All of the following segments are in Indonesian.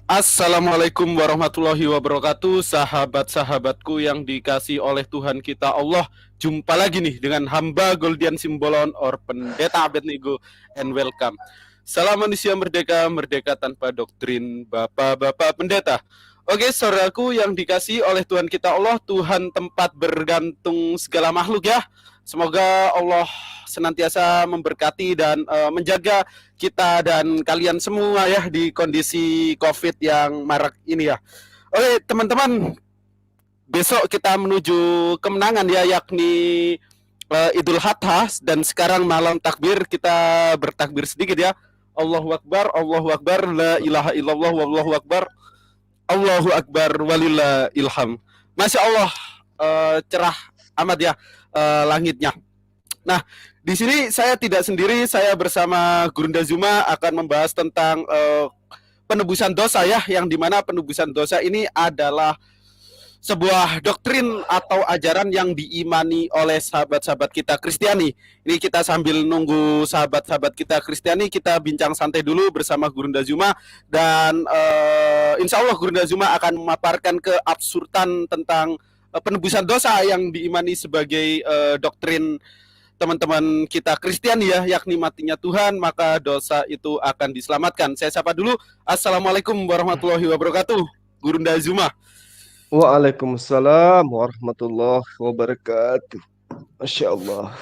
Assalamualaikum warahmatullahi wabarakatuh, sahabat-sahabatku yang dikasih oleh Tuhan kita Allah. Jumpa lagi nih dengan hamba Goldian Simbolon or Pendeta Abednego, and welcome. Salam manusia merdeka, merdeka tanpa doktrin, Bapak-bapak pendeta. Oke, saudaraku yang dikasih oleh Tuhan kita Allah, Tuhan tempat bergantung segala makhluk ya. Semoga Allah senantiasa memberkati dan menjaga kita dan kalian semua ya di kondisi COVID yang marak ini ya. Oke, teman-teman, besok kita menuju kemenangan ya, yakni Idul Adha, dan sekarang malam takbir, kita bertakbir sedikit ya. Allahu Akbar, la ilaha illallah, wallahu akbar, Allahu Akbar, walillah ilham. Masya Allah, cerah amat ya langitnya. Nah, di sini saya tidak sendiri, saya bersama Gurunda Zuma akan membahas tentang penebusan dosa ya, yang dimana penebusan dosa ini adalah sebuah doktrin atau ajaran yang diimani oleh sahabat-sahabat kita Kristiani. Ini kita sambil nunggu sahabat-sahabat kita Kristiani, kita bincang santai dulu bersama Gurunda Zuma, dan insya Allah Gurunda Zuma akan memaparkan keabsurdan tentang penebusan dosa yang diimani sebagai doktrin teman-teman kita Kristen ya, yakni matinya Tuhan maka dosa itu akan diselamatkan. Saya sapa dulu. Assalamualaikum warahmatullahi wabarakatuh, Gurunda Zuma. Waalaikumsalam warahmatullahi wabarakatuh. Masya Allah.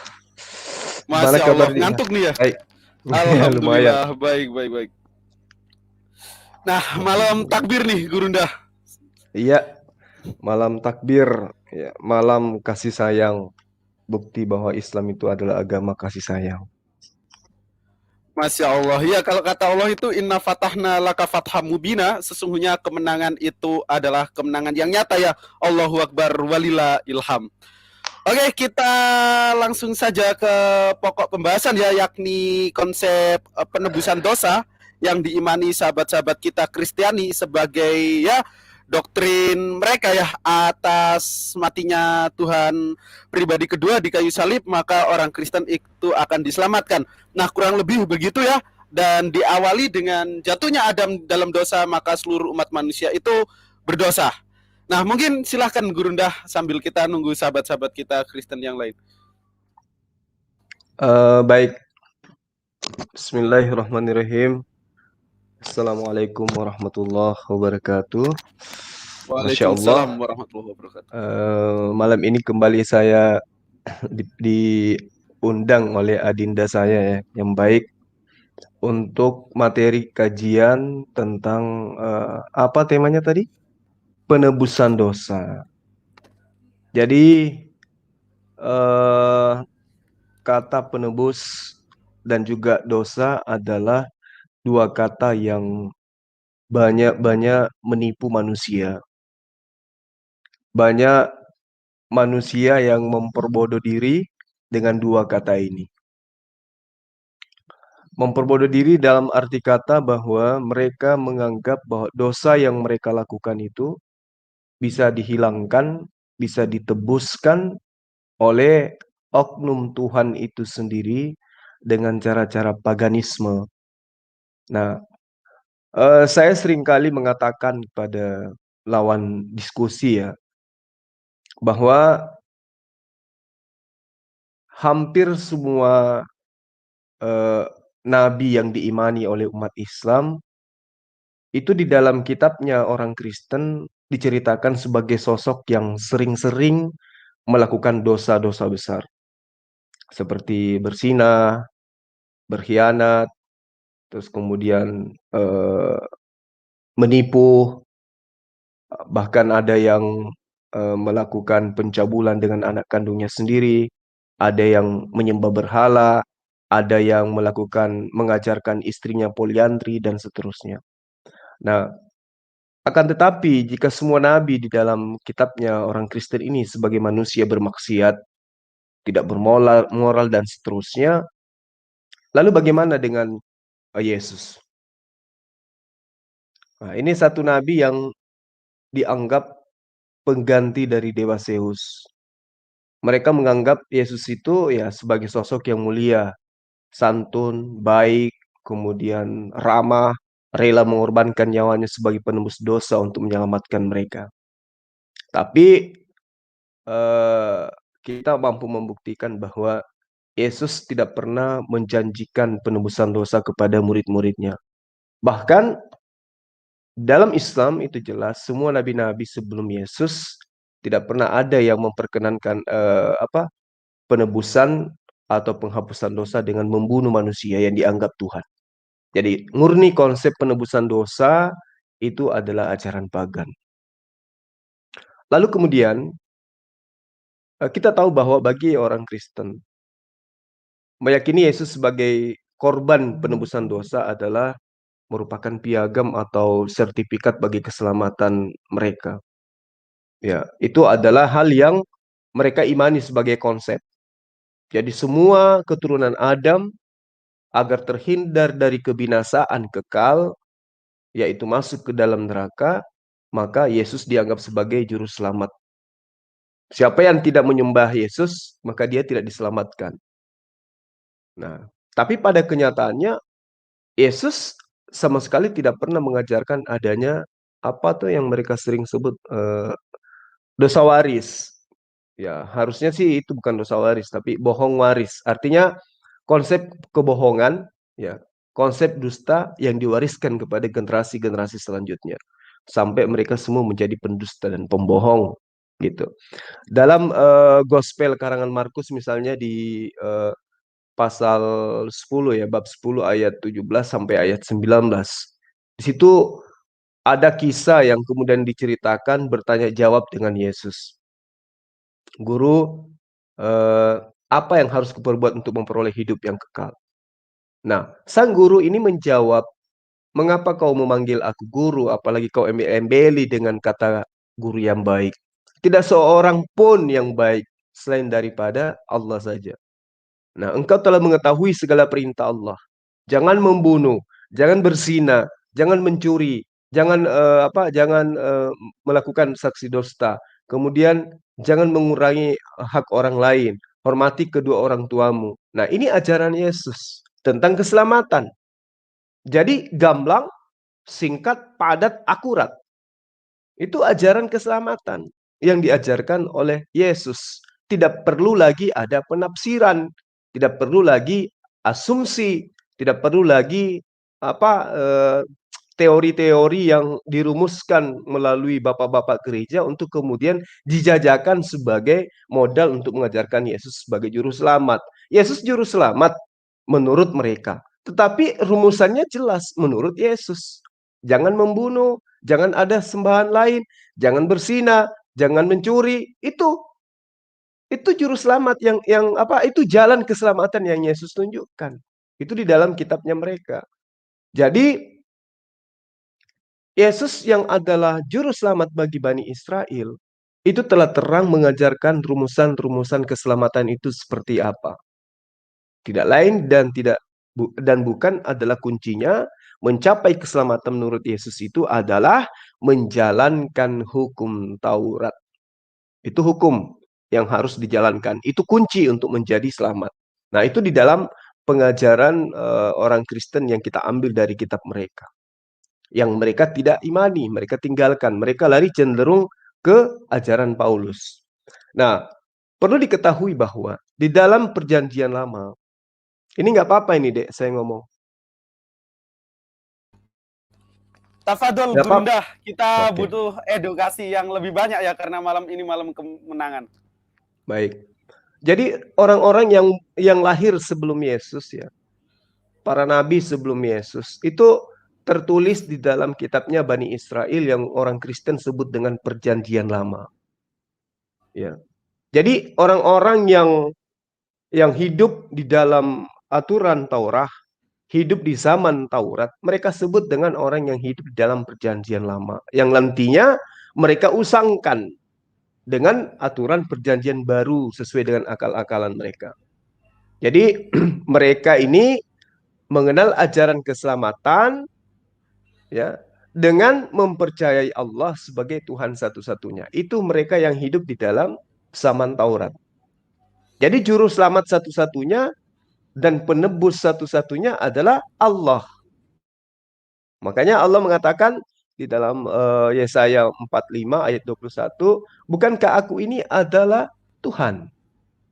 Masya Allah, ngantuk nih ya? Baik. Alhamdulillah, baik, baik, baik. Nah, malam takbir nih, Gurunda. Iya, malam takbir, ya, malam kasih sayang. Bukti bahwa Islam itu adalah agama kasih sayang. Masya Allah, ya, kalau kata Allah itu inna fatahna laka fatham mubina, sesungguhnya kemenangan itu adalah kemenangan yang nyata ya. Allahu Akbar, walillah ilham. Oke, kita langsung saja ke pokok pembahasan ya, yakni konsep penebusan dosa yang diimani sahabat-sahabat kita Kristiani sebagai ya doktrin mereka ya, atas matinya Tuhan pribadi kedua di kayu salib, maka orang Kristen itu akan diselamatkan. Nah, kurang lebih begitu ya. Dan diawali dengan jatuhnya Adam dalam dosa, maka seluruh umat manusia itu berdosa. Nah, mungkin silahkan Gurunda sambil kita nunggu sahabat-sahabat kita Kristen yang lain. Baik. Bismillahirrahmanirrahim. Assalamualaikum warahmatullahi wabarakatuh. Waalaikumsalam warahmatullahi wabarakatuh. Malam ini kembali saya diundang oleh adinda saya ya, yang baik, untuk materi kajian tentang apa temanya tadi? Penebusan dosa. Jadi kata penebus dan juga dosa adalah dua kata yang banyak menipu manusia. Banyak manusia yang memperbodoh diri dengan dua kata ini. Memperbodoh diri dalam arti kata bahwa mereka menganggap bahwa dosa yang mereka lakukan itu bisa dihilangkan, bisa ditebuskan oleh oknum Tuhan itu sendiri dengan cara-cara paganisme. Nah, saya seringkali mengatakan pada lawan diskusi ya, bahwa hampir semua nabi yang diimani oleh umat Islam itu di dalam kitabnya orang Kristen diceritakan sebagai sosok yang sering-sering melakukan dosa-dosa besar, seperti berzinah, berkhianat, terus kemudian menipu, bahkan ada yang melakukan pencabulan dengan anak kandungnya sendiri, ada yang menyembah berhala, ada yang mengajarkan istrinya poliandri, dan seterusnya. Nah, akan tetapi jika semua nabi di dalam kitabnya orang Kristen ini sebagai manusia bermaksiat, tidak bermoral dan seterusnya, lalu bagaimana dengan Yesus? Nah, ini satu nabi yang dianggap pengganti dari Dewa Zeus. Mereka menganggap Yesus itu ya sebagai sosok yang mulia, santun, baik, kemudian ramah, rela mengorbankan nyawanya sebagai penembus dosa untuk menyelamatkan mereka. Tapi kita mampu membuktikan bahwa Yesus tidak pernah menjanjikan penebusan dosa kepada murid-muridnya. Bahkan dalam Islam itu jelas semua nabi-nabi sebelum Yesus tidak pernah ada yang memperkenankan penebusan atau penghapusan dosa dengan membunuh manusia yang dianggap Tuhan. Jadi murni konsep penebusan dosa itu adalah ajaran pagan. Lalu kemudian kita tahu bahwa bagi orang Kristen meyakini Yesus sebagai korban penebusan dosa adalah merupakan piagam atau sertifikat bagi keselamatan mereka. Ya, itu adalah hal yang mereka imani sebagai konsep. Jadi semua keturunan Adam agar terhindar dari kebinasaan kekal, yaitu masuk ke dalam neraka, maka Yesus dianggap sebagai juru selamat. Siapa yang tidak menyembah Yesus, maka dia tidak diselamatkan. Nah, tapi pada kenyataannya Yesus sama sekali tidak pernah mengajarkan adanya apa tuh yang mereka sering sebut dosa waris. Ya, harusnya sih itu bukan dosa waris, tapi bohong waris. Artinya konsep kebohongan, ya, konsep dusta yang diwariskan kepada generasi-generasi selanjutnya. Sampai mereka semua menjadi pendusta dan pembohong, gitu. Dalam Gospel karangan Markus misalnya di pasal 10 ya, bab 10 ayat 17 sampai ayat 19. Di situ ada kisah yang kemudian diceritakan bertanya jawab dengan Yesus. Guru, apa yang harus kuperbuat untuk memperoleh hidup yang kekal? Nah, sang guru ini menjawab, mengapa kau memanggil aku guru, apalagi kau embel-embeli dengan kata guru yang baik? Tidak seorang pun yang baik selain daripada Allah saja. Nah, engkau telah mengetahui segala perintah Allah. Jangan membunuh, jangan berzina, jangan mencuri, jangan melakukan saksi dusta. Kemudian jangan mengurangi hak orang lain. Hormati kedua orang tuamu. Nah, ini ajaran Yesus tentang keselamatan. Jadi gamblang, singkat, padat, akurat. Itu ajaran keselamatan yang diajarkan oleh Yesus. Tidak perlu lagi ada penafsiran, tidak perlu lagi asumsi, tidak perlu lagi teori-teori yang dirumuskan melalui bapak-bapak gereja untuk kemudian dijajakan sebagai modal untuk mengajarkan Yesus sebagai juru selamat. Yesus juru selamat menurut mereka, tetapi rumusannya jelas menurut Yesus. Jangan membunuh, jangan ada sembahan lain, jangan berzina, jangan mencuri. Itu juru selamat itu jalan keselamatan yang Yesus tunjukkan. Itu di dalam kitabnya mereka. Jadi Yesus yang adalah juru selamat bagi Bani Israel itu telah terang mengajarkan rumusan-rumusan keselamatan itu seperti apa. Tidak lain dan bukan adalah kuncinya mencapai keselamatan menurut Yesus itu adalah menjalankan hukum Taurat. Itu hukum yang harus dijalankan. Itu kunci untuk menjadi selamat. Nah, itu di dalam pengajaran orang Kristen yang kita ambil dari kitab mereka. Yang mereka tidak imani, mereka tinggalkan. Mereka lari cenderung ke ajaran Paulus. Nah, perlu diketahui bahwa di dalam perjanjian lama, ini nggak apa-apa ini, Dek, saya ngomong. Tafadol, Nggak apa-apa. Gurunda. Kita Oke, butuh edukasi yang lebih banyak ya karena malam ini malam kemenangan. baik. Jadi orang-orang yang lahir sebelum Yesus ya, para nabi sebelum Yesus, itu tertulis di dalam kitabnya Bani Israel yang orang Kristen sebut dengan Perjanjian Lama. Ya. Jadi orang-orang yang hidup di dalam aturan Taurat, hidup di zaman Taurat, mereka sebut dengan orang yang hidup di dalam Perjanjian Lama, yang nantinya mereka usangkan dengan aturan Perjanjian Baru sesuai dengan akal-akalan mereka. Jadi mereka ini mengenal ajaran keselamatan ya dengan mempercayai Allah sebagai Tuhan satu-satunya. Itu mereka yang hidup di dalam zaman Taurat. Jadi juru selamat satu-satunya dan penebus satu-satunya adalah Allah. Makanya Allah mengatakan di dalam Yesaya 45 ayat 21, bukankah aku ini adalah Tuhan?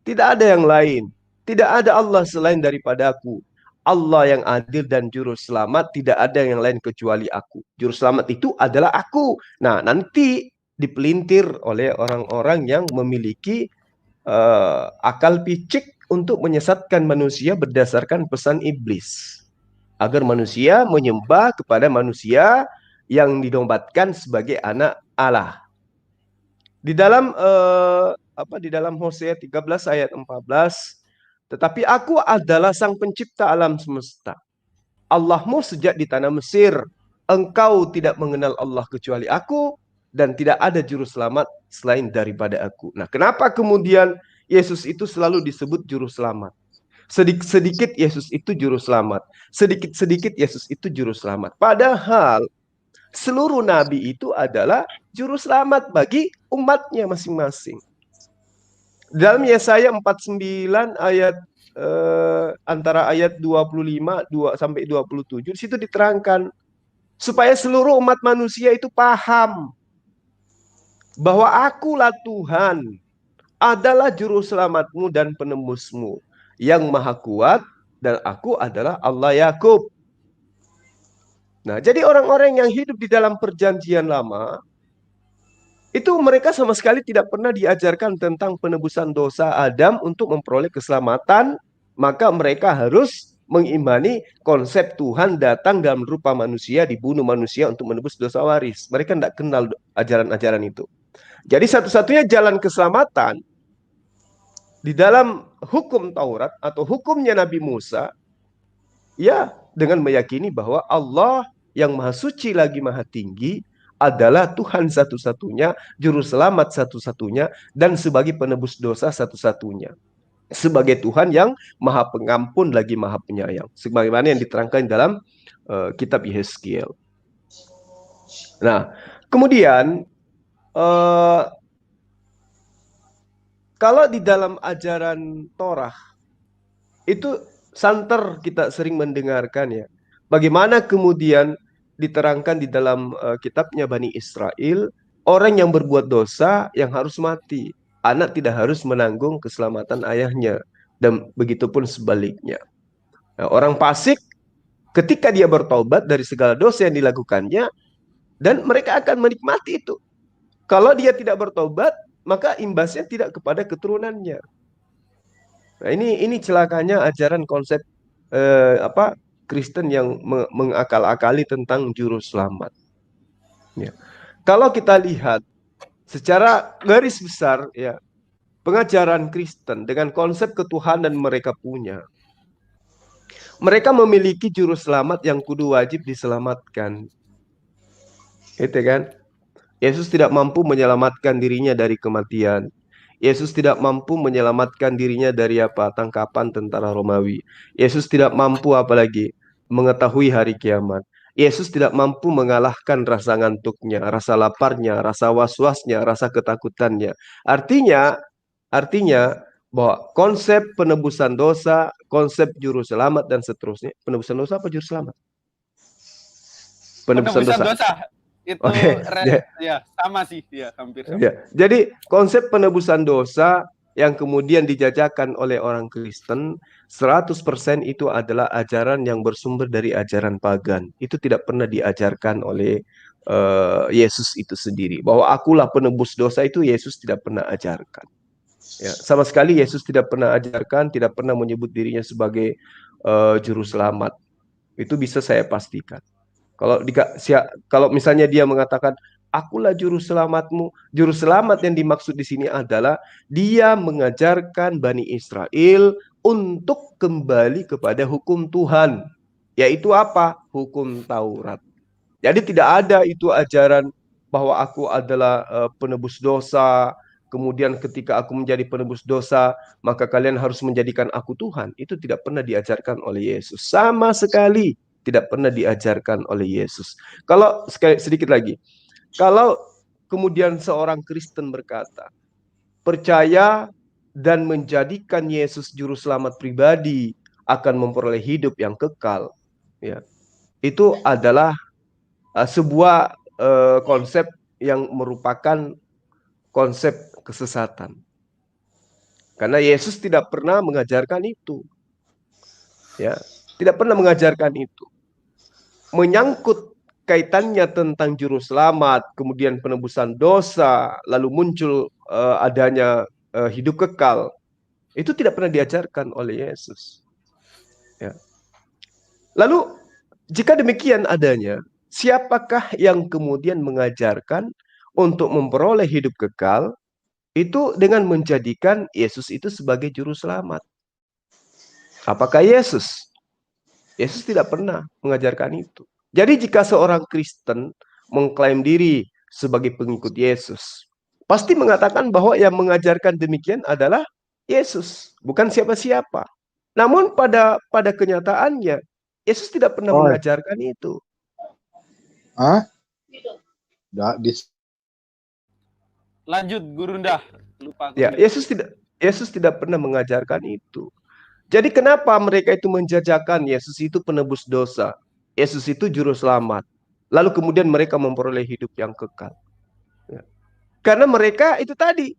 Tidak ada yang lain. Tidak ada Allah selain daripada aku. Allah yang adil dan juru selamat, tidak ada yang lain kecuali aku. Juru selamat itu adalah aku. Nah, nanti dipelintir oleh orang-orang yang memiliki akal picik untuk menyesatkan manusia berdasarkan pesan iblis. Agar manusia menyembah kepada manusia yang dinobatkan sebagai anak Allah. Di dalam di dalam Hosea 13 ayat 14, tetapi aku adalah sang pencipta alam semesta. Allahmu sejak di tanah Mesir. Engkau tidak mengenal Allah kecuali aku, dan tidak ada juru selamat selain daripada aku. Nah, kenapa kemudian Yesus itu selalu disebut juru selamat? Sedikit-sedikit Yesus itu juru selamat. Sedikit-sedikit Yesus itu juru selamat. Padahal seluruh nabi itu adalah juru selamat bagi umatnya masing-masing. Dalam Yesaya 49 ayat antara ayat 25 sampai 27, di situ diterangkan supaya seluruh umat manusia itu paham bahwa akulah Tuhan, adalah juru selamatmu dan penembusmu yang maha kuat, dan aku adalah Allah Yakub. Nah, jadi orang-orang yang hidup di dalam perjanjian lama itu mereka sama sekali tidak pernah diajarkan tentang penebusan dosa Adam untuk memperoleh keselamatan, maka mereka harus mengimani konsep Tuhan datang dalam rupa manusia, dibunuh manusia untuk menebus dosa waris. Mereka tidak kenal ajaran-ajaran itu. Jadi satu-satunya jalan keselamatan di dalam hukum Taurat atau hukumnya Nabi Musa, ya dengan meyakini bahwa Allah yang maha suci lagi maha tinggi adalah Tuhan satu-satunya, juru selamat satu-satunya, dan sebagai penebus dosa satu-satunya. Sebagai Tuhan yang maha pengampun lagi maha penyayang. Sebagaimana yang diterangkan dalam kitab Yehezkiel. Nah, kemudian kalau di dalam ajaran Torah, itu santer kita sering mendengarkan ya. Bagaimana kemudian diterangkan di dalam kitabnya Bani Israel, orang yang berbuat dosa yang harus mati. Anak tidak harus menanggung keselamatan ayahnya. Dan begitupun sebaliknya. Nah, orang fasik ketika dia bertobat dari segala dosa yang dilakukannya, dan mereka akan menikmati itu. Kalau dia tidak bertobat, maka imbasnya tidak kepada keturunannya. Nah, ini celakanya ajaran konsep Kristen yang mengakal-akali tentang juru selamat. Ya. Kalau kita lihat secara garis besar, ya, pengajaran Kristen dengan konsep ketuhanan mereka punya, mereka memiliki juru selamat yang kudu wajib diselamatkan. Itu kan? Yesus tidak mampu menyelamatkan dirinya dari kematian. Yesus tidak mampu menyelamatkan dirinya dari tangkapan tentara Romawi. Yesus tidak mampu apalagi mengetahui hari kiamat. Yesus tidak mampu mengalahkan rasa ngantuknya, rasa laparnya, rasa was-wasnya, rasa ketakutannya. Artinya bahwa konsep penebusan dosa, konsep juru selamat dan seterusnya. Penebusan dosa apa juru selamat? Penebusan dosa. Itu ya sama sih, ya hampir sama. Ya. Jadi konsep penebusan dosa yang kemudian dijajakan oleh orang Kristen 100% itu adalah ajaran yang bersumber dari ajaran pagan. Itu tidak pernah diajarkan oleh Yesus itu sendiri. Bahwa akulah penebus dosa itu Yesus tidak pernah ajarkan. Ya, sama sekali Yesus tidak pernah ajarkan, tidak pernah menyebut dirinya sebagai juru selamat. Itu bisa saya pastikan. Kalau misalnya dia mengatakan, akulah juru selamatmu, juru selamat yang dimaksud di sini adalah dia mengajarkan Bani Israel untuk kembali kepada hukum Tuhan, yaitu apa? Hukum Taurat. Jadi tidak ada itu ajaran bahwa aku adalah penebus dosa, kemudian ketika aku menjadi penebus dosa, maka kalian harus menjadikan aku Tuhan. Itu tidak pernah diajarkan oleh Yesus. Sama sekali tidak pernah diajarkan oleh Yesus. Kalau sedikit lagi, kalau kemudian seorang Kristen berkata, percaya dan menjadikan Yesus juru selamat pribadi akan memperoleh hidup yang kekal, ya, itu adalah sebuah konsep yang merupakan konsep kesesatan. Karena Yesus tidak pernah mengajarkan itu. Ya, tidak pernah mengajarkan itu. Menyangkut kaitannya tentang juru selamat, kemudian penebusan dosa, lalu muncul adanya hidup kekal. Itu tidak pernah diajarkan oleh Yesus. Ya. Lalu jika demikian adanya, siapakah yang kemudian mengajarkan untuk memperoleh hidup kekal itu dengan menjadikan Yesus itu sebagai juru selamat? Apakah Yesus? Yesus tidak pernah mengajarkan itu. Jadi jika seorang Kristen mengklaim diri sebagai pengikut Yesus, pasti mengatakan bahwa yang mengajarkan demikian adalah Yesus, bukan siapa-siapa. Namun pada kenyataannya, Yesus tidak pernah Oh, mengajarkan itu. ah, di Lanjut Gurunda. Lupa aku Ya, dulu. Yesus tidak pernah mengajarkan itu. Jadi kenapa mereka itu menjajakan Yesus itu penebus dosa, Yesus itu juru selamat, lalu kemudian mereka memperoleh hidup yang kekal? Ya. Karena mereka itu tadi,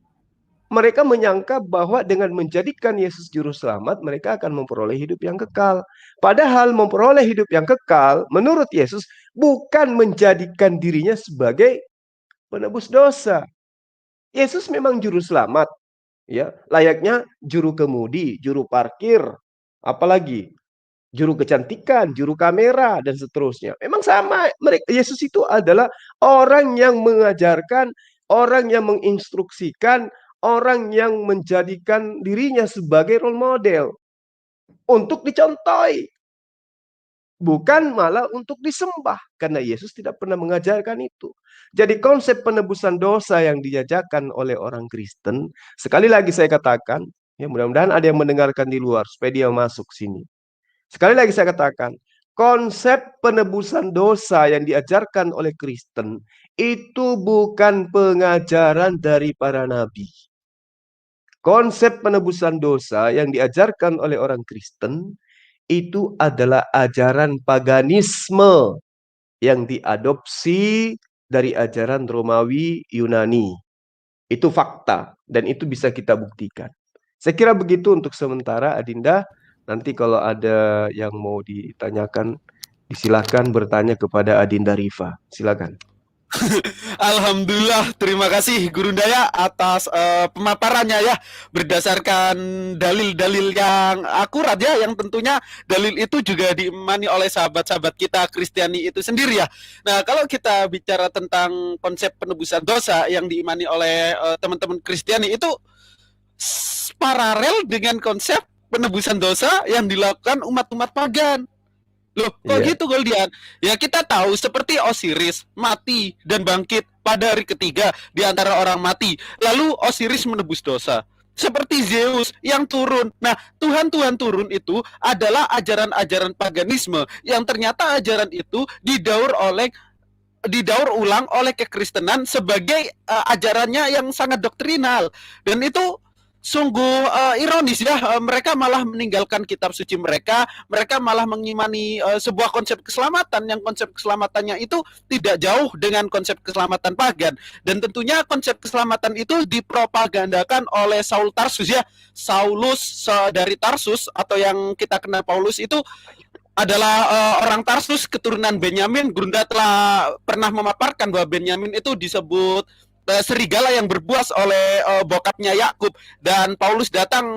mereka menyangka bahwa dengan menjadikan Yesus juru selamat, mereka akan memperoleh hidup yang kekal. Padahal memperoleh hidup yang kekal, menurut Yesus, bukan menjadikan dirinya sebagai penebus dosa. Yesus memang juru selamat, ya, layaknya juru kemudi, juru parkir, apalagi juru kecantikan, juru kamera, dan seterusnya. Memang sama. Yesus itu adalah orang yang mengajarkan, orang yang menginstruksikan, orang yang menjadikan dirinya sebagai role model untuk dicontohi, bukan malah untuk disembah, karena Yesus tidak pernah mengajarkan itu. Jadi konsep penebusan dosa yang diajarkan oleh orang Kristen, sekali lagi saya katakan, ya mudah-mudahan ada yang mendengarkan di luar supaya dia masuk sini. Sekali lagi saya katakan, konsep penebusan dosa yang diajarkan oleh Kristen itu bukan pengajaran dari para nabi. Konsep penebusan dosa yang diajarkan oleh orang Kristen itu adalah ajaran paganisme yang diadopsi dari ajaran Romawi Yunani. Itu fakta dan itu bisa kita buktikan. Saya kira begitu untuk sementara, Adinda. Nanti kalau ada yang mau ditanyakan, silakan bertanya kepada Adinda Rifa. Silakan. Alhamdulillah, terima kasih Guru Daya atas pemaparannya ya, berdasarkan dalil-dalil yang akurat ya, yang tentunya dalil itu juga diimani oleh sahabat-sahabat kita Kristiani itu sendiri ya. Nah, kalau kita bicara tentang konsep penebusan dosa yang diimani oleh teman-teman Kristiani itu paralel dengan konsep penebusan dosa yang dilakukan umat-umat pagan. Loh, kok Iya. gitu Goldian? Ya kita tahu seperti Osiris mati dan bangkit pada hari ketiga di antara orang mati. Lalu Osiris menebus dosa. Seperti Zeus yang turun. Nah, Tuhan-Tuhan turun itu adalah ajaran-ajaran paganisme yang ternyata ajaran itu didaur ulang oleh kekristenan sebagai ajarannya yang sangat doktrinal. Dan itu sungguh ironis ya, mereka malah meninggalkan kitab suci mereka malah mengimani sebuah konsep keselamatan yang konsep keselamatannya itu tidak jauh dengan konsep keselamatan pagan, dan tentunya konsep keselamatan itu dipropagandakan oleh Saul Tarsus ya, Saulus dari Tarsus atau yang kita kenal Paulus itu adalah orang Tarsus keturunan Benyamin. Gunda telah pernah memaparkan bahwa Benyamin itu disebut serigala yang berbuas oleh bokapnya Yakub, dan Paulus datang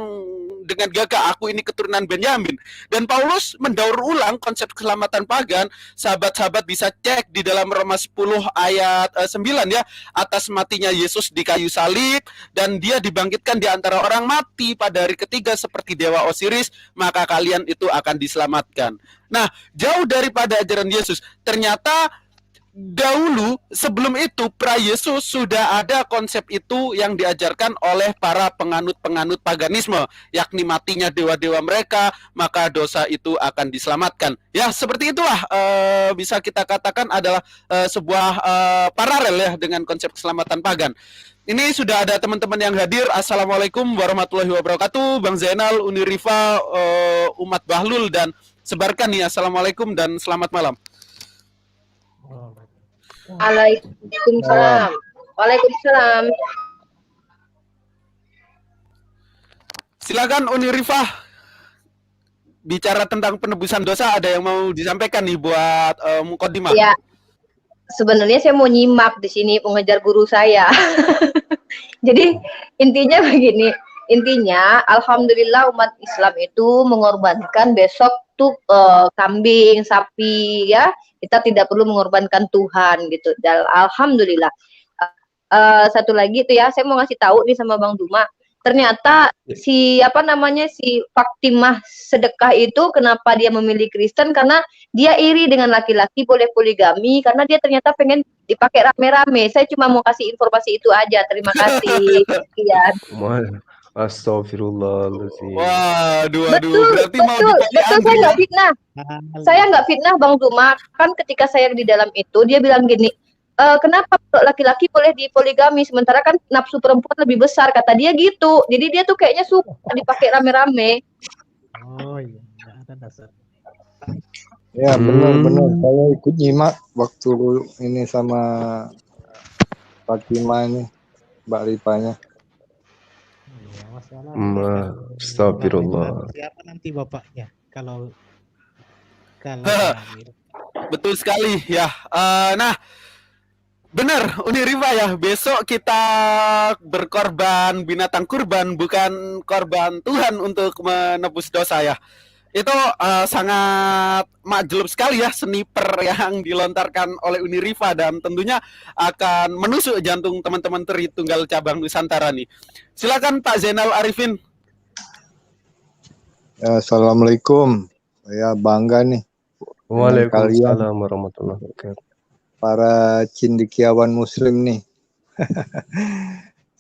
dengan gagah, aku ini keturunan Benyamin. Dan Paulus mendaur ulang konsep keselamatan pagan. Sahabat-sahabat bisa cek di dalam Roma 10 ayat 9 ya, atas matinya Yesus di kayu salib dan dia dibangkitkan di antara orang mati pada hari ketiga seperti dewa Osiris, maka kalian itu akan diselamatkan. Nah, jauh daripada ajaran Yesus, ternyata dahulu sebelum itu pra Yesus sudah ada konsep itu yang diajarkan oleh para penganut-penganut paganisme, yakni matinya dewa-dewa mereka maka dosa itu akan diselamatkan. Ya, seperti itulah bisa kita katakan adalah sebuah paralel ya dengan konsep keselamatan pagan. Ini sudah ada teman-teman yang hadir. Assalamualaikum warahmatullahi wabarakatuh. Bang Zainal, Unirifa, Umat Bahlul, dan sebarkan nih. Assalamualaikum dan selamat malam. Waalaikumsalam. Waalaikumsalam. Silakan Uni Rifah, bicara tentang penebusan dosa, ada yang mau disampaikan nih buat Mukodimah? Ya, sebenarnya saya mau nyimak di sini pengejar guru saya. Jadi intinya begini, intinya alhamdulillah umat Islam itu mengorbankan besok tuh kambing, sapi ya. Kita tidak perlu mengorbankan Tuhan gitu. Dan alhamdulillah. Satu lagi itu ya, saya mau ngasih tahu nih sama Bang Duma. Ternyata si Faktimah sedekah itu kenapa dia memilih Kristen, karena dia iri dengan laki-laki boleh poligami karena dia ternyata pengen dipakai rame-rame. Saya cuma mau kasih informasi itu aja. Terima kasih. Sekian. Astagfirullahaladzim. Waduh, Betul, berarti mau betul, dipakai betul, saya Andri nggak ya? fitnah. Saya nggak fitnah Bang Duma. Kan ketika saya di dalam itu, dia bilang gini, kenapa laki-laki boleh dipoligami sementara kan nafsu perempuan lebih besar, kata dia gitu. Jadi dia tuh kayaknya suka dipakai rame-rame. Oh iya, ada dasar. Ya benar-benar saya ikut nyimak waktu ini sama Fatimah ini, Mbak Ripanya. Iya, masalah Astagfirullah. siapa nanti bapaknya kalau hamil. Betul sekali ya. Nah, benar Uni Rifa ya, besok kita berkorban binatang kurban, bukan korban Tuhan untuk menebus dosa ya. Itu sangat majlub sekali ya sniper yang dilontarkan oleh Uni Rifa, dan tentunya akan menusuk jantung teman-teman Tritunggal cabang Nusantara nih. Silakan Pak Zainal Arifin. Ya, Assalamualaikum. Saya bangga nih. Waalaikumsalam warahmatullahi wabarakatuh. Para cendekiawan Muslim nih.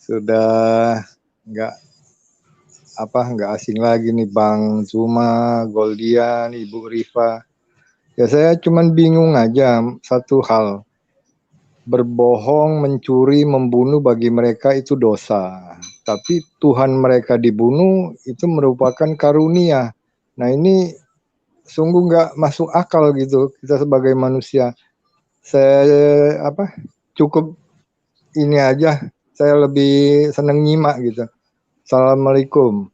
Sudah nggak asing lagi nih Bang Zuma, Goldian, Ibu Rifa. Ya saya cuman bingung aja satu hal. Berbohong, mencuri, membunuh bagi mereka itu dosa. Tapi Tuhan mereka dibunuh itu merupakan karunia. Nah ini sungguh nggak masuk akal gitu kita sebagai manusia. Saya cukup ini aja. Saya lebih seneng nyimak gitu. Assalamualaikum.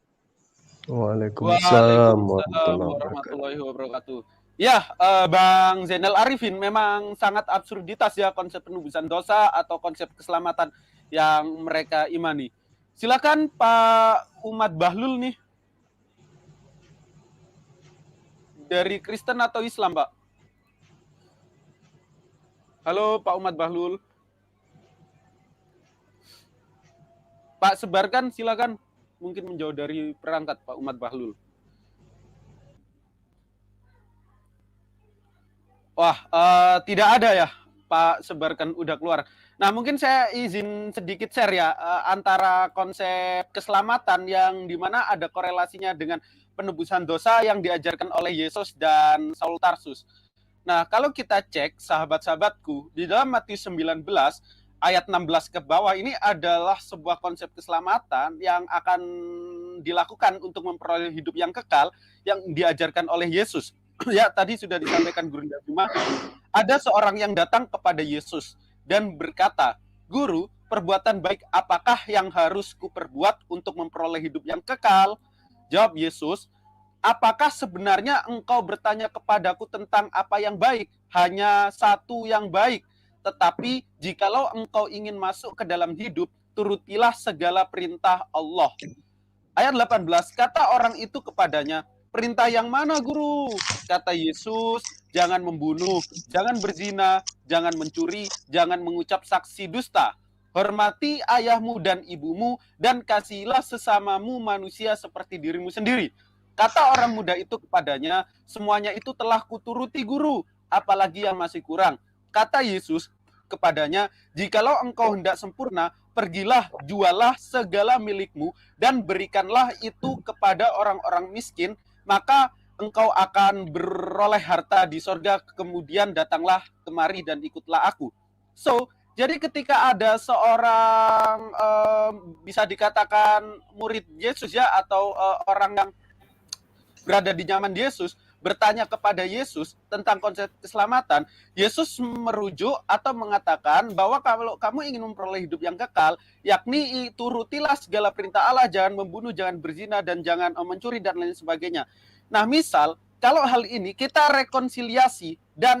Waalaikumsalam warahmatullahi wabarakatuh. Ya, Bang Zainal Arifin, memang sangat absurditas ya konsep penebusan dosa atau konsep keselamatan yang mereka imani. Silakan Pak Umat Bahlul nih. Dari Kristen atau Islam, Pak? Halo Pak Umat Bahlul. Pak, sebarkan silakan. Mungkin menjauh dari perangkat Pak Umat Bahlul. Wah, tidak ada ya Pak, sebarkan udah keluar. Nah, mungkin saya izin sedikit share ya antara konsep keselamatan yang dimana ada korelasinya dengan penebusan dosa yang diajarkan oleh Yesus dan Saul Tarsus. Nah, kalau kita cek sahabat-sahabatku di dalam Matius 19 ayat 16 ke bawah, ini adalah sebuah konsep keselamatan yang akan dilakukan untuk memperoleh hidup yang kekal yang diajarkan oleh Yesus. Ya, tadi sudah disampaikan Guru Dharma, ada seorang yang datang kepada Yesus dan berkata, "Guru, perbuatan baik apakah yang harus kuperbuat untuk memperoleh hidup yang kekal?" Jawab Yesus, "Apakah sebenarnya engkau bertanya kepadaku tentang apa yang baik? Hanya satu yang baik. Tetapi jikalau engkau ingin masuk ke dalam hidup, turutilah segala perintah Allah." Ayat 18, kata orang itu kepadanya, "Perintah yang mana, Guru?" Kata Yesus, "Jangan membunuh, jangan berzina, jangan mencuri, jangan mengucap saksi dusta. Hormati ayahmu dan ibumu, dan kasihilah sesamamu manusia seperti dirimu sendiri." Kata orang muda itu kepadanya, "Semuanya itu telah kuturuti, Guru, apalagi yang masih kurang?" Kata Yesus kepadanya, "Jikalau engkau hendak sempurna, pergilah, jualah segala milikmu, dan berikanlah itu kepada orang-orang miskin, maka engkau akan beroleh harta di sorga, kemudian datanglah kemari dan ikutlah aku." So, jadi ketika ada seorang bisa dikatakan murid Yesus ya, atau orang yang berada di zaman Yesus, bertanya kepada Yesus tentang konsep keselamatan, Yesus merujuk atau mengatakan bahwa kalau kamu ingin memperoleh hidup yang kekal, yakni turutilah segala perintah Allah, jangan membunuh, jangan berzina, dan jangan mencuri, dan lain sebagainya. Nah, misal kalau hal ini kita rekonsiliasi dan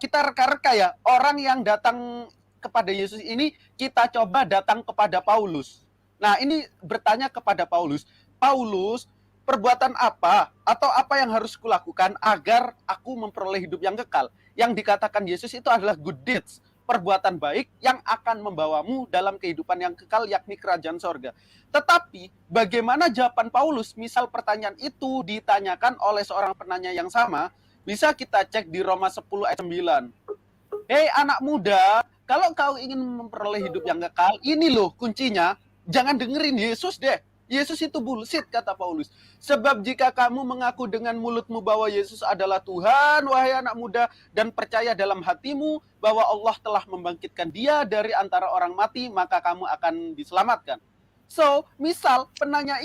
kita reka-reka ya, orang yang datang kepada Yesus ini kita coba datang kepada Paulus. Nah, ini bertanya kepada Paulus, Paulus, perbuatan apa atau apa yang harus kulakukan agar aku memperoleh hidup yang kekal? Yang dikatakan Yesus itu adalah good deeds, perbuatan baik yang akan membawamu dalam kehidupan yang kekal, yakni kerajaan sorga. Tetapi bagaimana jawaban Paulus? Misal pertanyaan itu ditanyakan oleh seorang penanya yang sama, bisa kita cek di Roma 10 ayat 9. Hei anak muda, kalau kau ingin memperoleh hidup yang kekal, ini loh kuncinya, jangan dengerin Yesus deh. Yesus itu bullshit, kata Paulus. Sebab jika kamu mengaku dengan mulutmu bahwa Yesus adalah Tuhan, wahai anak muda, dan percaya dalam hatimu bahwa Allah telah membangkitkan dia dari antara orang mati, maka kamu akan diselamatkan. So, misal penanya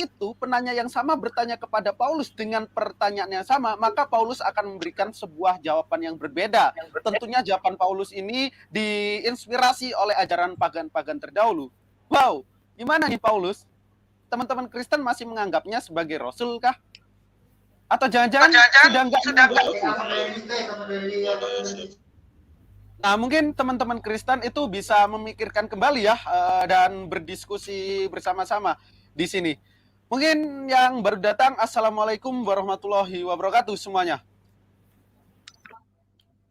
yang sama bertanya kepada Paulus dengan pertanyaan yang sama, maka Paulus akan memberikan sebuah jawaban yang berbeda. Tentunya jawaban Paulus ini diinspirasi oleh ajaran pagan-pagan terdahulu. Wow, gimana nih Paulus? Teman-teman Kristen masih menganggapnya sebagai rasul kah? Atau jangan-jangan sudah enggak? Nah, mungkin teman-teman Kristen itu bisa memikirkan kembali ya dan berdiskusi bersama-sama di sini. Mungkin yang baru datang, Assalamualaikum warahmatullahi wabarakatuh semuanya.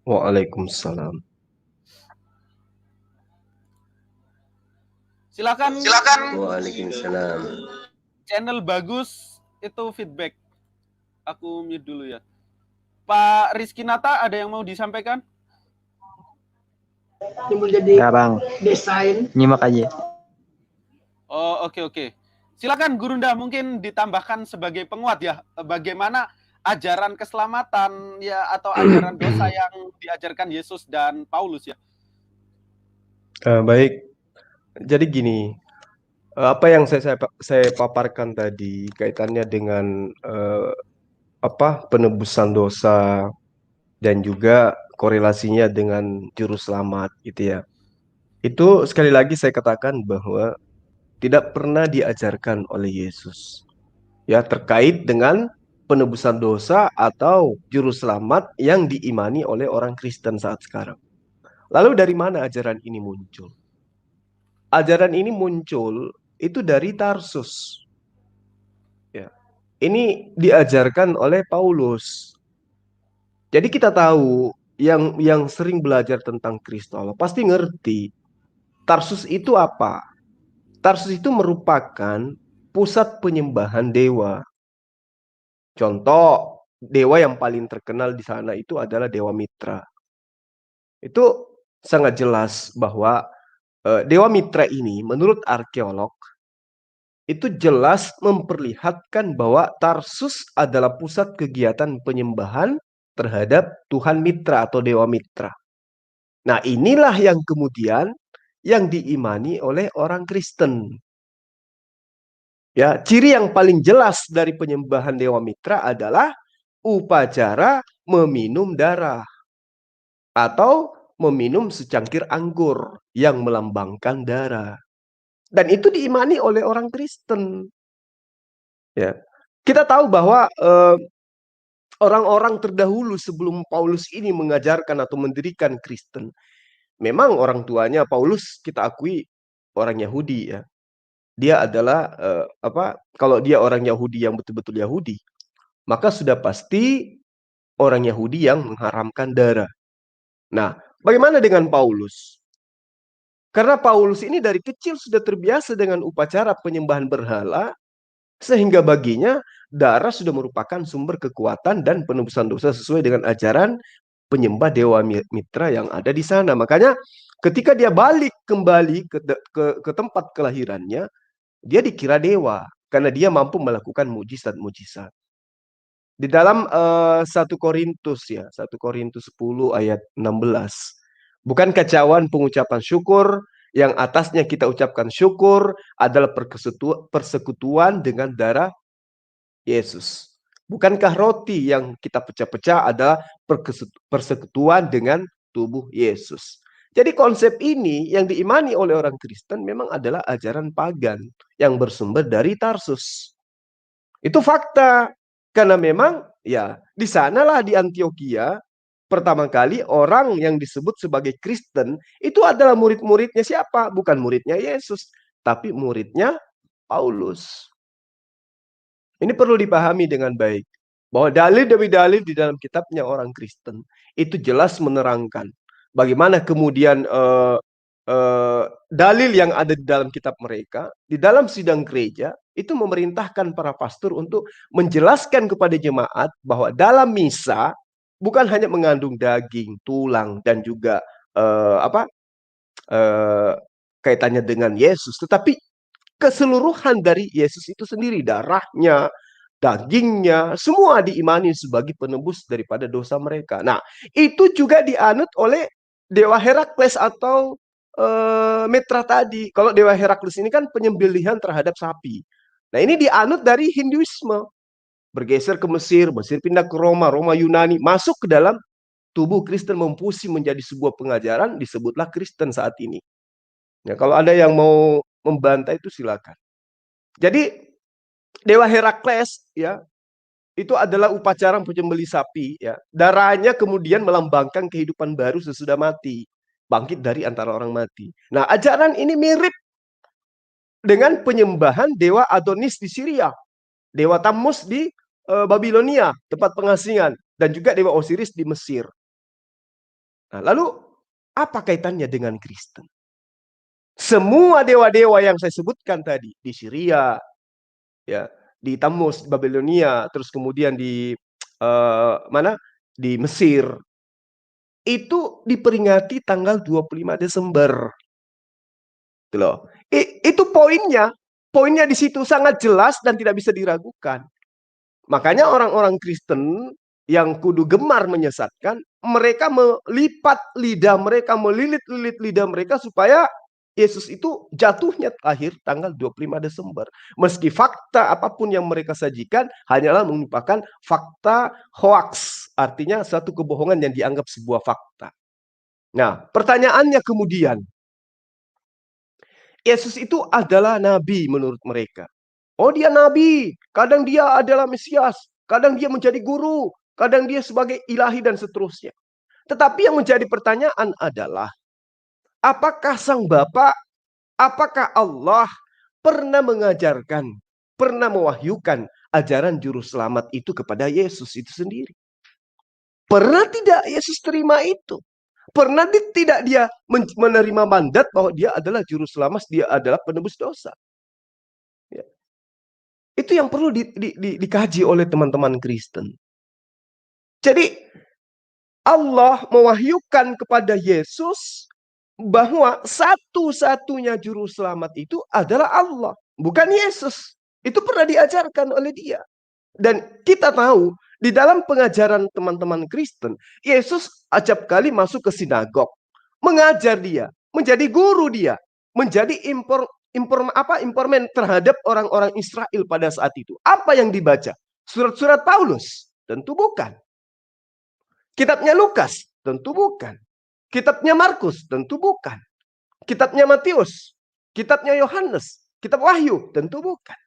Waalaikumsalam. Silakan. Waalaikumsalam. Channel bagus itu feedback. Aku mute dulu ya. Pak Rizky Nata, ada yang mau disampaikan? Timbul jadi Bang, desain. nyimak aja. Oh, oke. Silakan Gurunda, mungkin ditambahkan sebagai penguat ya, bagaimana ajaran keselamatan ya atau ajaran dosa yang diajarkan Yesus dan Paulus ya. Baik. Jadi gini, apa yang saya paparkan tadi kaitannya dengan penebusan dosa dan juga korelasinya dengan juru selamat gitu ya. Itu sekali lagi saya katakan bahwa tidak pernah diajarkan oleh Yesus ya terkait dengan penebusan dosa atau juru selamat yang diimani oleh orang Kristen saat sekarang. Lalu dari mana ajaran ini muncul? Ajaran ini muncul itu dari Tarsus. Ya. Ini diajarkan oleh Paulus. Jadi kita tahu yang sering belajar tentang Kristol pasti ngerti Tarsus itu apa? Tarsus itu merupakan pusat penyembahan dewa. Contoh, dewa yang paling terkenal di sana itu adalah Dewa Mitra. Itu sangat jelas bahwa Dewa Mitra ini menurut arkeolog itu jelas memperlihatkan bahwa Tarsus adalah pusat kegiatan penyembahan terhadap Tuhan Mitra atau Dewa Mitra. Nah, inilah yang kemudian yang diimani oleh orang Kristen. Ya, ciri yang paling jelas dari penyembahan Dewa Mitra adalah upacara meminum darah atau meminum secangkir anggur yang melambangkan darah. Dan itu diimani oleh orang Kristen. Ya. Kita tahu bahwa orang-orang terdahulu sebelum Paulus ini mengajarkan atau mendirikan Kristen, memang orang tuanya Paulus kita akui orang Yahudi ya. Dia adalah kalau dia orang Yahudi yang betul-betul Yahudi, maka sudah pasti orang Yahudi yang mengharamkan darah. Nah, bagaimana dengan Paulus? Karena Paulus ini dari kecil sudah terbiasa dengan upacara penyembahan berhala, sehingga baginya darah sudah merupakan sumber kekuatan dan penebusan dosa sesuai dengan ajaran penyembah Dewa Mitra yang ada di sana. Makanya ketika dia balik kembali ke tempat kelahirannya, dia dikira dewa karena dia mampu melakukan mujizat-mujizat. Di dalam 1 Korintus 1 Korintus 10 ayat 16. Bukan kacauan pengucapan syukur yang atasnya kita ucapkan syukur adalah persekutuan dengan darah Yesus. Bukankah roti yang kita pecah-pecah adalah persekutuan dengan tubuh Yesus? Jadi konsep ini yang diimani oleh orang Kristen memang adalah ajaran pagan yang bersumber dari Tarsus. Itu fakta. Karena memang ya di sanalah di Antioquia pertama kali orang yang disebut sebagai Kristen itu adalah murid-muridnya siapa? Bukan muridnya Yesus, tapi muridnya Paulus. Ini perlu dipahami dengan baik. Bahwa dalil demi dalil di dalam kitabnya orang Kristen itu jelas menerangkan bagaimana kemudian dalil yang ada di dalam kitab mereka, di dalam sidang gereja, itu memerintahkan para pastor untuk menjelaskan kepada jemaat bahwa dalam misa bukan hanya mengandung daging, tulang, dan juga kaitannya dengan Yesus, tetapi keseluruhan dari Yesus itu sendiri, darahnya, dagingnya, semua diimani sebagai penebus daripada dosa mereka. Nah, itu juga dianut oleh Dewa Herakles atau Mitra tadi. Kalau Dewa Herakles ini kan penyembelihan terhadap sapi. Nah, ini dianut dari Hinduisme. Bergeser ke Mesir, Mesir pindah ke Roma, Roma Yunani, masuk ke dalam tubuh Kristen, memfusi menjadi sebuah pengajaran, disebutlah Kristen saat ini. Ya, kalau ada yang mau membantah itu silakan. Jadi Dewa Herakles ya itu adalah upacara penyembelih sapi ya. Darahnya kemudian melambangkan kehidupan baru sesudah mati, bangkit dari antara orang mati. Nah, ajaran ini mirip dengan penyembahan dewa Adonis di Syria, dewa Tammuz di Babilonia, tempat pengasingan, dan juga dewa Osiris di Mesir. Nah, lalu apa kaitannya dengan Kristen? Semua dewa-dewa yang saya sebutkan tadi di Syria, ya, di Tammuz, di Babilonia, terus kemudian di mana? Di Mesir. Itu diperingati tanggal 25 Desember. Itu loh. Itu poinnya. Poinnya di situ sangat jelas dan tidak bisa diragukan. Makanya orang-orang Kristen yang kudu gemar menyesatkan, mereka melipat lidah mereka, melilit-lilit lidah mereka supaya Yesus itu jatuhnya akhir tanggal 25 Desember. Meski fakta apapun yang mereka sajikan hanyalah merupakan fakta hoax. Artinya satu kebohongan yang dianggap sebuah fakta. Nah, pertanyaannya kemudian, Yesus itu adalah nabi menurut mereka. Oh, dia nabi, kadang dia adalah Mesias, kadang dia menjadi guru, kadang dia sebagai ilahi dan seterusnya. Tetapi yang menjadi pertanyaan adalah, apakah Sang Bapa, apakah Allah pernah mengajarkan, pernah mewahyukan ajaran juru selamat itu kepada Yesus itu sendiri? Pernah tidak Yesus terima itu? Pernah tidak dia menerima mandat bahwa dia adalah juru selamat, dia adalah penebus dosa? Ya. Itu yang perlu dikaji oleh teman-teman Kristen. Jadi Allah mewahyukan kepada Yesus bahwa satu-satunya juru selamat itu adalah Allah, bukan Yesus. Itu pernah diajarkan oleh dia. Dan kita tahu di dalam pengajaran teman-teman Kristen, Yesus acap kali masuk ke sinagog, mengajar dia, menjadi guru dia, menjadi informan terhadap orang-orang Israel pada saat itu. Apa yang dibaca? Surat-surat Paulus? Tentu bukan. Kitabnya Lukas? Tentu bukan. Kitabnya Markus? Tentu bukan. Kitabnya Matius? Kitabnya Yohanes? Kitab Wahyu? Tentu bukan.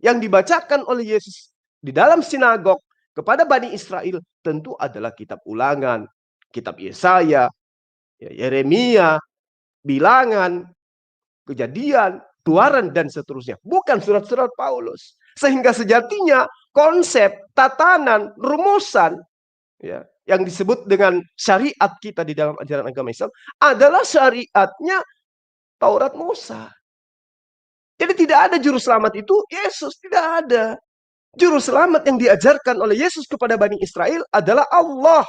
Yang dibacakan oleh Yesus di dalam sinagog kepada Bani Israel tentu adalah kitab Ulangan, kitab Yesaya, Yeremia, Bilangan, Kejadian, Keluaran, dan seterusnya. Bukan surat-surat Paulus. Sehingga sejatinya konsep, tatanan, rumusan ya, yang disebut dengan syariat kita di dalam ajaran agama Islam adalah syariatnya Taurat Musa. Jadi tidak ada juru selamat itu Yesus, tidak ada. Juru selamat yang diajarkan oleh Yesus kepada Bani Israel adalah Allah.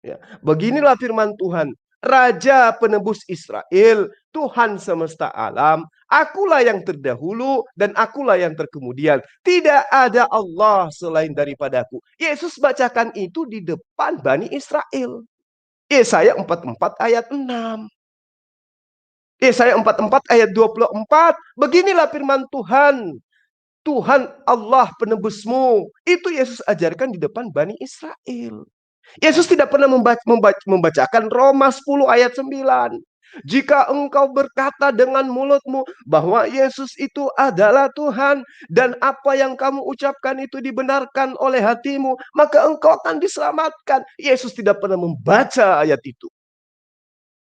Ya, beginilah firman Tuhan, Raja penebus Israel, Tuhan semesta alam, akulah yang terdahulu dan akulah yang terkemudian. Tidak ada Allah selain daripadaku. Yesus bacakan itu di depan Bani Israel. Yesaya 44 ayat 6. Yesaya 44 ayat 24, beginilah firman Tuhan. Tuhan Allah penebusmu. Itu Yesus ajarkan di depan Bani Israel. Yesus tidak pernah membacakan Roma 10 ayat 9. Jika engkau berkata dengan mulutmu bahwa Yesus itu adalah Tuhan dan apa yang kamu ucapkan itu dibenarkan oleh hatimu, maka engkau akan diselamatkan. Yesus tidak pernah membaca ayat itu.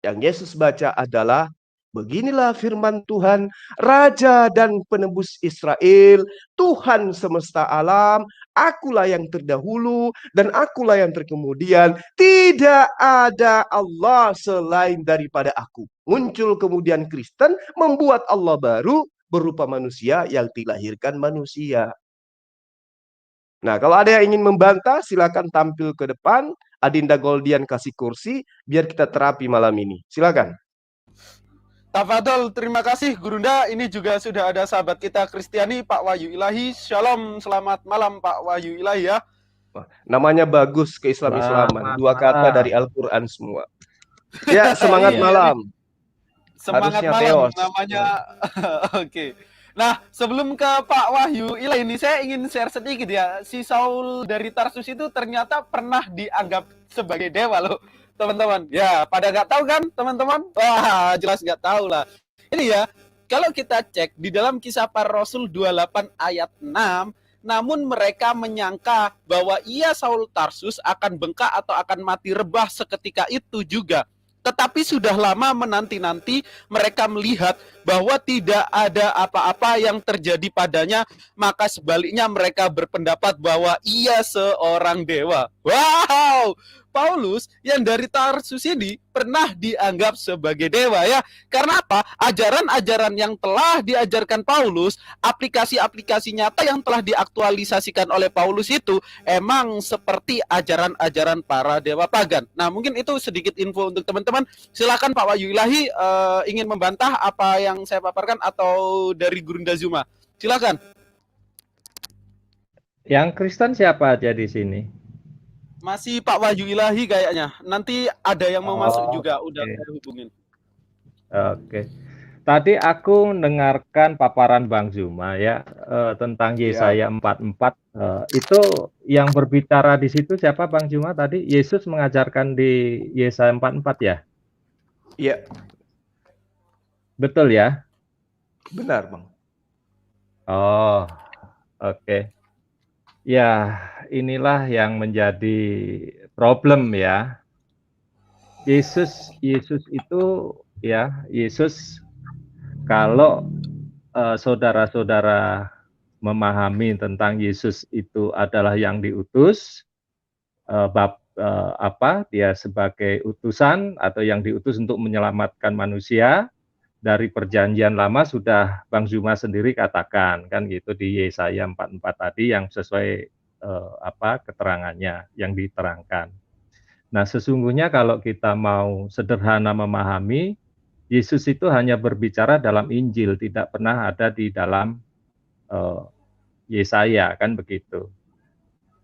Yang Yesus baca adalah, beginilah firman Tuhan, Raja dan Penebus Israel, Tuhan semesta alam, akulah yang terdahulu dan akulah yang terkemudian. Tidak ada Allah selain daripada aku. Muncul kemudian Kristen membuat Allah baru berupa manusia yang dilahirkan manusia. Nah, kalau ada yang ingin membantah, silakan tampil ke depan. Adinda Goldian kasih kursi, biar kita terapi malam ini. Silakan. Tafadol, terima kasih Gurunda. Ini juga sudah ada sahabat kita Kristiani, Pak Wahyu Ilahi. Shalom, selamat malam Pak Wahyu Ilahi ya. Namanya bagus, Keislam-Islaman. Dua kata dari Al-Quran semua. Ya, semangat Iya, malam. Semangat Harusnya malam Theos. namanya. Oke. Nah, sebelum ke Pak Wahyu Ilahi ini, saya ingin share sedikit ya. Si Saul dari Tarsus itu ternyata pernah dianggap sebagai dewa loh, teman-teman. Ya, pada nggak tahu kan, teman-teman? Wah, jelas nggak tahu lah. Ini ya, kalau kita cek di dalam Kisah Para Rasul 28 ayat 6, namun mereka menyangka bahwa ia Saul Tarsus akan bengkak atau akan mati rebah seketika itu juga. Tetapi sudah lama menanti-nanti mereka melihat bahwa tidak ada apa-apa yang terjadi padanya, maka sebaliknya mereka berpendapat bahwa ia seorang dewa. Wow! Paulus yang dari Tarsus ini pernah dianggap sebagai dewa ya. Karena apa? Ajaran-ajaran yang telah diajarkan Paulus, aplikasi-aplikasi nyata yang telah diaktualisasikan oleh Paulus itu emang seperti ajaran-ajaran para dewa pagan. Nah, mungkin itu sedikit info untuk teman-teman. Silakan Pak Wahyu Ilahi ingin membantah apa yang saya paparkan atau dari Gurunda Zuma. Silakan. Yang Kristen siapa aja di sini? Masih Pak Wahyu Ilahi kayaknya. Nanti ada yang mau masuk juga, udah saya hubungin. Oke. Tadi aku mendengarkan paparan Bang Zuma ya tentang Yesaya 44. Itu yang berbicara di situ siapa Bang Zuma tadi? Yesus mengajarkan di Yesaya 44 ya? Iya. Betul ya? Benar, Bang. Oh, oke. Ya, inilah yang menjadi problem ya. Yesus itu ya, Yesus kalau saudara-saudara memahami tentang Yesus itu adalah yang diutus, dia sebagai utusan atau yang diutus untuk menyelamatkan manusia. Dari perjanjian lama sudah Bang Zuma sendiri katakan kan gitu di Yesaya 44 tadi yang sesuai keterangannya yang diterangkan. Nah, sesungguhnya kalau kita mau sederhana memahami, Yesus itu hanya berbicara dalam Injil, tidak pernah ada di dalam Yesaya kan begitu.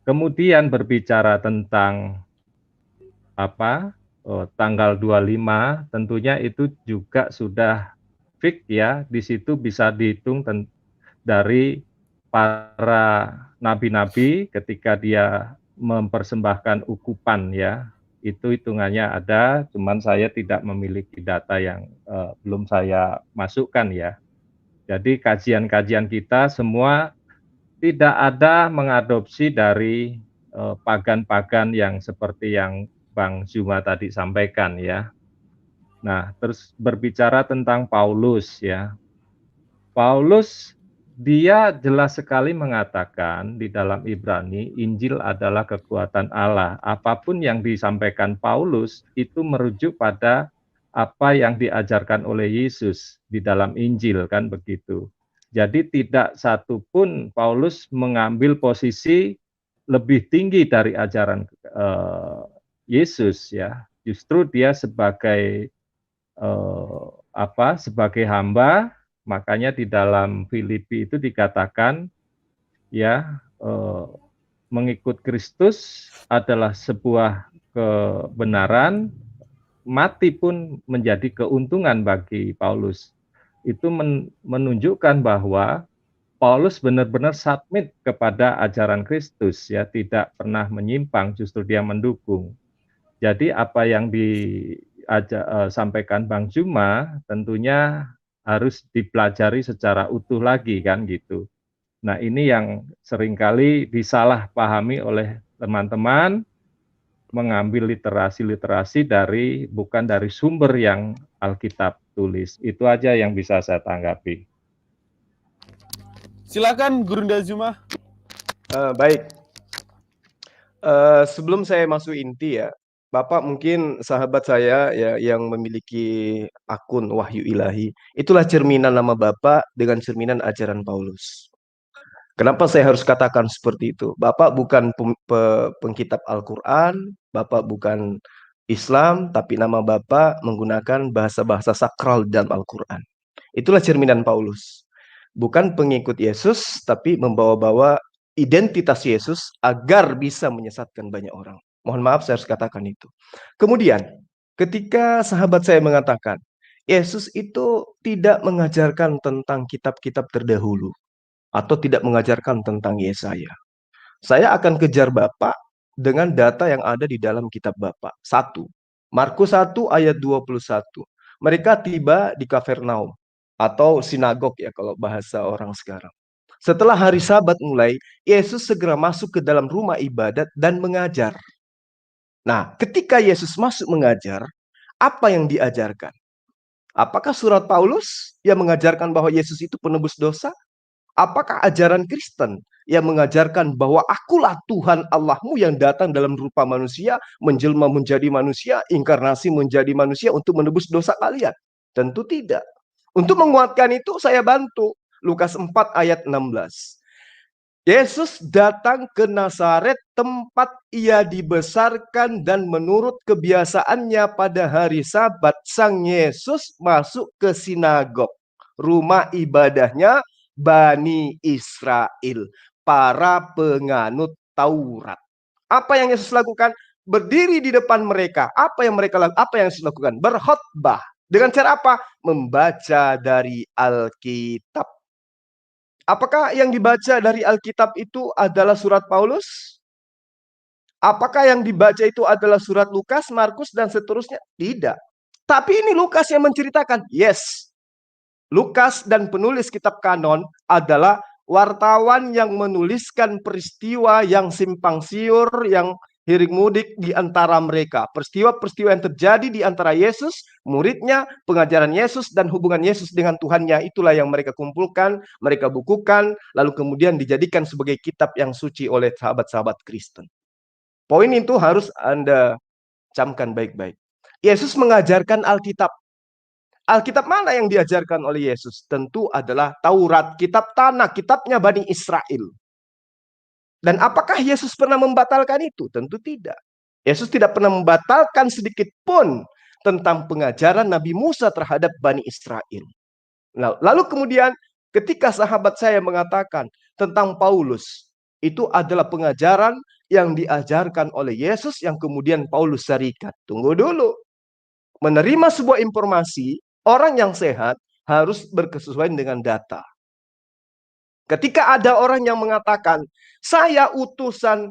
Kemudian berbicara tentang tanggal 25, tentunya itu juga sudah fix ya. Di situ bisa dihitung dari para nabi-nabi ketika dia mempersembahkan ukupan ya. Itu hitungannya ada, cuman saya tidak memiliki data yang belum saya masukkan ya. Jadi kajian-kajian kita semua tidak ada mengadopsi dari pagan-pagan yang seperti yang Bang Zuma tadi sampaikan ya. Nah, terus berbicara tentang Paulus ya. Paulus dia jelas sekali mengatakan di dalam Ibrani, Injil adalah kekuatan Allah. Apapun yang disampaikan Paulus itu merujuk pada apa yang diajarkan oleh Yesus di dalam Injil kan begitu. Jadi tidak satupun Paulus mengambil posisi lebih tinggi dari ajaran Yesus ya, justru dia sebagai sebagai hamba, makanya di dalam Filipi itu dikatakan ya mengikut Kristus adalah sebuah kebenaran, mati pun menjadi keuntungan bagi Paulus. Itu menunjukkan bahwa Paulus benar-benar submit kepada ajaran Kristus, ya, tidak pernah menyimpang, justru dia mendukung. Jadi apa yang disampaikan Bang Juma tentunya harus dipelajari secara utuh lagi, kan gitu. Nah, ini yang seringkali disalahpahami oleh teman-teman, mengambil literasi-literasi bukan dari sumber yang Alkitab tulis. Itu aja yang bisa saya tanggapi. Silakan Gurunda Zuma. Baik. Sebelum saya masuk inti ya, Bapak mungkin sahabat saya ya yang memiliki akun Wahyu Ilahi. Itulah cerminan nama Bapak dengan cerminan ajaran Paulus. Kenapa saya harus katakan seperti itu? Bapak bukan pengkitab Al-Quran, Bapak bukan Islam, tapi nama Bapak menggunakan bahasa-bahasa sakral dalam Al-Quran. Itulah cerminan Paulus. Bukan pengikut Yesus, tapi membawa-bawa identitas Yesus agar bisa menyesatkan banyak orang. Mohon maaf saya harus katakan itu. Kemudian, ketika sahabat saya mengatakan, Yesus itu tidak mengajarkan tentang kitab-kitab terdahulu, atau tidak mengajarkan tentang Yesaya. Saya akan kejar Bapak dengan data yang ada di dalam kitab Bapak. 1. Markus 1 ayat 21. Mereka tiba di Kapernaum atau sinagog ya kalau bahasa orang sekarang. Setelah hari Sabat mulai, Yesus segera masuk ke dalam rumah ibadat dan mengajar. Nah, ketika Yesus masuk mengajar, apa yang diajarkan? Apakah surat Paulus yang mengajarkan bahwa Yesus itu penebus dosa? Apakah ajaran Kristen yang mengajarkan bahwa akulah Tuhan Allahmu yang datang dalam rupa manusia, menjelma menjadi manusia, inkarnasi menjadi manusia untuk menebus dosa kalian? Tentu tidak. Untuk menguatkan itu saya bantu. Lukas 4 ayat 16. Yesus datang ke Nazaret, tempat ia dibesarkan, dan menurut kebiasaannya pada hari Sabat, Sang Yesus masuk ke sinagog, rumah ibadahnya Bani Israel, para penganut Taurat. Apa yang Yesus lakukan? Berdiri di depan mereka. Apa yang mereka lakukan? Apa yang Yesus lakukan? Berkhotbah. Dengan cara apa? Membaca dari Alkitab. Apakah yang dibaca dari Alkitab itu adalah surat Paulus? Apakah yang dibaca itu adalah surat Lukas, Markus, dan seterusnya? Tidak. Tapi ini Lukas yang menceritakan. Yes. Lukas dan penulis kitab kanon adalah wartawan yang menuliskan peristiwa yang simpang siur, yang hiring mudik di antara mereka. Peristiwa-peristiwa yang terjadi di antara Yesus, muridnya, pengajaran Yesus, dan hubungan Yesus dengan Tuhannya. Itulah yang mereka kumpulkan, mereka bukukan, lalu kemudian dijadikan sebagai kitab yang suci oleh sahabat-sahabat Kristen. Poin itu harus Anda camkan baik-baik. Yesus mengajarkan Alkitab. Alkitab mana yang diajarkan oleh Yesus? Tentu adalah Taurat, kitab tanah, kitabnya Bani Israel. Dan apakah Yesus pernah membatalkan itu? Tentu tidak. Yesus tidak pernah membatalkan sedikit pun tentang pengajaran Nabi Musa terhadap Bani Israel. Lalu kemudian ketika sahabat saya mengatakan tentang Paulus, itu adalah pengajaran yang diajarkan oleh Yesus yang kemudian Paulus syarikat. Tunggu dulu. Menerima sebuah informasi, orang yang sehat harus berkesesuaian dengan data. Ketika ada orang yang mengatakan, saya utusan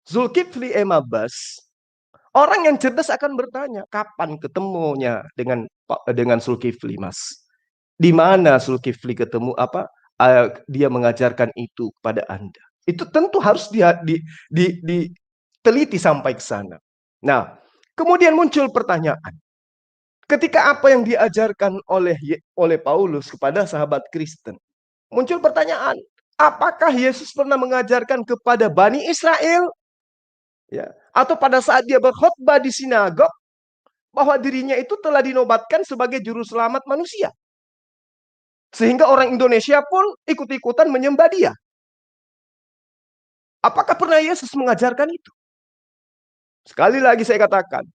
Zulkifli Emabas, orang yang cerdas akan bertanya, kapan ketemunya dengan Zulkifli, Mas? Di mana Zulkifli ketemu dia mengajarkan itu kepada Anda? Itu tentu harus diteliti sampai ke sana. Nah, kemudian muncul pertanyaan. Ketika apa yang diajarkan oleh Paulus kepada sahabat Kristen, muncul pertanyaan, apakah Yesus pernah mengajarkan kepada Bani Israel? Ya, atau pada saat dia berkhotbah di sinagog, bahwa dirinya itu telah dinobatkan sebagai juru selamat manusia. Sehingga orang Indonesia pun ikut-ikutan menyembah dia. Apakah pernah Yesus mengajarkan itu? Sekali lagi saya katakan,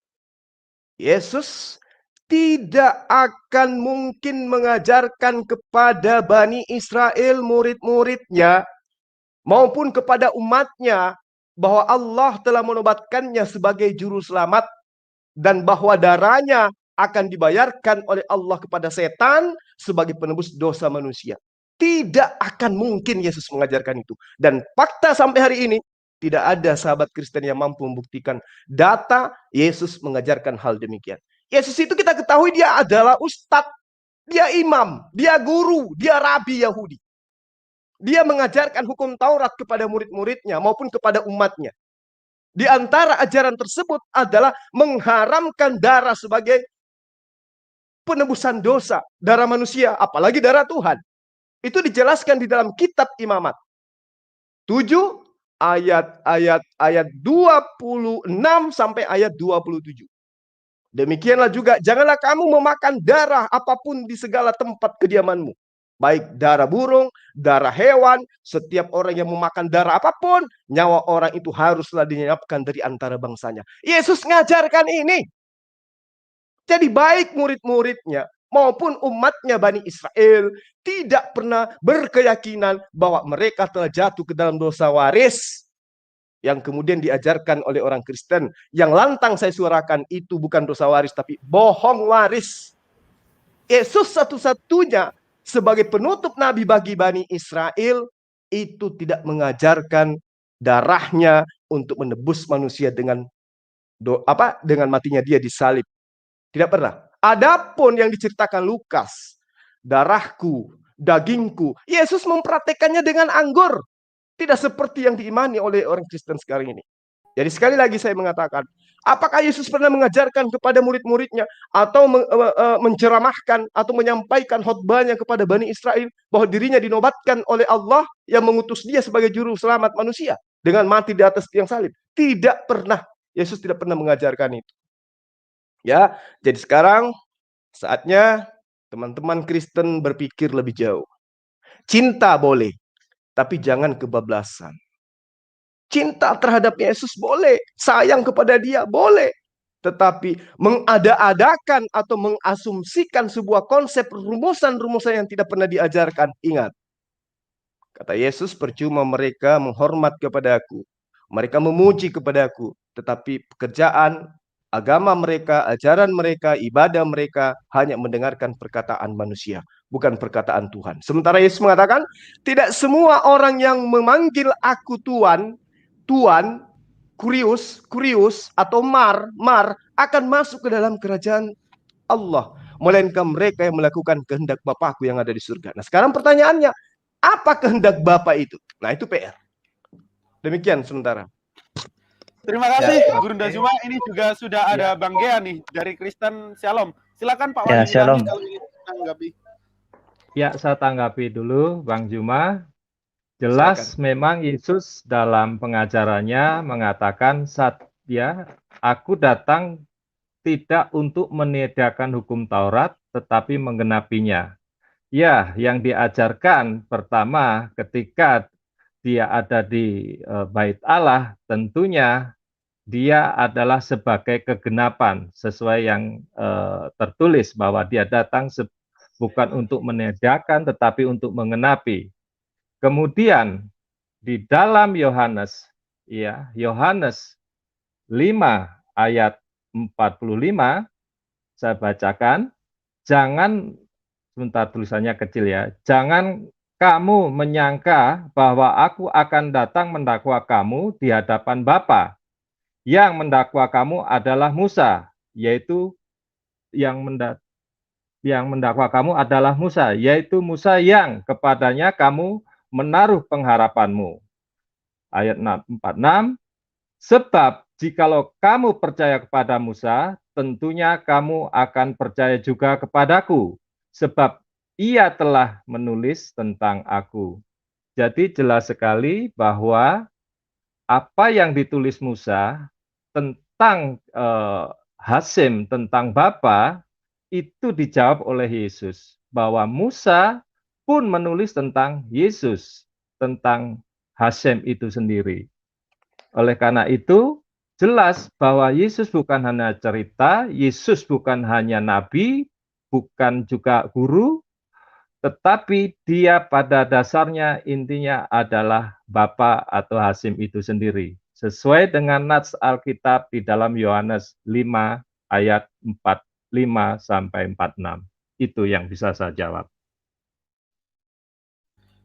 Yesus tidak akan mungkin mengajarkan kepada Bani Israel, murid-muridnya, maupun kepada umatnya, bahwa Allah telah menobatkannya sebagai juru selamat, dan bahwa darahnya akan dibayarkan oleh Allah kepada setan sebagai penebus dosa manusia. Tidak akan mungkin Yesus mengajarkan itu. Dan fakta sampai hari ini, tidak ada sahabat Kristen yang mampu membuktikan data Yesus mengajarkan hal demikian. Yesus itu kita ketahui dia adalah ustadz, dia imam, dia guru, dia rabi Yahudi. Dia mengajarkan hukum Taurat kepada murid-muridnya maupun kepada umatnya. Di antara ajaran tersebut adalah mengharamkan darah sebagai penebusan dosa, darah manusia, apalagi darah Tuhan. Itu dijelaskan di dalam kitab Imamat 7 ayat 26 sampai ayat 27. Demikianlah juga, janganlah kamu memakan darah apapun di segala tempat kediamanmu. Baik darah burung, darah hewan, setiap orang yang memakan darah apapun, nyawa orang itu haruslah dilenyapkan dari antara bangsanya. Yesus ngajarkan ini. Jadi baik murid-muridnya maupun umatnya Bani Israel tidak pernah berkeyakinan bahwa mereka telah jatuh ke dalam dosa waris yang kemudian diajarkan oleh orang Kristen. Yang lantang saya suarakan itu bukan dosa waris, tapi bohong waris. Yesus satu-satunya sebagai penutup nabi bagi Bani Israel itu tidak mengajarkan darahnya untuk menebus manusia dengan matinya dia disalib. Tidak pernah. Adapun yang diceritakan Lukas, darahku, dagingku, Yesus mempraktekannya dengan anggur. Tidak seperti yang diimani oleh orang Kristen sekarang ini. Jadi sekali lagi saya mengatakan, apakah Yesus pernah mengajarkan kepada murid-muridnya atau menceramahkan atau menyampaikan khotbahnya kepada Bani Israel bahwa dirinya dinobatkan oleh Allah yang mengutus dia sebagai juru selamat manusia dengan mati di atas tiang salib? Tidak pernah. Yesus tidak pernah mengajarkan itu. Ya, jadi sekarang saatnya teman-teman Kristen berpikir lebih jauh. Cinta boleh, tapi jangan kebablasan. Cinta terhadap Yesus boleh, sayang kepada dia boleh. Tetapi mengada-adakan atau mengasumsikan sebuah konsep rumusan-rumusan yang tidak pernah diajarkan. Ingat, kata Yesus, percuma mereka menghormat kepadaku, mereka memuji kepadaku, tetapi pekerjaan agama mereka, ajaran mereka, ibadah mereka hanya mendengarkan perkataan manusia, bukan perkataan Tuhan. Sementara Yesus mengatakan, tidak semua orang yang memanggil aku Tuhan, Tuhan, Kurius, atau Mar, akan masuk ke dalam kerajaan Allah, melainkan mereka yang melakukan kehendak Bapakku yang ada di surga. Nah, sekarang pertanyaannya, apa kehendak Bapa itu? Nah, itu PR. Demikian sementara. Terima kasih Guru Ndazuma. Ini juga sudah ada Bang Gea nih dari Kristen Shalom. Silakan Pak Wali Shalom. kalau ingin tanggapi. Ya, saya tanggapi dulu Bang Juma. Jelas memang Yesus dalam pengajarannya mengatakan aku datang tidak untuk meniadakan hukum Taurat tetapi menggenapinya. Ya, yang diajarkan pertama ketika dia ada di Bait Allah, tentunya dia adalah sebagai kegenapan sesuai yang tertulis bahwa dia datang bukan untuk meniadakan tetapi untuk menggenapi. Kemudian di dalam Yohanes 5 ayat 45 saya bacakan, sebentar tulisannya kecil ya, jangan kamu menyangka bahwa aku akan datang mendakwa kamu di hadapan Bapa. Yang mendakwa kamu adalah Musa, yaitu Musa yang kepadanya kamu menaruh pengharapanmu. Ayat 46, sebab jikalau kamu percaya kepada Musa, tentunya kamu akan percaya juga kepadaku, sebab ia telah menulis tentang aku. Jadi jelas sekali bahwa apa yang ditulis Musa tentang Hasim, tentang Bapa, itu dijawab oleh Yesus. Bahwa Musa pun menulis tentang Yesus, tentang Hasim itu sendiri. Oleh karena itu, jelas bahwa Yesus bukan hanya cerita, Yesus bukan hanya nabi, bukan juga guru, tetapi dia pada dasarnya intinya adalah Bapa atau Hasim itu sendiri. Sesuai dengan nats Alkitab di dalam Yohanes 5 ayat 45 sampai 46. Itu yang bisa saya jawab.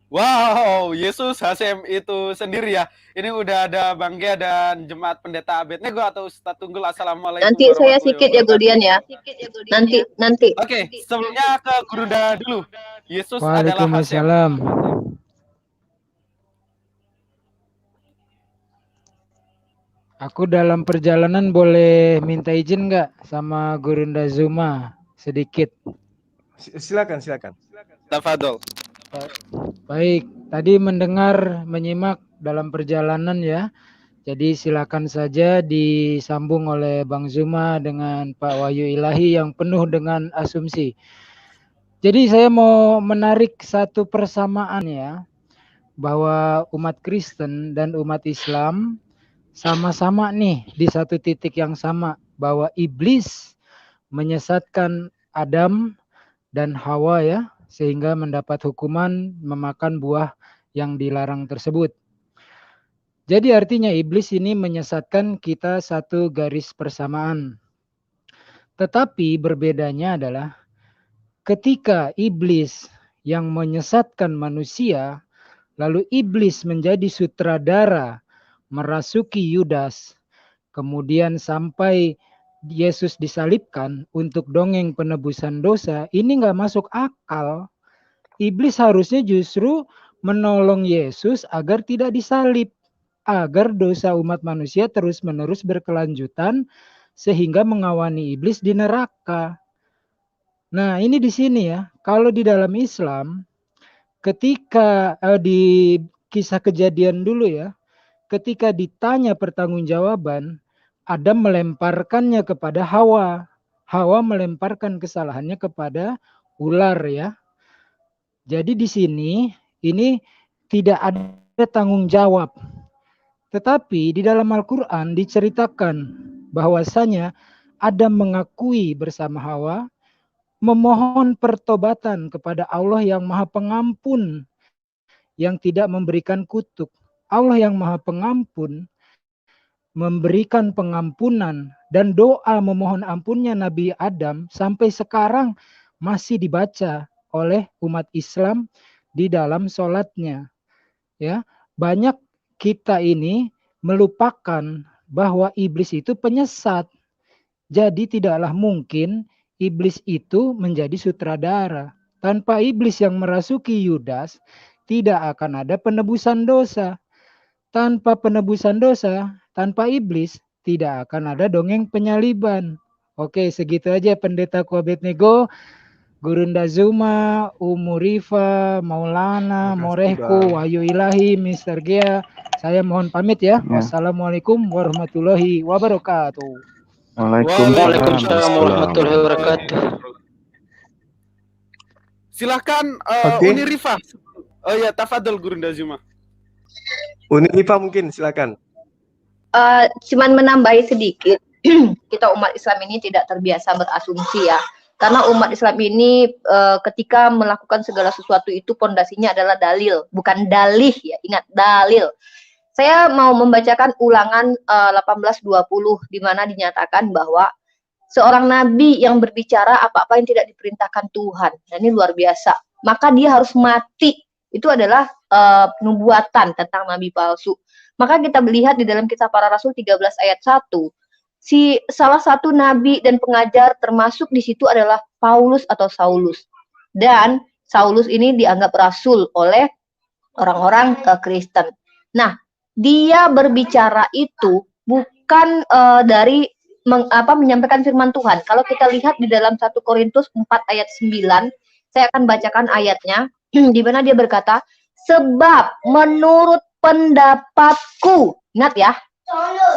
Wow, Yesus HCM itu sendiri ya. Ini udah ada Bang Gia dan Jemaat Pendeta Abednego atau Ustadz Tunggul. Assalamualaikum Nanti saya warahmatullahi sikit ya wabarakatuh. Goldian ya. Nanti. Oke, sebelumnya ke Guruda dulu. Yesus adalah HCM. Waalaikumsalam. Aku dalam perjalanan boleh minta izin nggak sama Gurunda Zuma sedikit? Silakan. Tafadol. Baik, tadi menyimak dalam perjalanan ya. Jadi silakan saja disambung oleh Bang Zuma dengan Pak Wahyu Ilahi yang penuh dengan asumsi. Jadi saya mau menarik satu persamaan ya, bahwa umat Kristen dan umat Islam sama-sama nih di satu titik yang sama, bahwa iblis menyesatkan Adam dan Hawa ya, sehingga mendapat hukuman memakan buah yang dilarang tersebut. Jadi artinya iblis ini menyesatkan kita satu garis persamaan. Tetapi berbedanya adalah ketika iblis yang menyesatkan manusia, lalu iblis menjadi sutradara merasuki Yudas, kemudian sampai Yesus disalibkan untuk dongeng penebusan dosa, ini nggak masuk akal. Iblis harusnya justru menolong Yesus agar tidak disalib, agar dosa umat manusia terus-menerus berkelanjutan sehingga mengawani iblis di neraka. Nah, ini di sini ya. Kalau di dalam Islam, ketika di kisah kejadian dulu ya, ketika ditanya pertanggungjawaban, Adam melemparkannya kepada Hawa. Hawa melemparkan kesalahannya kepada ular ya. Jadi di sini ini tidak ada tanggung jawab. Tetapi di dalam Al-Quran diceritakan bahwasanya Adam mengakui bersama Hawa, memohon pertobatan kepada Allah yang Maha Pengampun, yang tidak memberikan kutuk. Allah yang Maha Pengampun memberikan pengampunan, dan doa memohon ampunnya Nabi Adam sampai sekarang masih dibaca oleh umat Islam di dalam sholatnya. Ya, banyak kita ini melupakan bahwa iblis itu penyesat. Jadi tidaklah mungkin iblis itu menjadi sutradara. Tanpa iblis yang merasuki Yudas, tidak akan ada penebusan dosa. Tanpa penebusan dosa, tanpa iblis, tidak akan ada dongeng penyaliban. Oke, segitu aja Pendeta Abednego, Gurunda Zuma, Umu Rifa, Maulana, Morehku, Wahyu Ilahi, Mr. Gia. Saya mohon pamit ya. Wassalamualaikum warahmatullahi wabarakatuh. Waalaikumsalam warahmatullahi wabarakatuh. Silahkan Uni Rifa. Oh ya, tafadol Gurunda Zuma. Uni Rifa mungkin silakan. Cuman menambahi sedikit, kita umat Islam ini tidak terbiasa berasumsi ya. Karena umat Islam ini ketika melakukan segala sesuatu itu pondasinya adalah dalil, bukan dalih ya. Ingat, dalil. Saya mau membacakan Ulangan 18:20 di mana dinyatakan bahwa seorang nabi yang berbicara apa-apa yang tidak diperintahkan Tuhan, dan ini luar biasa, maka dia harus mati. Itu adalah nubuatan tentang nabi palsu. Maka kita melihat di dalam Kisah Para Rasul 13 ayat 1, salah satu nabi dan pengajar termasuk di situ adalah Paulus atau Saulus. Dan Saulus ini dianggap rasul oleh orang-orang Kristen. Nah, dia berbicara itu bukan dari menyampaikan firman Tuhan. Kalau kita lihat di dalam 1 Korintus 4 ayat 9, saya akan bacakan ayatnya, di mana dia berkata, sebab menurut pendapatku, ingat ya,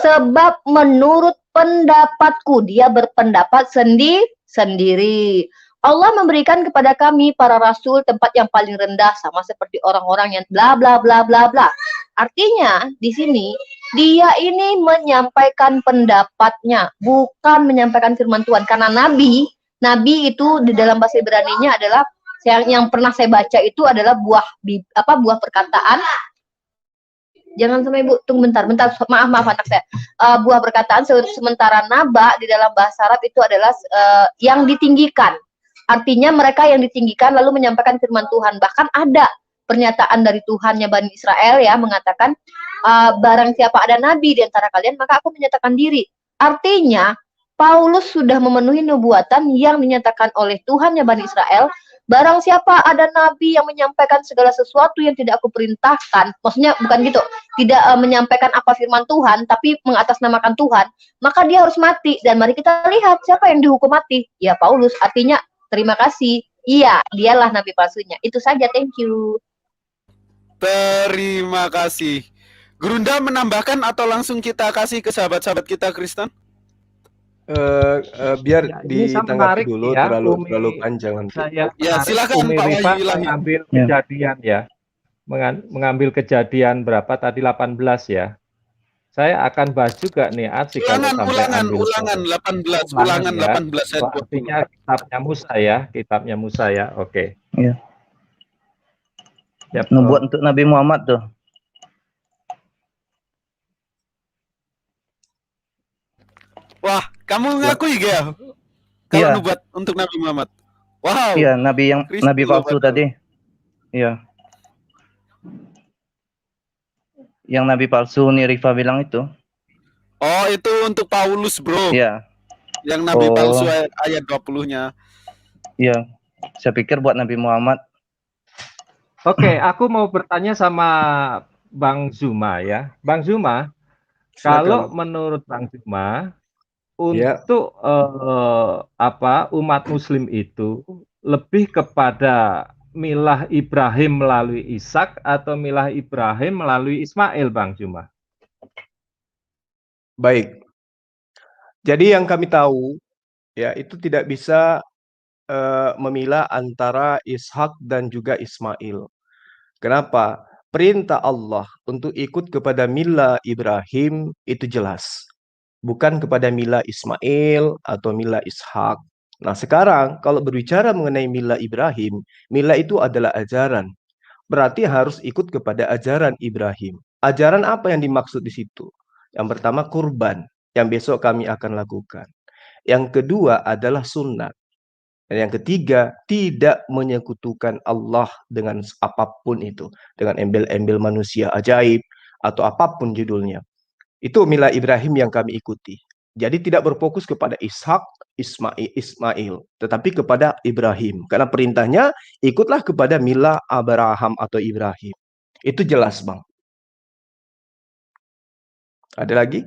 sebab menurut pendapatku, dia berpendapat sendiri. Allah memberikan kepada kami para rasul tempat yang paling rendah sama seperti orang-orang yang bla bla bla bla bla. Artinya di sini dia ini menyampaikan pendapatnya, bukan menyampaikan firman Tuhan. Karena nabi itu di dalam bahasa Ibrani-nya adalah yang pernah saya baca itu adalah buah perkataan. Jangan sampai Ibu, tunggu bentar, maaf anak saya. Buah perkataan, sementara naba di dalam bahasa Arab itu adalah yang ditinggikan. Artinya mereka yang ditinggikan lalu menyampaikan firman Tuhan. Bahkan ada pernyataan dari Tuhannya Bani Israel ya mengatakan barang siapa ada nabi di antara kalian maka aku menyatakan diri. Artinya Paulus sudah memenuhi nubuatan yang dinyatakan oleh Tuhannya Bani Israel. Barang siapa ada nabi yang menyampaikan segala sesuatu yang tidak aku perintahkan, maksudnya bukan gitu, tidak menyampaikan apa firman Tuhan, tapi mengatasnamakan Tuhan, maka dia harus mati. Dan mari kita lihat siapa yang dihukum mati. Ya Paulus, artinya terima kasih. Iya, dialah nabi palsunya. Itu saja, thank you. Terima kasih. Gurunda menambahkan atau langsung kita kasih ke sahabat-sahabat kita Kristen? Biar Ya, ini saya ditanggapi menarik dulu, ya, terlalu panjang nanti. Saya Ya, menarik silakan Umi Pak Rifa Wahyu Ilahi. mengambil kejadian ya. Mengambil kejadian berapa tadi 18 ya. Saya akan bahas juga nih Aci kalau sampai ambil Ulangan 18, Ulangan ulangan ya. 18 ayat 20. Artinya kitabnya Musa ya. Oke. Iya. Yap, Nubuat untuk Nabi Muhammad tuh. Wah, kamu ngakui gak? Kalau Iya. nubuat untuk Nabi Muhammad. Wow. Iya, nabi yang Kristen nabi palsu betul. tadi. Iya. Yang nabi palsu nih Rifa bilang itu. Oh, itu untuk Paulus, bro. Iya. Yang Nabi Oh. palsu ayat 20-nya. Iya. Saya pikir buat Nabi Muhammad. Oke, aku mau bertanya sama Bang Zuma ya. Bang Zuma, Silakan. kalau menurut Bang Zuma Ya. untuk umat Muslim itu lebih kepada milah Ibrahim melalui Ishak atau milah Ibrahim melalui Ismail, Bang Zuma? Baik. Jadi yang kami tahu ya itu tidak bisa memilah antara Ishak dan juga Ismail. Kenapa? Perintah Allah untuk ikut kepada milah Ibrahim itu jelas. Bukan kepada milah Ismail atau milah Ishak. Nah, sekarang kalau berbicara mengenai milah Ibrahim, milah itu adalah ajaran. Berarti harus ikut kepada ajaran Ibrahim. Ajaran apa yang dimaksud di situ? Yang pertama kurban, yang besok kami akan lakukan. Yang kedua adalah sunat. Dan yang ketiga, tidak menyekutukan Allah dengan apapun itu. Dengan embel-embel manusia ajaib atau apapun judulnya. Itu milah Ibrahim yang kami ikuti. Jadi tidak berfokus kepada Ishak, Ismail, tetapi kepada Ibrahim. Karena perintahnya ikutlah kepada milah Abraham atau Ibrahim. Itu jelas, Bang. Ada lagi?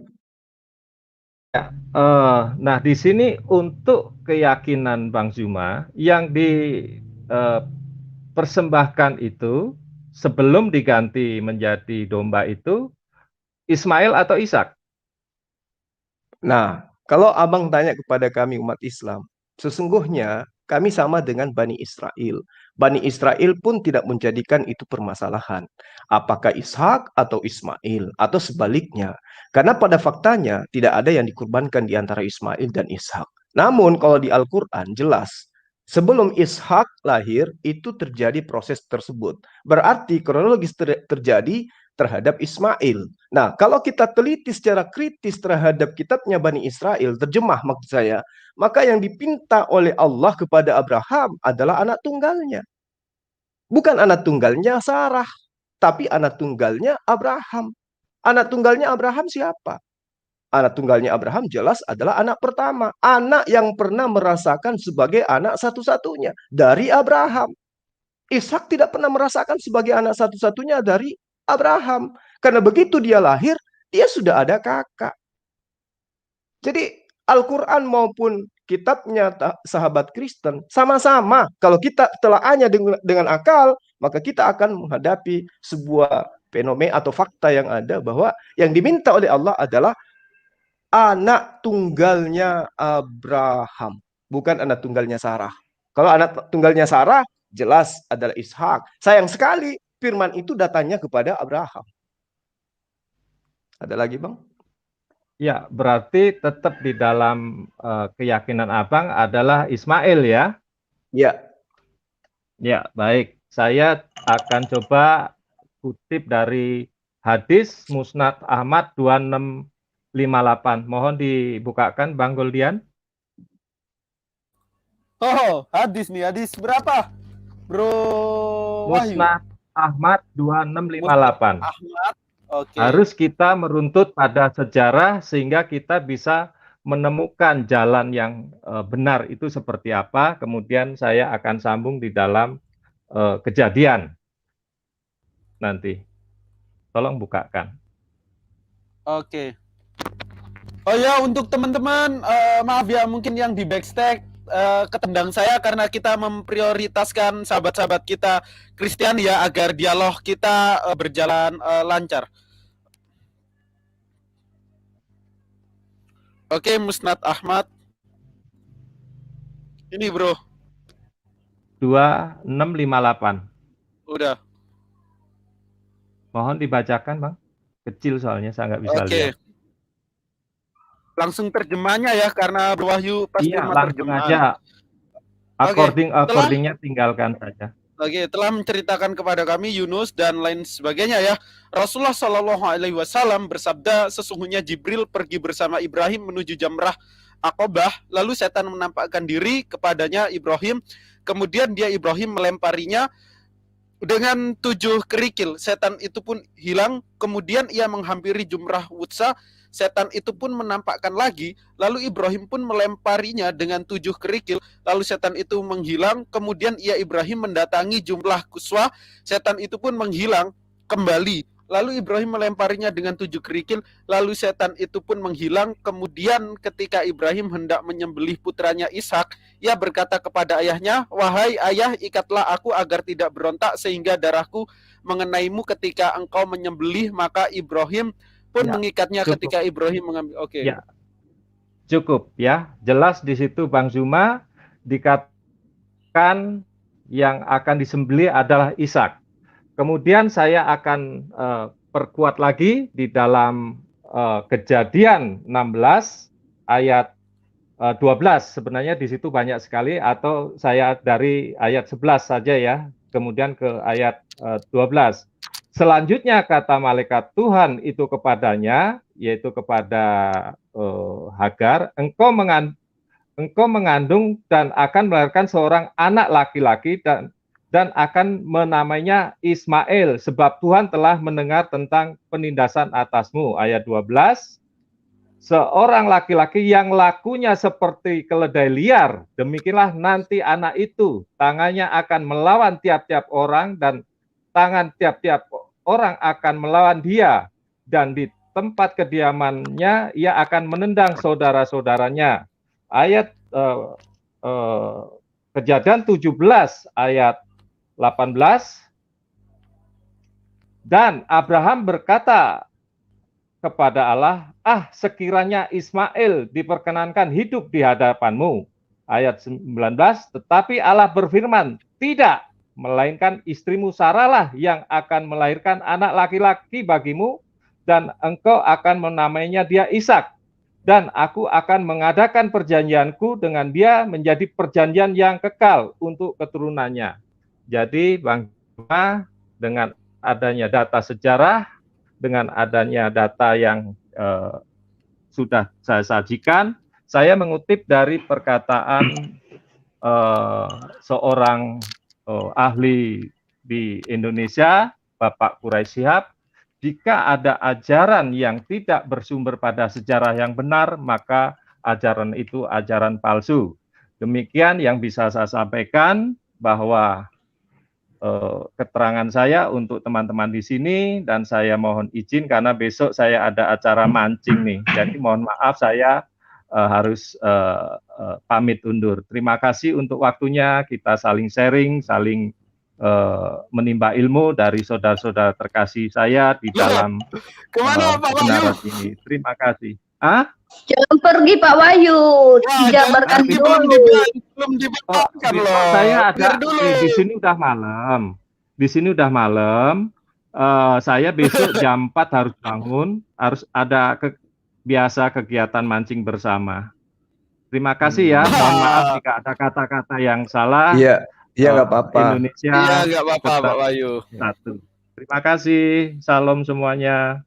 Nah, di sini untuk keyakinan Bang Zuma yang dipersembahkan itu sebelum diganti menjadi domba itu Ismail atau Ishak? Nah, kalau abang tanya kepada kami umat Islam, sesungguhnya kami sama dengan Bani Israel. Bani Israel pun tidak menjadikan itu permasalahan. Apakah Ishak atau Ismail atau sebaliknya. Karena pada faktanya tidak ada yang dikurbankan di antara Ismail dan Ishak. Namun kalau di Al-Quran jelas, sebelum Ishak lahir itu terjadi proses tersebut. Berarti kronologis terjadi terhadap Ismail. Nah, kalau kita teliti secara kritis terhadap kitabnya Bani Israel, terjemah maksud saya, maka yang dipinta oleh Allah kepada Abraham adalah anak tunggalnya. Bukan anak tunggalnya Sarah, tapi anak tunggalnya Abraham. Anak tunggalnya Abraham siapa? Anak tunggalnya Abraham jelas adalah anak pertama. Anak yang pernah merasakan sebagai anak satu-satunya dari Abraham. Ishak tidak pernah merasakan sebagai anak satu-satunya dari Abraham. Karena begitu dia lahir, dia sudah ada kakak. Jadi Al-Quran maupun kitabnya sahabat Kristen sama-sama. Kalau kita telaahnya dengan akal, maka kita akan menghadapi sebuah fenomena atau fakta yang ada bahwa yang diminta oleh Allah adalah anak tunggalnya Abraham, bukan anak tunggalnya Sarah. Kalau anak tunggalnya Sarah, jelas adalah Ishak. Sayang sekali firman itu datangnya kepada Abraham. Ada lagi, Bang? Ya, berarti tetap di dalam keyakinan Abang adalah Ismail ya? Ya. Ya, baik. Saya akan coba kutip dari hadis Musnad Ahmad 2658. Mohon dibukakan Bang Goldian. Oh, hadis nih, hadis berapa? Bro Wahyu. Musnad Ahmad 2658. Ahmad. Oke. Harus kita meruntut pada sejarah sehingga kita bisa menemukan jalan yang benar itu seperti apa. Kemudian saya akan sambung di dalam kejadian nanti. Tolong bukakan. Oke. Oh ya, untuk teman-teman, maaf ya mungkin yang di backstage ketendang saya karena kita memprioritaskan sahabat-sahabat kita Kristen ya agar dialog kita berjalan lancar. Oke, Musnad Ahmad. Ini bro. 2658. Udah. Mohon dibacakan, Bang. Kecil soalnya saya nggak bisa Oke. lihat. Langsung terjemahnya ya karena Wahyu pasti Iya, terima langsung terjemahan. aja. Oke, Accordingnya tinggalkan saja. Oke, telah menceritakan kepada kami Yunus dan lain sebagainya ya. Rasulullah Shallallahu Alaihi Wasallam bersabda, sesungguhnya Jibril pergi bersama Ibrahim menuju Jamrah Aqabah, lalu setan menampakkan diri kepadanya Ibrahim, kemudian Ibrahim melemparinya dengan 7 kerikil. Setan itu pun hilang, kemudian ia menghampiri Jumrah Wutsa, setan itu pun menampakkan lagi, lalu Ibrahim pun melemparinya dengan 7 kerikil, lalu setan itu menghilang, kemudian Ibrahim mendatangi Jumrah Quswa, setan itu pun menghilang kembali, lalu Ibrahim melemparinya dengan 7 kerikil, lalu setan itu pun menghilang, kemudian ketika Ibrahim hendak menyembelih putranya Ishak, ia berkata kepada ayahnya, wahai ayah, ikatlah aku agar tidak berontak sehingga darahku mengenaimu ketika engkau menyembelih, maka Ibrahim pun mengikatnya cukup. ketika Ibrahim mengambil. Oke. Ya, cukup ya. Jelas di situ Bang Zuma dikatakan yang akan disembelih adalah Ishak. Kemudian saya akan perkuat lagi di dalam Kejadian 16 ayat 12. Sebenarnya di situ banyak sekali, atau saya dari ayat 11 saja ya. Kemudian ke ayat 12. Selanjutnya kata malaikat Tuhan itu kepadanya, yaitu kepada Hagar, engkau mengandung dan akan melahirkan seorang anak laki-laki dan akan menamainya Ismail, sebab Tuhan telah mendengar tentang penindasan atasmu. Ayat 12, seorang laki-laki yang lakunya seperti keledai liar, demikianlah nanti anak itu, tangannya akan melawan tiap-tiap orang dan tangan tiap-tiap orang akan melawan dia, dan di tempat kediamannya ia akan menendang saudara-saudaranya. Ayat Kejadian 17 ayat 18, dan Abraham berkata kepada Allah, sekiranya Ismail diperkenankan hidup di hadapanmu. Ayat 19, tetapi Allah berfirman, tidak, melainkan istrimu Sarah yang akan melahirkan anak laki-laki bagimu, dan engkau akan menamainya dia Ishak, dan aku akan mengadakan perjanjianku dengan dia menjadi perjanjian yang kekal untuk keturunannya. Jadi Bang Zuma, dengan adanya data sejarah, dengan adanya data yang sudah saya sajikan, saya mengutip dari perkataan seorang ahli di Indonesia, Bapak Quraisy Shihab, jika ada ajaran yang tidak bersumber pada sejarah yang benar, maka ajaran itu ajaran palsu. Demikian yang bisa saya sampaikan, bahwa keterangan saya untuk teman-teman di sini, dan saya mohon izin karena besok saya ada acara mancing nih. Jadi mohon maaf saya harus pamit undur. Terima kasih untuk waktunya, kita saling sharing, saling menimba ilmu dari saudara-saudara terkasih saya di dalam kebenaran ini. Terima kasih. Jangan pergi Pak Wahyu, dijabarkan dulu. Belum dibatalkan loh. Saya ada di sini udah malam. Di sini udah malam. Saya besok jam 4 harus bangun, harus ada biasa kegiatan mancing bersama. Terima kasih ya. Mohon maaf jika ada kata-kata yang salah. Iya, nggak apa-apa. Indonesia. Iya, nggak apa-apa Pak Wahyu. Satu. Terima kasih. Salam semuanya.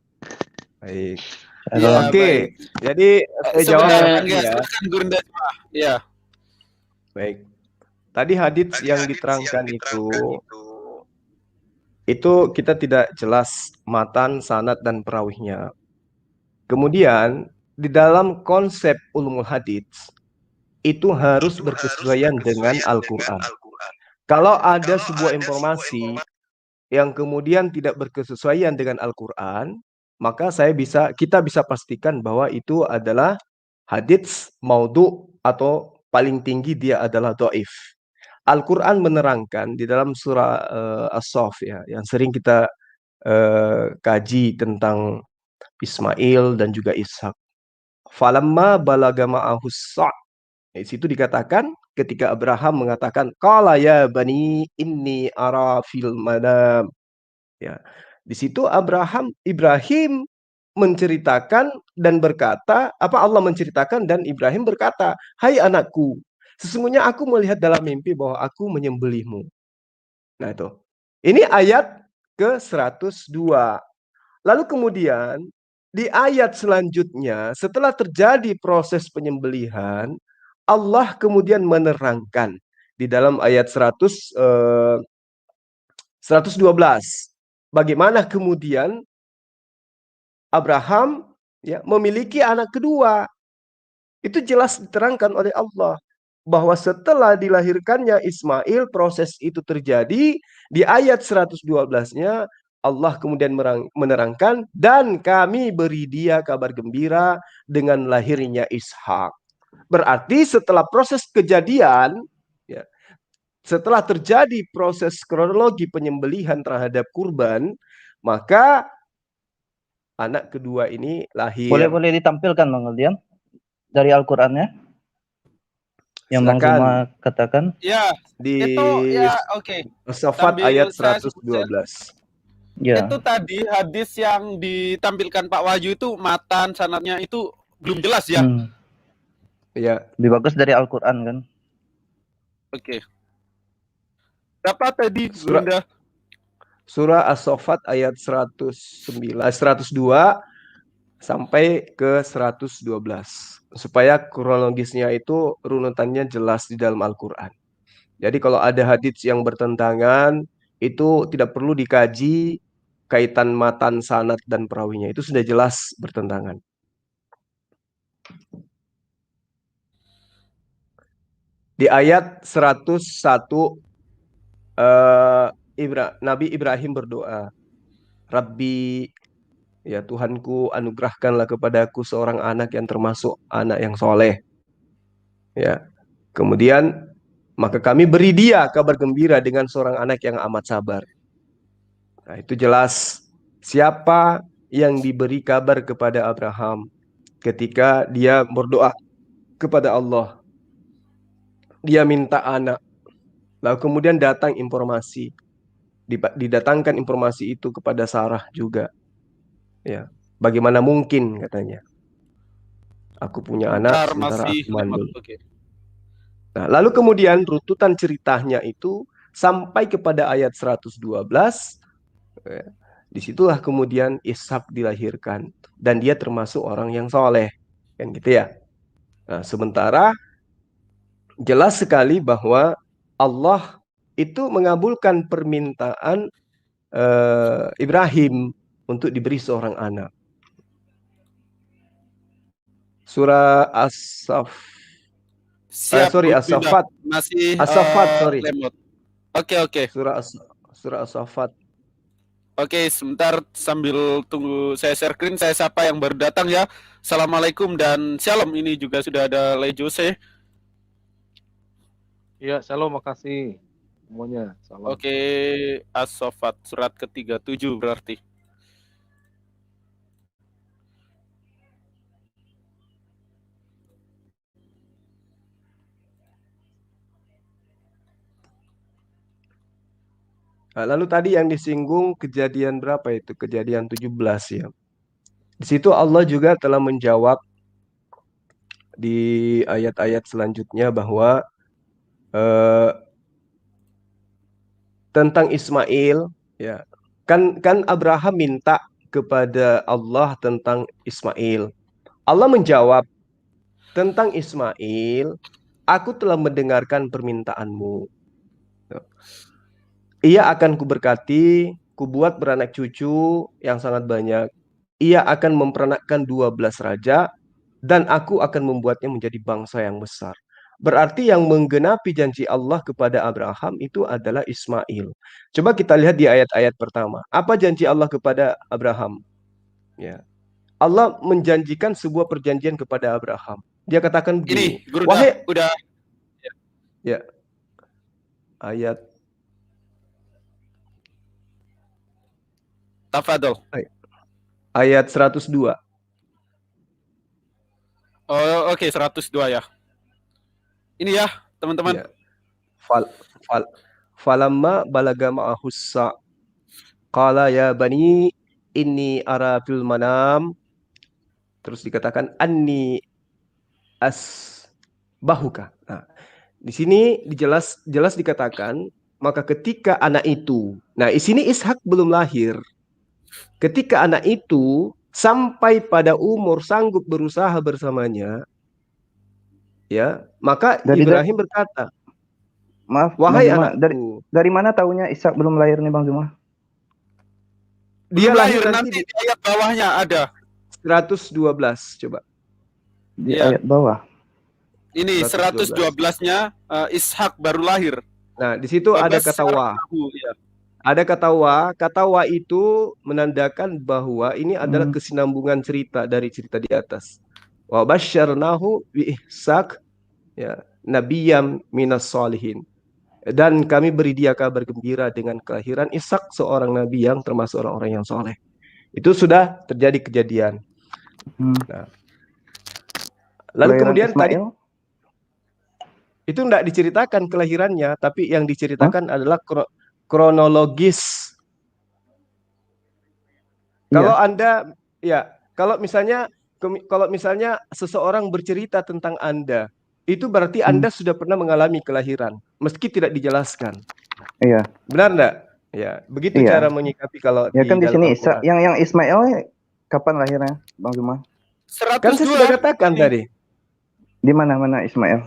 Baik. Ya, Oke, jadi saya jawab ya. Ya. Baik. Tadi hadits yang diterangkan itu Itu kita tidak jelas matan, sanad, dan perawihnya. Kemudian di dalam konsep ulumul hadits itu harus berkesesuaian dengan Al-Quran. Kalau ada sebuah informasi yang kemudian tidak berkesesuaian dengan Al-Quran, maka kita bisa pastikan bahwa itu adalah hadits maudhu atau paling tinggi dia adalah dhaif. Al-Quran menerangkan di dalam surah As-Saff ya, yang sering kita kaji tentang Ismail dan juga Ishak. Falamma balaga ma'ahus sa'. Di situ dikatakan ketika Abraham mengatakan qala ya bani inni ara fil manam. Ya. Di situ Ibrahim menceritakan dan berkata, Allah menceritakan dan Ibrahim berkata, "Hai anakku, sesungguhnya aku melihat dalam mimpi bahwa aku menyembelihmu." Nah itu. Ini ayat ke-102. Lalu kemudian di ayat selanjutnya setelah terjadi proses penyembelihan, Allah kemudian menerangkan di dalam ayat 112 bagaimana kemudian Abraham ya memiliki anak kedua. Itu jelas diterangkan oleh Allah bahwa setelah dilahirkannya Ismail proses itu terjadi. Di ayat 112-nya Allah kemudian menerangkan dan kami beri dia kabar gembira dengan lahirnya Ishak. Berarti setelah proses kejadian ya, setelah terjadi proses kronologi penyembelihan terhadap kurban, maka anak kedua ini lahir. Boleh ditampilkan Bang Goldian dari Al-Qur'annya yang Bang Silakan. Zuma katakan. Ya, Di itu ya oke. As-Saffat Sambil ayat saya 112. Ya. Itu tadi hadis yang ditampilkan Pak Wahyu itu matan sanadnya itu belum jelas ya. Ya. Lebih bagus dari Al-Qur'an kan. Oke. Berapa tadi Bunda? Surah As-Saffat ayat 102 sampai ke 112. Supaya kronologisnya itu runutannya jelas di dalam Al-Quran. Jadi kalau ada hadits yang bertentangan, itu tidak perlu dikaji kaitan matan, sanad, dan perawinya. Itu sudah jelas bertentangan. Di ayat 101, Nabi Ibrahim berdoa, Rabbi, ya Tuhanku, anugerahkanlah kepadaku seorang anak yang termasuk anak yang soleh. Ya. Kemudian maka kami beri dia kabar gembira dengan seorang anak yang amat sabar. Nah, itu jelas siapa yang diberi kabar kepada Abraham ketika dia berdoa kepada Allah. Dia minta anak. Lalu kemudian datang informasi. Didatangkan informasi itu kepada Sarah juga. Ya, bagaimana mungkin katanya. Aku punya anak sementara aku mandul. Okay. Nah, lalu kemudian rututan ceritanya itu sampai kepada ayat 112. Disitulah kemudian Ishak dilahirkan dan dia termasuk orang yang soleh, kan gitu ya. Nah, sementara jelas sekali bahwa Allah itu mengabulkan permintaan Ibrahim untuk diberi seorang anak. Surah As-Saffat. Masih As-Saffat, sorry. Oke. Surah As-Saffat. Oke, sebentar sambil tunggu saya share screen, saya sapa yang baru datang ya. Assalamualaikum dan shalom. Ini juga sudah ada Le Jose. Iya, shalom, makasih semuanya. Salam. Oke, As-Saffat surat ke-37 berarti. Lalu tadi yang disinggung kejadian berapa itu? Kejadian 17 ya. Di situ Allah juga telah menjawab di ayat-ayat selanjutnya bahwa tentang Ismail ya. Kan Abraham minta kepada Allah tentang Ismail. Allah menjawab tentang Ismail, aku telah mendengarkan permintaanmu. Ia akan kuberkati kubuat beranak cucu yang sangat banyak. Ia akan memperanakkan 12 raja, dan aku akan membuatnya menjadi bangsa yang besar. Berarti yang menggenapi janji Allah kepada Abraham itu adalah Ismail. Coba kita lihat di ayat-ayat pertama. Apa janji Allah kepada Abraham? Ya. Allah menjanjikan sebuah perjanjian kepada Abraham. Dia katakan begini, Ini, Guru wahai udah ya. Ayat tafadhol. ayat 102. Oh, oke, 102 ya. Ini ya, teman-teman. Ya. Falamma balaga ma'ahus qala ya bani inni ara fil manam, terus dikatakan anni asbahuka. Nah, di sini jelas dikatakan maka ketika anak itu, nah di sini Ishak belum lahir. Ketika anak itu sampai pada umur sanggup berusaha bersamanya, ya, maka Ibrahim berkata, Maaf, wahai Bang Zuma, anakku. dari mana taunya Ishak belum lahir nih Bang Zuma? Dia Belum lahir nanti di ayat bawahnya ada. 112 coba. Di Iya. ayat bawah. Ini 112-nya Ishak baru lahir. Nah, di situ ada kata wa. Ya. Ada kata wa. Kata wa itu menandakan bahwa ini adalah kesinambungan cerita dari cerita di atas. Wa basyarnahu bi Ishak, ya, nabiyyam minas solihin. Dan kami beri dia kabar gembira dengan kelahiran Ishak, seorang nabi yang termasuk orang-orang yang soleh. Itu sudah terjadi kejadian. Nah, lalu Kelahiran kemudian Ismail? tadi itu tidak diceritakan kelahirannya, tapi yang diceritakan adalah kronologis. Kalau Anda, ya, kalau misalnya seseorang bercerita tentang Anda, itu berarti Anda sudah pernah mengalami kelahiran, meski tidak dijelaskan. Iya. Benar enggak? Ya, begitu Iya. cara menyikapi kalau Ya kan di dalam sini Al-Quran. yang Ismail kapan lahirnya, Bang Zuma? 102. Kan saya sudah katakan tadi. Di mana Ismail?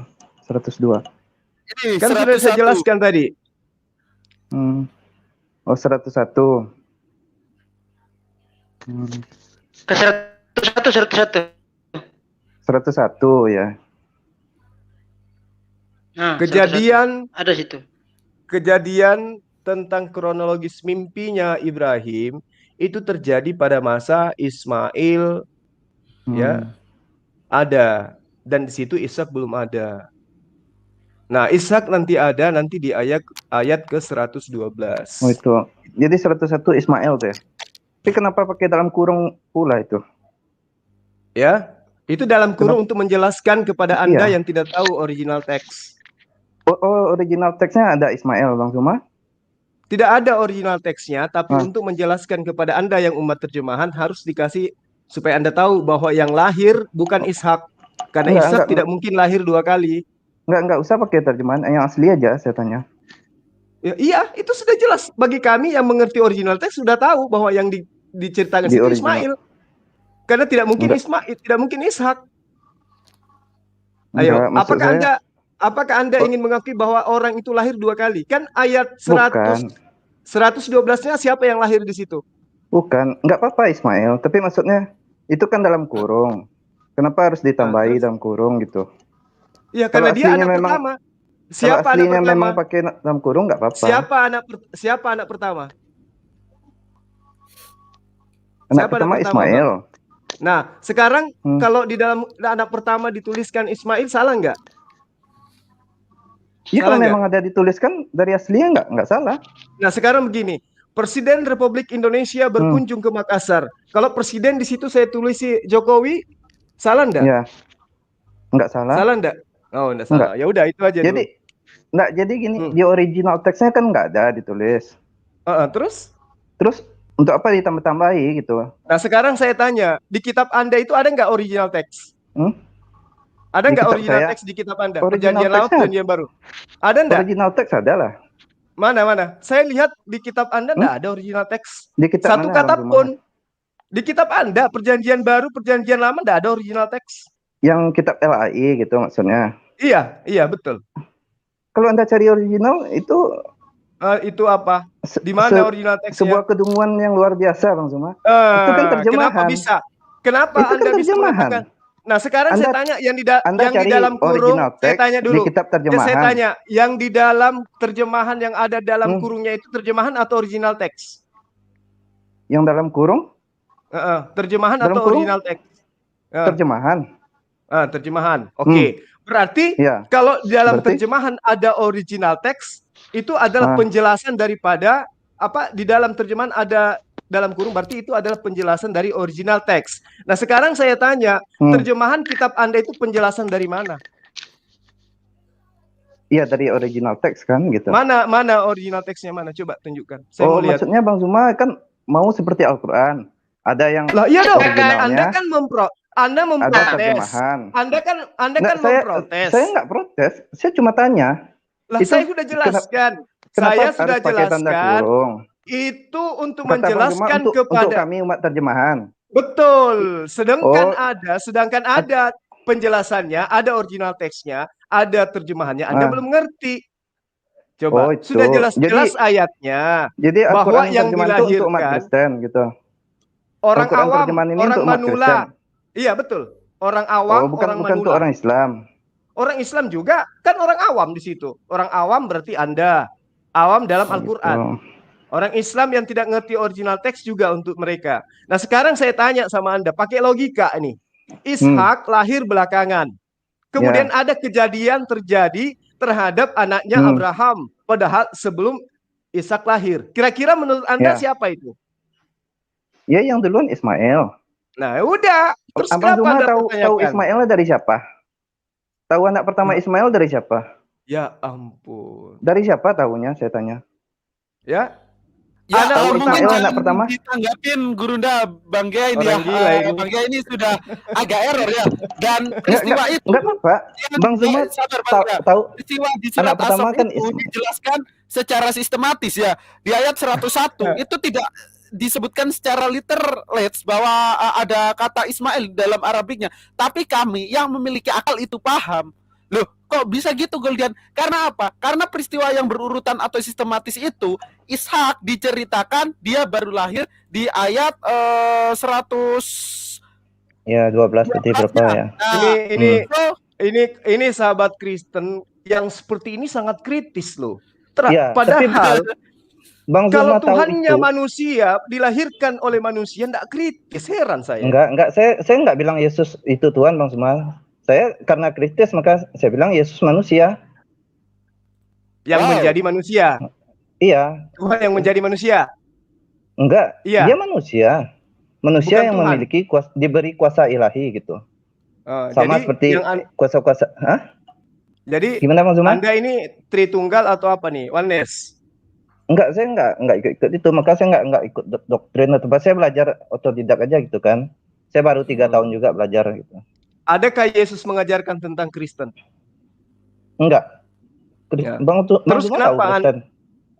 102. Ini Kan sudah saya 101. jelaskan tadi. Oh, 101. Ke 101 ya. Nah, Kejadian 101. Ada situ. Kejadian tentang kronologis mimpinya Ibrahim itu terjadi pada masa Ismail, ya, ada, dan di situ Ishak belum ada. Nah, Ishak nanti ada di ayat ke 112. Oh, itu. Jadi 101 Ismail tuh ya. Tapi kenapa pakai dalam kurung pula itu? Ya, itu dalam kurung untuk menjelaskan kepada Anda yang tidak tahu original teks. Oh, original teksnya ada Ismail, Bang Zuma? Tidak ada original teksnya, tapi untuk menjelaskan kepada Anda yang umat terjemahan harus dikasih supaya Anda tahu bahwa yang lahir bukan Ishak. Karena Ishak tidak mungkin lahir dua kali. Enggak usah pakai terjemahan, yang asli aja saya tanya. Ya, iya, itu sudah jelas. Bagi kami yang mengerti original teks sudah tahu bahwa yang diceritakan itu Ismail. Karena tidak mungkin Ismail, tidak mungkin Ishak. Ayo, apakah Anda ingin mengakui bahwa orang itu lahir dua kali? Kan ayat 112-nya siapa yang lahir di situ? Bukan, enggak apa-apa Ismail, tapi maksudnya itu kan dalam kurung. Kenapa harus ditambahi dalam kurung gitu? Ya, karena dia anak pertama. Siapa anak pertama? Memang pakai dalam kurung enggak apa-apa. Siapa anak pertama? Anak pertama Ismail. Nah, sekarang kalau di dalam anak pertama dituliskan Ismail, salah nggak? Iya, kalau memang ada dituliskan dari aslinya nggak salah. Nah, sekarang begini, Presiden Republik Indonesia berkunjung ke Makassar. Kalau presiden di situ saya tulisi Jokowi, salah nggak? Iya, nggak salah. Salah nggak? Oh, nggak salah. Ya udah, itu aja. Jadi gini, di original teksnya kan nggak ada ditulis. Terus untuk apa ditambah-tambahi gitu? Nah, sekarang saya tanya, di kitab Anda itu ada nggak original teks? Ada nggak original teks di kitab Anda? Perjanjian Lama, Perjanjian Baru. Ada nggak? Original teks ada lah. Mana? Saya lihat di kitab Anda nggak ada original teks. Di kitab satu kata pun. Di kitab Anda, Perjanjian Baru, Perjanjian Lama nggak ada original teks. Yang kitab LAI gitu maksudnya? Iya, betul. Kalau Anda cari original itu Itu apa? Se- Di mana se- original teksnya? Sebuah kedunguan yang luar biasa, Bang Zuma. Itu kan Kenapa terjemahan. bisa? Kenapa Itu kan Anda bisa terjemahan. mengatakan? Nah, sekarang saya Anda tanya Anda yang di cari dalam kurung, original saya teks tanya di dulu. kitab Ya, saya terjemahan. tanya, yang di dalam terjemahan yang ada dalam Hmm. kurungnya itu terjemahan atau original teks? Yang dalam kurung, Terjemahan dalam atau kurung original teks? terjemahan. Terjemahan. Oke. Berarti Ya. kalau di dalam Berarti? terjemahan ada original teks, itu adalah penjelasan daripada apa di dalam terjemahan ada dalam kurung, berarti itu adalah penjelasan dari original teks. Nah, sekarang saya tanya, terjemahan kitab Anda itu penjelasan dari mana? Iya, dari original teks kan gitu. Mana original teksnya mana? Coba tunjukkan. Saya mau lihat. Maksudnya Bang Zuma kan mau seperti Al-Qur'an. Ada yang Lah iya dong, originalnya, Anda kan ada memprotes. terjemahan. Anda kan memprotes. Saya nggak protes, saya cuma tanya. Lah saya sudah jelaskan. Saya sudah harus pakai tanda jelaskan. kurung? Itu untuk Kata Bang Zuma menjelaskan untuk kepada kami umat terjemahan. Betul. Sedangkan ada penjelasannya, ada original teksnya, ada terjemahannya. Anda belum mengerti. Coba, sudah jelas-jelas ayatnya. Jadi bahwa Al-Quran yang terjemahan itu untuk umat dilahirkan Kristen gitu. orang Al-Quran awam, terjemahan ini orang untuk umat manula. Kristen. Iya betul. Orang awam, bukan orang untuk manula. orang Islam. Orang Islam juga kan orang awam di situ. Orang awam berarti Anda awam dalam Al-Quran. Orang Islam yang tidak ngerti original teks juga untuk mereka. Nah, sekarang saya tanya sama Anda, pakai logika ini. Ishak lahir belakangan. Kemudian ada kejadian terjadi terhadap anaknya Abraham. Padahal sebelum Ishak lahir. Kira-kira menurut Anda siapa itu? Ya, yang duluan Ismail. Nah, udah. Terus Abang kenapa Zuma Anda tahu pertanyakan? Ismailnya dari siapa? Tahu anak pertama Ismail dari siapa? Ya ampun. Dari siapa tahunya, saya tanya. Ya. Ya, Anak Ismail anak pertama. Ditanggapin Gurunda Bang Gia ini Orang gila ini. Bang Gia ini sudah agak error ya. Dan peristiwa itu Enggak apa-apa. Bang Zuma tahu peristiwa di surat anak pertama As-Saff kan itu dijelaskan secara sistematis ya. Di ayat 101 itu tidak disebutkan secara literally bahwa ada kata Ismail dalam Arabiknya. Tapi kami yang memiliki akal itu paham. Loh, kok bisa gitu Goldian? Karena apa? Karena peristiwa yang berurutan atau sistematis itu, Ishak diceritakan dia baru lahir di ayat 100 ya 12 berapa ya. Nah, ini sahabat Kristen yang seperti ini sangat kritis loh. Padahal Bang kalau Zuma Tuhannya tahu itu. manusia dilahirkan oleh manusia enggak kritis, heran saya. Enggak, saya enggak bilang Yesus itu Tuhan, Bang Zuma. Saya karena kritis maka saya bilang Yesus manusia. Yang menjadi manusia. Iya. Tuhan yang menjadi manusia. Enggak, iya. Dia manusia. Manusia Bukan yang Tuhan. memiliki diberi kuasa ilahi gitu. Sama jadi seperti kuasa-kuasa. Jadi gimana Bang Zuma? Anda ini Tritunggal atau apa nih? Oneness? Enggak, saya enggak ikut itu. Maka saya enggak ikut doktrin atau apa. Saya belajar otodidak aja gitu kan. Saya baru 3 tahun juga belajar gitu. Adakah Yesus mengajarkan tentang Kristen? Enggak. Bang Terus Zuma kenapa tahu Kristen?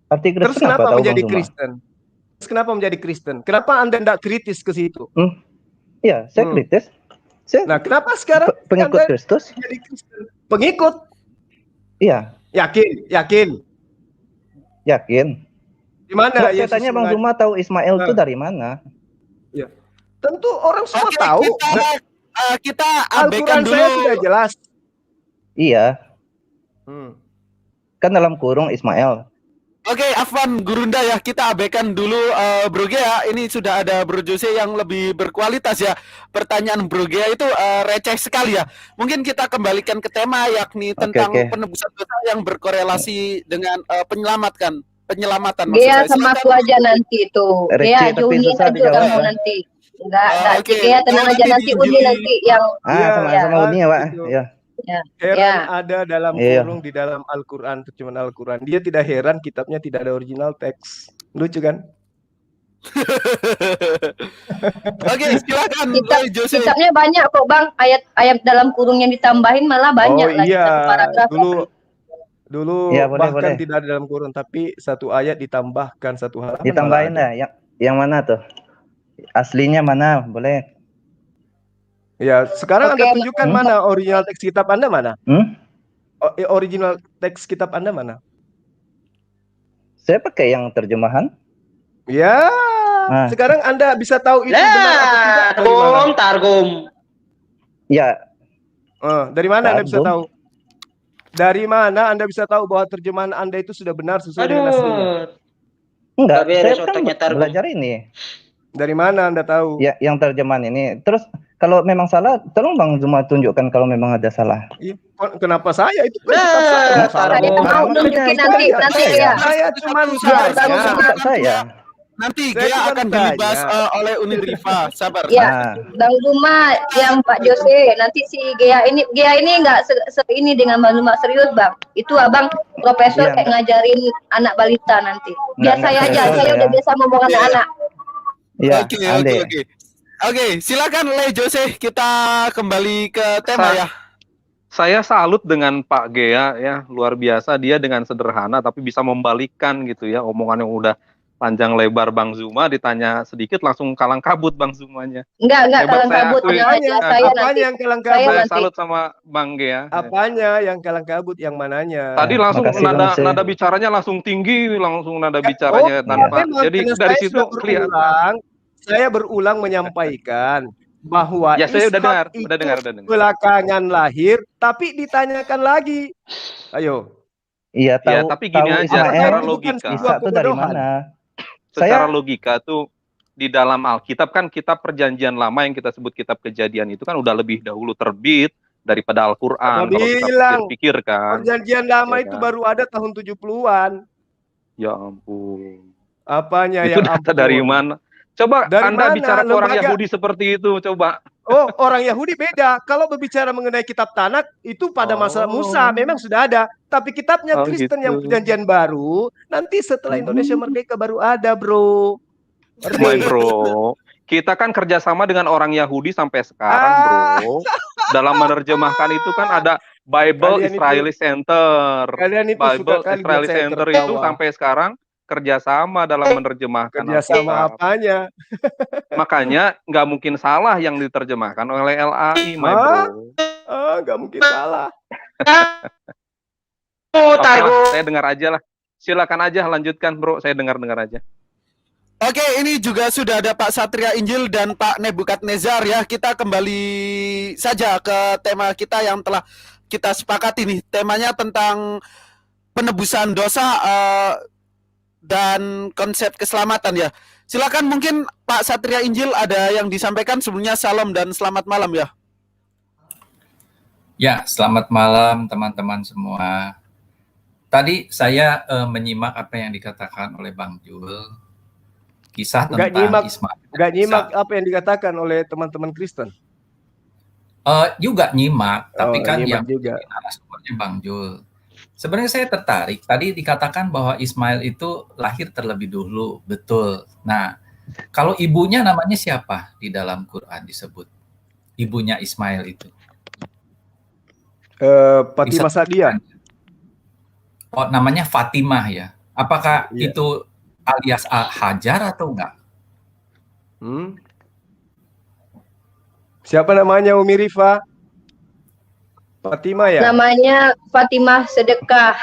Arti Kristen terus kenapa apa tahu menjadi Bang Zuma? Kristen? Terus kenapa menjadi Kristen? Kenapa Anda tidak kritis ke situ? Iya, saya kritis. Nah, kenapa sekarang pengikut Anda Kristus? jadi Kristen? Pengikut? Iya. Yakin. Di mana Saya tanya Bang Zuma tahu Ismail itu dari mana? Ya. Tentu orang semua tahu. Kita Al-Quran saya sudah jelas. Iya. Kan dalam kurung Ismail. Oke, Afwan Gurunda ya, kita abaikan dulu Bro Gea. Ini sudah ada Bro Jose yang lebih berkualitas ya. Pertanyaan Bro Gea itu receh sekali ya. Mungkin kita kembalikan ke tema yakni tentang penebusan dosa yang berkorelasi dengan penyelamatan Gea sama aku aja nanti itu. Gea Juni aja kamu nanti. Enggak, Gea tenang aja nanti Uni nanti yang sama Uni ya, Pak. Ya. Heran ada dalam kurung di dalam Al-Quran, terjemahan Al-Quran. Dia tidak heran kitabnya tidak ada original teks. Lucu kan? Oke, silakan Jose. Kitabnya banyak kok Bang. Ayat dalam kurung yang ditambahin malah banyak lagi satu paragraf. Dulu bahkan tidak ada dalam kurung, tapi satu ayat ditambahkan satu halaman. Ditambahin ya. Yang mana tuh? Aslinya mana? Boleh. Ya, sekarang Anda tunjukkan mana original teks kitab Anda mana? Original teks kitab Anda mana? Saya pakai yang terjemahan. Ya, Nah. sekarang Anda bisa tahu itu benar atau tidak dari mana? Targum. Ya, Dari mana Anda bisa Targum. tahu? Dari mana Anda bisa tahu bahwa terjemahan Anda itu sudah benar sesuai dengan aslinya? Enggak, Nggak beres saya kan otaknya, Targum. belajar ini. Dari mana Anda tahu? Ya, yang terjemahan ini. Terus kalau memang salah, tolong Bang Zuma tunjukkan kalau memang ada salah. Iya, kenapa saya? Itu kan kitab saya. Nah, Salah Saya gimana? mau makanya nunjukin itu nanti kan nanti saya. ya. Saya cuma Bukan tahu tanya. kitab saya. Nanti Saya Gea cuma akan tanya. dibahas oleh Unidriva. Sabar. Ya, Nah, Bang Zuma yang Pak Jose, nanti si Gea ini nggak ini dengan Bang Zuma serius Bang. Itu abang profesor Iya, kayak ngajarin anak balita nanti. Biar Nggak saya aja, profesor saya ya. udah biasa ngomong anak-anak. Iya, Oke. Oke, silakan Le Jose, kita kembali ke tema ya. Saya salut dengan Pak Gea ya, luar biasa dia dengan sederhana tapi bisa membalikkan gitu ya omongan yang udah panjang lebar Bang Zuma, ditanya sedikit langsung kalang kabut Bang Zumanya. Enggak Hebat, kalang saya kabut, akui. tenang aja. Saya Apanya nanti. yang kalang Saya kabut? Saya nanti. salut sama Bang Gea. Apanya yang kalang kabut? Yang mananya? Tadi langsung makasih, Bang Jose. nada bicaranya langsung tinggi, langsung nada Oh, bicaranya tanpa. memang Jadi karena dari saya situ sudah kelihatan. berulang, saya berulang menyampaikan bahwa Ya, saya udah dengar, Ishak udah dengar. belakangan lahir, tapi ditanyakan lagi. Ayo. Iya, Ya, tahu tapi gini tahu aja, Apakah secara itu bukan logika. sebuah Isa itu dari kebodohan? mana? Secara Saya- logika tuh di dalam Alkitab kan kitab Perjanjian Lama yang kita sebut kitab Kejadian itu kan udah lebih dahulu terbit daripada Al-Qur'an Apa kalau kita bilang? pikir-pikir kan. Perjanjian lama Ya itu kan? baru ada tahun 70-an. Ya ampun. Apanya Itu yang data ampun? dari mana? Coba Dari Anda mana? bicara ke orang Lembaga- Yahudi seperti itu, coba. Oh, orang Yahudi beda. Kalau berbicara mengenai kitab Tanakh, itu pada masa Musa memang sudah ada. Tapi kitabnya Oh, Kristen gitu. yang perjanjian baru, nanti setelah Indonesia merdeka baru ada, bro. My bro, kita kan kerjasama dengan orang Yahudi sampai sekarang, bro. Dalam menerjemahkan itu kan ada Bible Kalian itu- Israeli Center. Kalian itu suka Bible kali Israeli buat saya Center itu tertawa. sampai sekarang kerjasama dalam menerjemahkan Kerjasama Alkitab. apanya? Makanya nggak mungkin salah yang diterjemahkan oleh LAI, my Hah? bro. Nggak mungkin salah. Oke lah, saya dengar aja lah. Silakan aja lanjutkan, bro. Saya dengar aja. Oke, ini juga sudah ada Pak Satria Injil dan Pak Nebukadnezar ya. Kita kembali saja ke tema kita yang telah kita sepakati nih. Temanya tentang penebusan dosa dan konsep keselamatan ya. Silakan mungkin Pak Satria Injil ada yang disampaikan. Sebelumnya salam dan selamat malam ya. Ya, selamat malam teman-teman semua. Tadi saya menyimak apa yang dikatakan oleh Bang Jul. Kisah Nggak tentang Ismail. Nggak nyimak apa yang dikatakan oleh teman-teman Kristen. Juga nyimak, tapi kan nyimak yang juga. narasumbernya Bang Jul. Sebenarnya saya tertarik. Tadi dikatakan bahwa Ismail itu lahir terlebih dulu, betul. Nah, kalau ibunya namanya siapa di dalam Quran disebut? Ibunya Ismail itu. Fatimah Sadia. Oh, namanya Fatimah ya. Apakah Iya. itu alias Hajar atau enggak? Siapa namanya Umi Rifa? Fatimah ya? Namanya Fatimah Sedekah.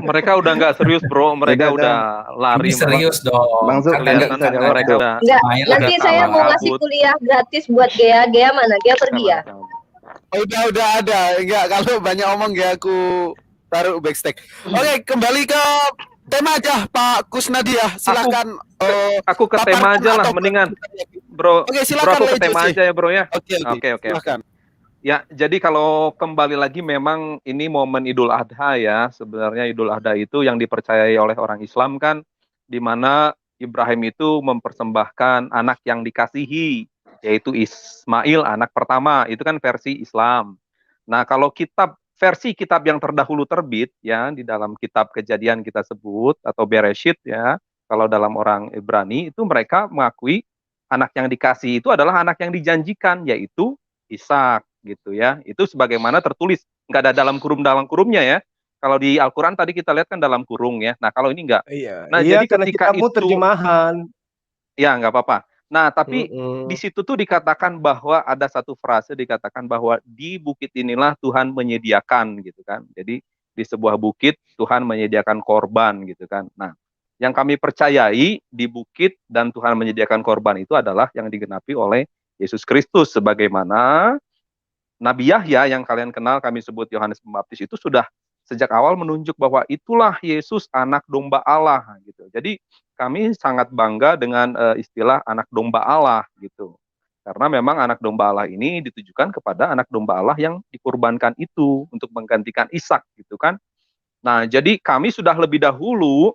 Mereka udah nggak serius, bro. Mereka udah lari. Ini serius dong. Bang Zul, Katanya nggak bisa jawab, mereka Bro. udah. Enggak, Ismail nanti agak saya kalah mau ngasih kabut. kuliah gratis buat Gea. Gea mana? Gea pergi ya? Udah ada. Enggak, kalau banyak omong ya aku taruh backstage. Oke, kembali ke tema aja Pak Kusnadi ya. Silakan. Aku ke tema aja lah, mendingan. Bro, Oke, bro silakan aku ke Le tema Jose. aja ya, bro ya. Oke. Oke. Silakan. Ya, jadi kalau kembali lagi memang ini momen Idul Adha ya. Sebenarnya Idul Adha itu yang dipercayai oleh orang Islam kan, di mana Ibrahim itu mempersembahkan anak yang dikasihi, yaitu Ismail, anak pertama. Itu kan versi Islam. Nah, kalau versi kitab yang terdahulu terbit ya, di dalam kitab Kejadian kita sebut atau Bereshit ya, kalau dalam orang Ibrani itu mereka mengakui anak yang dikasih itu adalah anak yang dijanjikan, yaitu Ishak gitu ya. Itu sebagaimana tertulis, nggak ada dalam kurumnya ya. Kalau di Al-Quran tadi kita lihat kan dalam kurung ya. Nah, kalau ini enggak. Iya. Nah, Iya, jadi karena ketika kitabmu itu terjemahan. ya nggak apa-apa. Nah, tapi di situ tuh dikatakan bahwa ada satu frase dikatakan bahwa di bukit inilah Tuhan menyediakan gitu kan. Jadi di sebuah bukit Tuhan menyediakan korban gitu kan. Nah, yang kami percayai di bukit dan Tuhan menyediakan korban itu adalah yang digenapi oleh Yesus Kristus, sebagaimana Nabi Yahya yang kalian kenal kami sebut Yohanes Pembaptis itu sudah sejak awal menunjuk bahwa itulah Yesus anak domba Allah gitu. Jadi kami sangat bangga dengan istilah anak domba Allah gitu. Karena memang anak domba Allah ini ditujukan kepada anak domba Allah yang dikurbankan itu untuk menggantikan Ishak gitu kan. Nah, jadi kami sudah lebih dahulu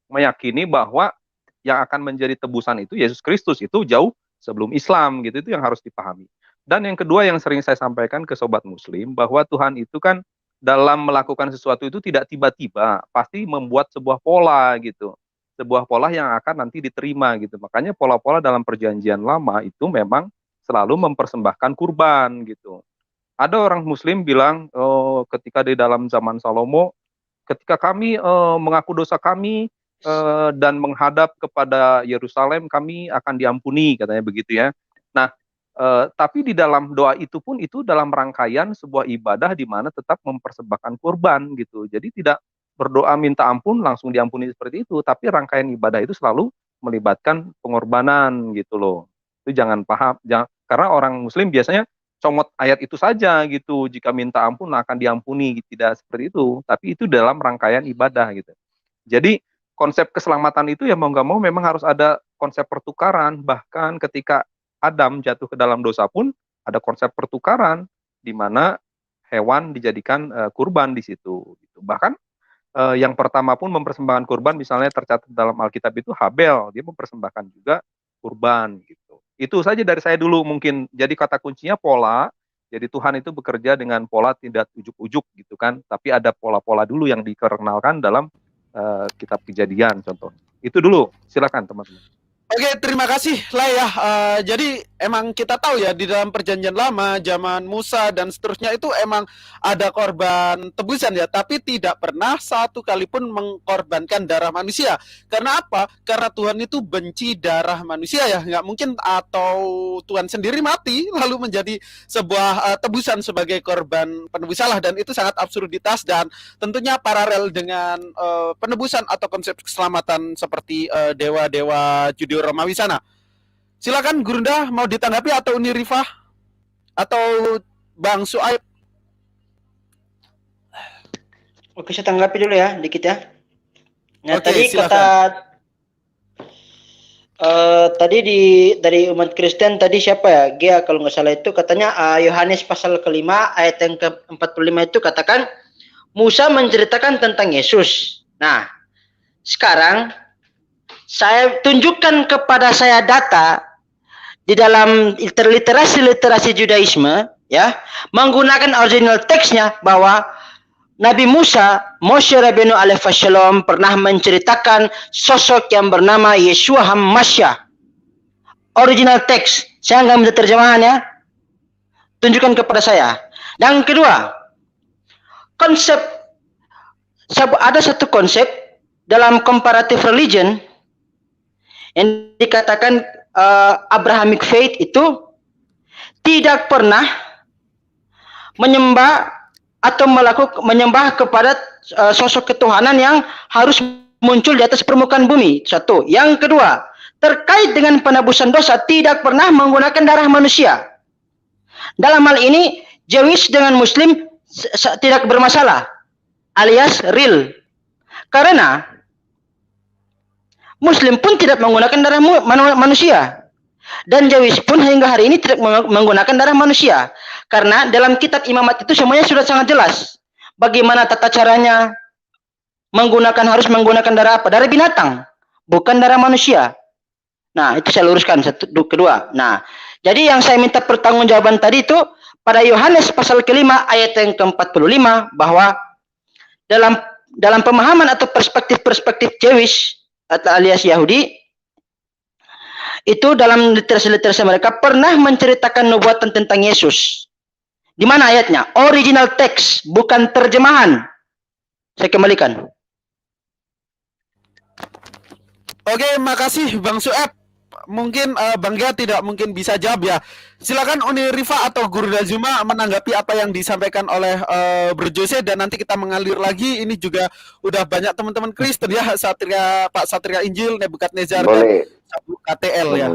meyakini bahwa yang akan menjadi tebusan itu Yesus Kristus, itu jauh sebelum Islam gitu, itu yang harus dipahami. Dan yang kedua yang sering saya sampaikan ke sobat muslim, bahwa Tuhan itu kan dalam melakukan sesuatu itu tidak tiba-tiba, pasti membuat sebuah pola gitu. Sebuah pola yang akan nanti diterima gitu. Makanya pola-pola dalam perjanjian lama itu memang selalu mempersembahkan kurban gitu. Ada orang muslim bilang ketika di dalam zaman Salomo, ketika kami mengaku dosa kami dan menghadap kepada Yerusalem, kami akan diampuni, katanya begitu ya. Nah, tapi di dalam doa itu pun itu dalam rangkaian sebuah ibadah di mana tetap mempersembahkan kurban gitu. Jadi tidak berdoa minta ampun langsung diampuni seperti itu, tapi rangkaian ibadah itu selalu melibatkan pengorbanan gitu loh. Itu jangan paham, karena orang muslim biasanya comot ayat itu saja gitu, jika minta ampun akan diampuni, tidak seperti itu, tapi itu dalam rangkaian ibadah gitu. Jadi konsep keselamatan itu ya mau nggak mau memang harus ada konsep pertukaran. Bahkan ketika Adam jatuh ke dalam dosa pun ada konsep pertukaran di mana hewan dijadikan kurban di situ gitu. Bahkan yang pertama pun mempersembahkan kurban, misalnya tercatat dalam Alkitab itu Habel, dia mempersembahkan juga kurban gitu. Itu saja dari saya dulu mungkin. Jadi kata kuncinya pola. Jadi Tuhan itu bekerja dengan pola tidak ujuk-ujuk gitu kan, tapi ada pola-pola dulu yang dikenalkan dalam kitab Kejadian contoh. Itu dulu, silakan teman-teman. Oke, terima kasih lah ya. Jadi emang kita tahu ya di dalam perjanjian lama, zaman Musa dan seterusnya itu emang ada korban tebusan ya, tapi tidak pernah satu kali pun mengkorbankan darah manusia. Karena apa? Karena Tuhan itu benci darah manusia ya, nggak mungkin atau Tuhan sendiri mati lalu menjadi sebuah tebusan sebagai korban penebus salah, dan itu sangat absurditas dan tentunya paralel dengan penebusan atau konsep keselamatan seperti dewa-dewa Judeo Romawi sana. Silakan Gurunda, mau ditanggapi atau Uni Rifah atau Bang Suaib? Oke, saya tanggapi dulu ya, dikit ya. Nah, Oke, tadi silakan. kata tadi dari umat Kristen tadi siapa ya? Gia kalau nggak salah itu katanya Yohanes pasal ke-5 ayat yang ke-45 itu katakan Musa menceritakan tentang Yesus. Nah, sekarang saya tunjukkan kepada saya data di dalam literasi Judaisme ya, menggunakan original teksnya bahwa Nabi Musa, Moshe Rabbeinu alaihi wassalam pernah menceritakan sosok yang bernama Yeshua HaMashiach. Original teks, saya nggak minta terjemahan ya. Tunjukkan kepada saya. Dan kedua, konsep, ada satu konsep dalam comparative religion yang dikatakan Abrahamic faith itu tidak pernah menyembah atau menyembah kepada sosok ketuhanan yang harus muncul di atas permukaan bumi. Satu. Yang kedua, terkait dengan penebusan dosa tidak pernah menggunakan darah manusia. Dalam hal ini, Jewish dengan Muslim tidak bermasalah, alias real. Karena Muslim pun tidak menggunakan darah manusia. Dan Jewish pun hingga hari ini tidak menggunakan darah manusia. Karena dalam kitab imamat itu semuanya sudah sangat jelas. Bagaimana tata caranya harus menggunakan darah apa? Darah binatang, bukan darah manusia. Nah, itu saya luruskan. Kedua. Nah, jadi yang saya minta pertanggungjawaban tadi itu pada Yohanes pasal ke-5 ayat yang ke-45 bahwa dalam pemahaman atau perspektif Jewish atau alias Yahudi itu dalam literasi mereka pernah menceritakan nubuatan tentang Yesus. Di mana ayatnya? Original text, bukan terjemahan. Saya kembalikan. Oke, makasih Bang Sueb. mungkin Bang Gia tidak mungkin bisa jawab ya. Silakan Uni Rifa atau Guru Dazuma menanggapi apa yang disampaikan oleh Bro Jose, dan nanti kita mengalir lagi. Ini juga udah banyak teman-teman Kristen ya, Pak Satria Injil, Nebukadnezar, dan Boleh, Sabu KTL ya.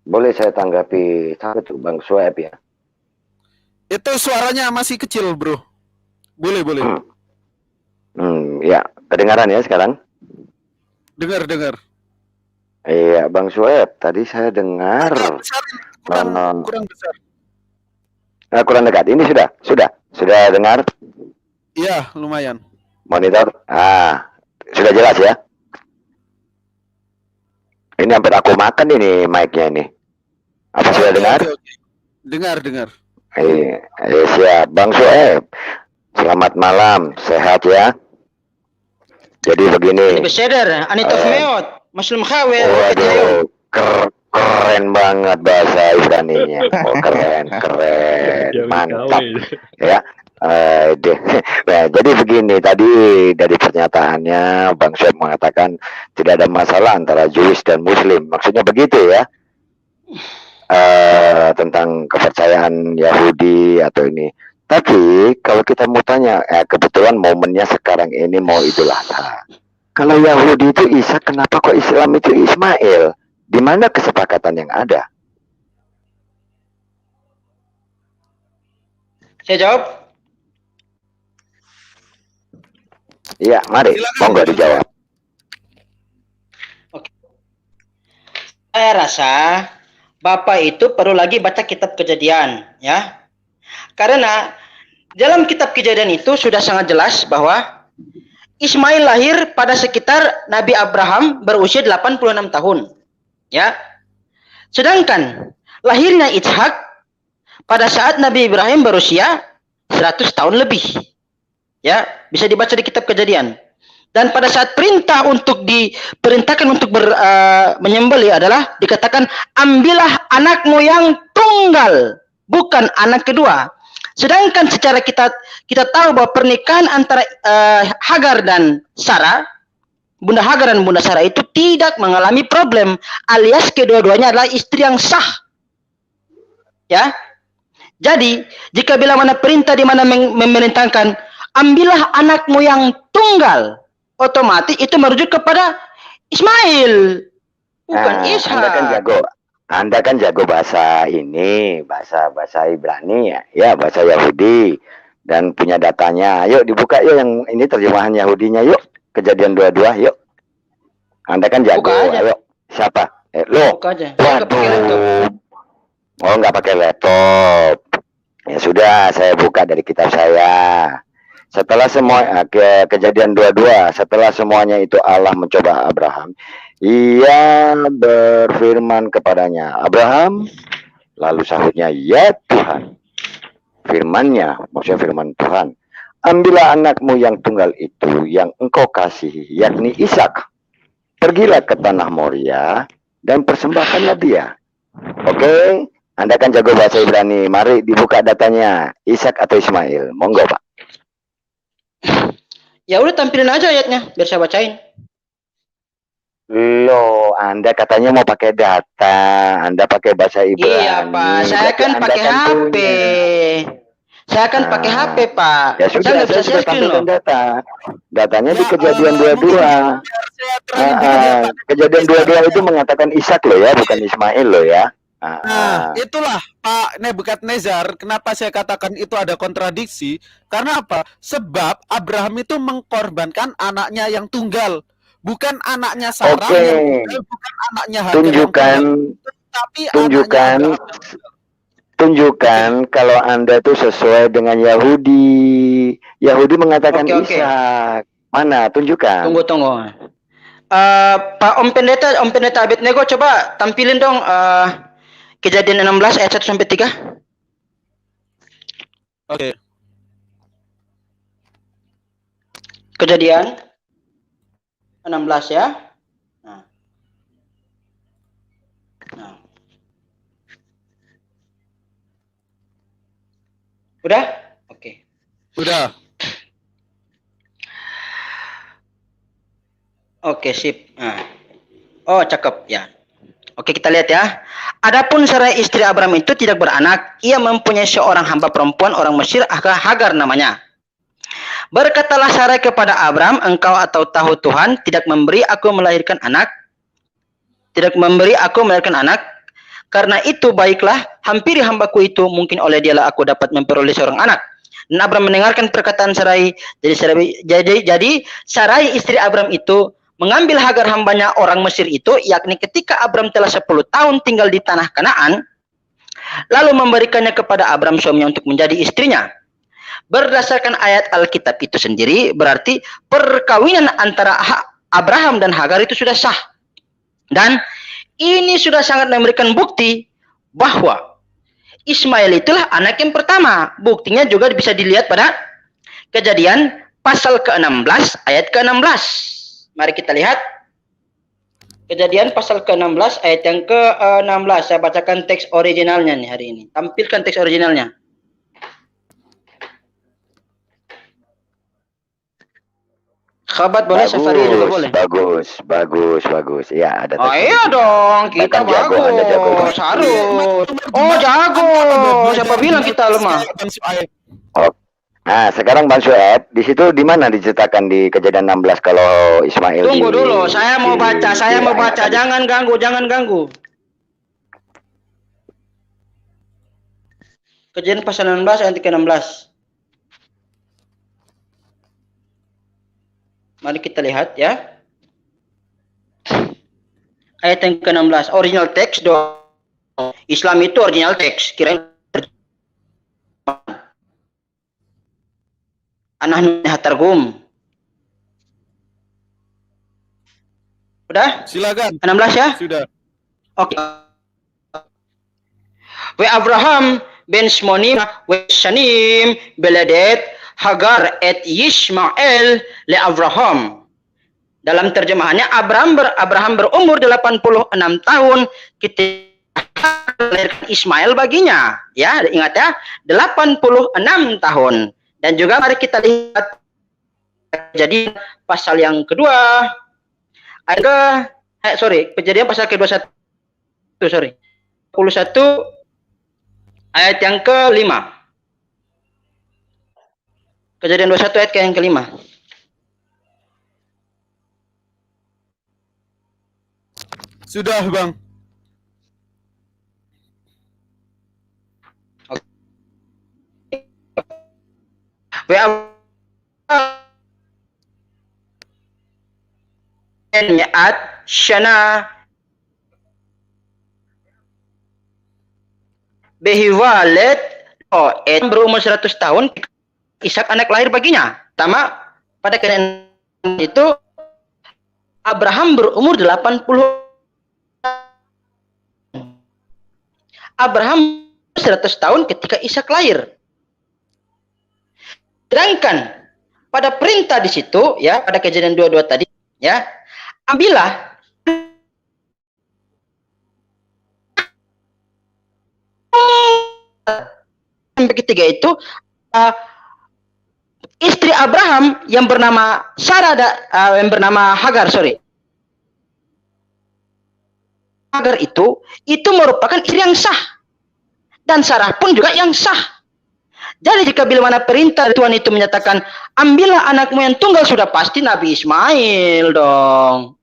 boleh saya tanggapi satu Bang Sueb ya. Itu suaranya masih kecil, Bro. Boleh. Ya, kedengaran ya sekarang? Dengar. Iya, Bang Sueb, tadi saya dengar Kurang besar. kurang dekat. Ini sudah dengar? Iya, lumayan. Monitor? Sudah jelas ya? Ini hampir aku makan ini mic-nya ini. Apa sudah dengar? Oke. Dengar. Siap. Bang Sueb, selamat malam, sehat ya? Jadi begini. Besedar, Anitof Meot, Muslim Khawir, Waduh, keren banget bahasa Ibraninya. Oh, keren, mantap. Ya. Nah, jadi begini, tadi dari pernyataannya Bang Sueb mengatakan tidak ada masalah antara Jewish dan Muslim. Maksudnya begitu ya? Tentang kepercayaan Yahudi atau ini. Tapi kalau kita mau tanya, kebetulan momennya sekarang ini mau Idul Adha. Kalau Yahudi itu Isa, kenapa kok Islam itu Ismail? Di mana kesepakatan yang ada? Saya jawab. Iya, mari, monggo dijawab. Oke. Saya rasa Bapak itu perlu lagi baca kitab Kejadian, ya. Karena dalam kitab Kejadian itu sudah sangat jelas bahwa Ismail lahir pada sekitar Nabi Abraham berusia 86 tahun. Ya. Sedangkan lahirnya Ishak pada saat Nabi Ibrahim berusia 100 tahun lebih. Ya, bisa dibaca di kitab Kejadian. Dan pada saat diperintahkan untuk menyembelih adalah dikatakan ambillah anakmu yang tunggal, bukan anak kedua. Sedangkan secara kita tahu bahwa pernikahan antara Hagar dan Sarah, Bunda Hagar dan Bunda Sarah itu tidak mengalami problem, alias kedua-duanya adalah istri yang sah. Ya. Jadi, jika bila mana perintah di mana memerintahkan ambillah anakmu yang tunggal, otomatis itu merujuk kepada Ismail, bukan Ishak. Anda kan jago bahasa ini, bahasa Ibrani ya, bahasa Yahudi, dan punya datanya. Yuk dibuka yuk yang ini terjemahan Yahudinya yuk. Kejadian 22 yuk. Anda kan jago. Ayo. Siapa? Lo. Buka aja. Waduh. Oh, nggak pakai laptop. Ya sudah, saya buka dari kitab saya. Setelah semua Kejadian 22, setelah semuanya itu Allah mencoba Abraham, Ia berfirman kepadanya, Abraham, lalu sahutnya, ya Tuhan. Firmannya, maksudnya firman Tuhan, ambillah anakmu yang tunggal itu, yang engkau kasihi, yakni Ishak. Pergilah ke tanah Moria dan persembahkanlah dia. Oke, Anda kan jago bahasa Ibrani, mari dibuka datanya, Ishak atau Ismail, monggo Pak. Ya udah tampilin aja ayatnya, biar saya bacain. Loh, Anda katanya mau pakai data, Anda pakai bahasa Ibrani. Iya Pak, saya kan pakai HP. Saya kan pakai HP Pak. Ya sudah, saya bisa sudah tampilkan data. Datanya di Kejadian 22. Kejadian 22 itu mengatakan Ishak loh ya, bukan Ismail loh ya. Nah, itulah Pak Nebukadnezar, kenapa saya katakan itu ada kontradiksi. Karena apa? Sebab Abraham itu mengkorbankan anaknya yang tunggal, bukan anaknya Sarah yang tunggal, bukan anaknya Hagar yang tunggal, tapi tunjukkan kalau Anda itu sesuai dengan Yahudi. Yahudi mengatakan Ishak. Mana? Tunjukkan. Tunggu. Pak Om Pendeta Abednego, coba tampilin dong Kejadian 16 ayat 1 sampai 3. Oke. Kejadian 16 ya. Udah? Oke. Udah. Oke, sip. Oh, cakep ya. Oke, kita lihat ya. Adapun Sarai istri Abraham itu tidak beranak, ia mempunyai seorang hamba perempuan orang Mesir, Hagar namanya. Berkatalah Sarai kepada Abraham, engkau atau tahu Tuhan tidak memberi aku melahirkan anak, karena itu baiklah, hampiri hambaku itu, mungkin oleh dialah aku dapat memperoleh seorang anak. Dan Abraham mendengarkan perkataan Sarai. Jadi Sarai istri Abraham itu mengambil Hagar hambanya orang Mesir itu, yakni ketika Abraham telah 10 tahun tinggal di tanah Kanaan, lalu memberikannya kepada Abraham suaminya untuk menjadi istrinya. Berdasarkan ayat Alkitab itu sendiri, berarti perkawinan antara Abraham dan Hagar itu sudah sah. Dan ini sudah sangat memberikan bukti bahwa Ismail itulah anak yang pertama. Buktinya juga bisa dilihat pada Kejadian pasal ke-16 ayat ke-16. Mari kita lihat. Kejadian pasal ke-16 ayat yang ke-16. Saya bacakan teks originalnya nih hari ini. Tampilkan teks originalnya. Khabat boleh, Safari juga boleh. Bagus. Ya, ada. Oh iya dong, kita bagus. Harus. Oh jago. Siapa bilang kita lemah? Oh. Nah, sekarang Bang Sueb, di situ di mana diceritakan di Kejadian 16 kalau Ismail? Tunggu dulu, saya mau baca. Jangan ganggu. Kejadian pasal 16 ayat ke-16. Mari kita lihat ya. Ayat yang ke-16, original text dong. Islam itu original text. Kirain Anah Targum. Udah? Silakan. 16 ya? Sudah. Oke. Wa Abraham ben Shmonim wa Shanim beladet Hagar et Yishmael le Abraham. Dalam terjemahannya Abraham berumur 86 tahun ketika melahirkan Ismail baginya. Ya, ingat ya, 86 tahun. Dan juga mari kita lihat jadi pasal yang kedua Kejadian pasal ke-21 21 ayat yang ke-5. Kejadian 21 ayat yang ke-5. Sudah, Bang. Niat Shana Behiwalet berumur 100 tahun Ishak anak lahir baginya. Pertama, pada keadaan itu Abraham berumur 80. Abraham 100 tahun ketika Ishak lahir. Sedangkan pada perintah di situ ya, pada Kejadian 22 tadi ya, ambillah sampai ketiga itu istri Abraham yang bernama yang bernama Hagar, Hagar itu merupakan istri yang sah, dan Sarah pun juga yang sah. Jadi jika bila mana perintah Tuhan itu menyatakan ambillah anakmu yang tunggal, sudah pasti Nabi Ismail dong.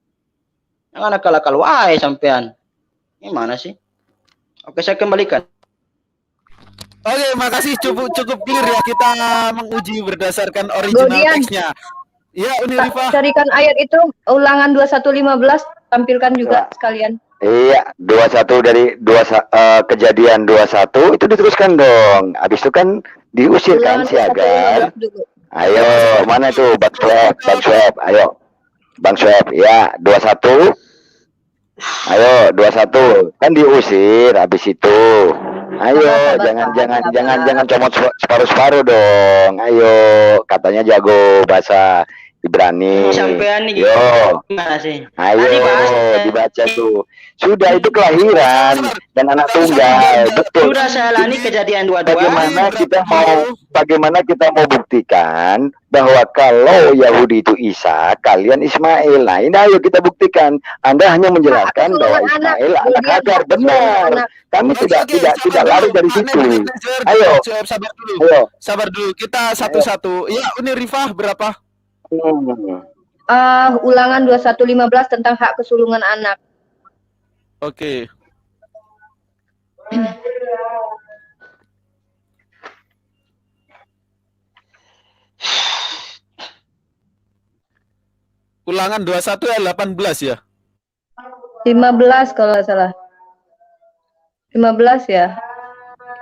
Jangan akal-akal wae sampean. Ini mana sih? Oke, saya kembalikan. Oke, makasih, cukup clear ya, kita menguji berdasarkan original teksnya. Ya, Uni Rifa. Carikan ayat itu Ulangan 21:15, tampilkan juga sekalian. Iya, 21 dari Kejadian 21 itu diteruskan dong. Habis itu kan diusir kan si Hagar. Ayo, mana itu Bang Sueb, ayo. Bang Sueb, ya, 21. Ayo, 21. Kan diusir habis itu. Ayo, jangan comot separuh-separuh dong. Ayo, katanya jago bahasa Ibrani. Sampean nih Yo, gimana sih? ayo Tadi bahas dibaca tuh. Sudah itu kelahiran dan anak tunggal, betul. sudah saya alami kejadian 22. Bagaimana kita mau buktikan bahwa kalau Yahudi itu Isa, kalian Ismail. Nah, ini ayo kita buktikan. Anda hanya menjelaskan bahwa Ismail anak Hagar, benar. Kami tidak lari dari situ. Ayo. Sabar dulu. Kita satu-satu. Ya, ini Rifah berapa? Ulangan 2115 tentang hak kesulungan anak. Oke. Ulangan 21 ya 18 ya? 15 kalau nggak salah. 15 ya.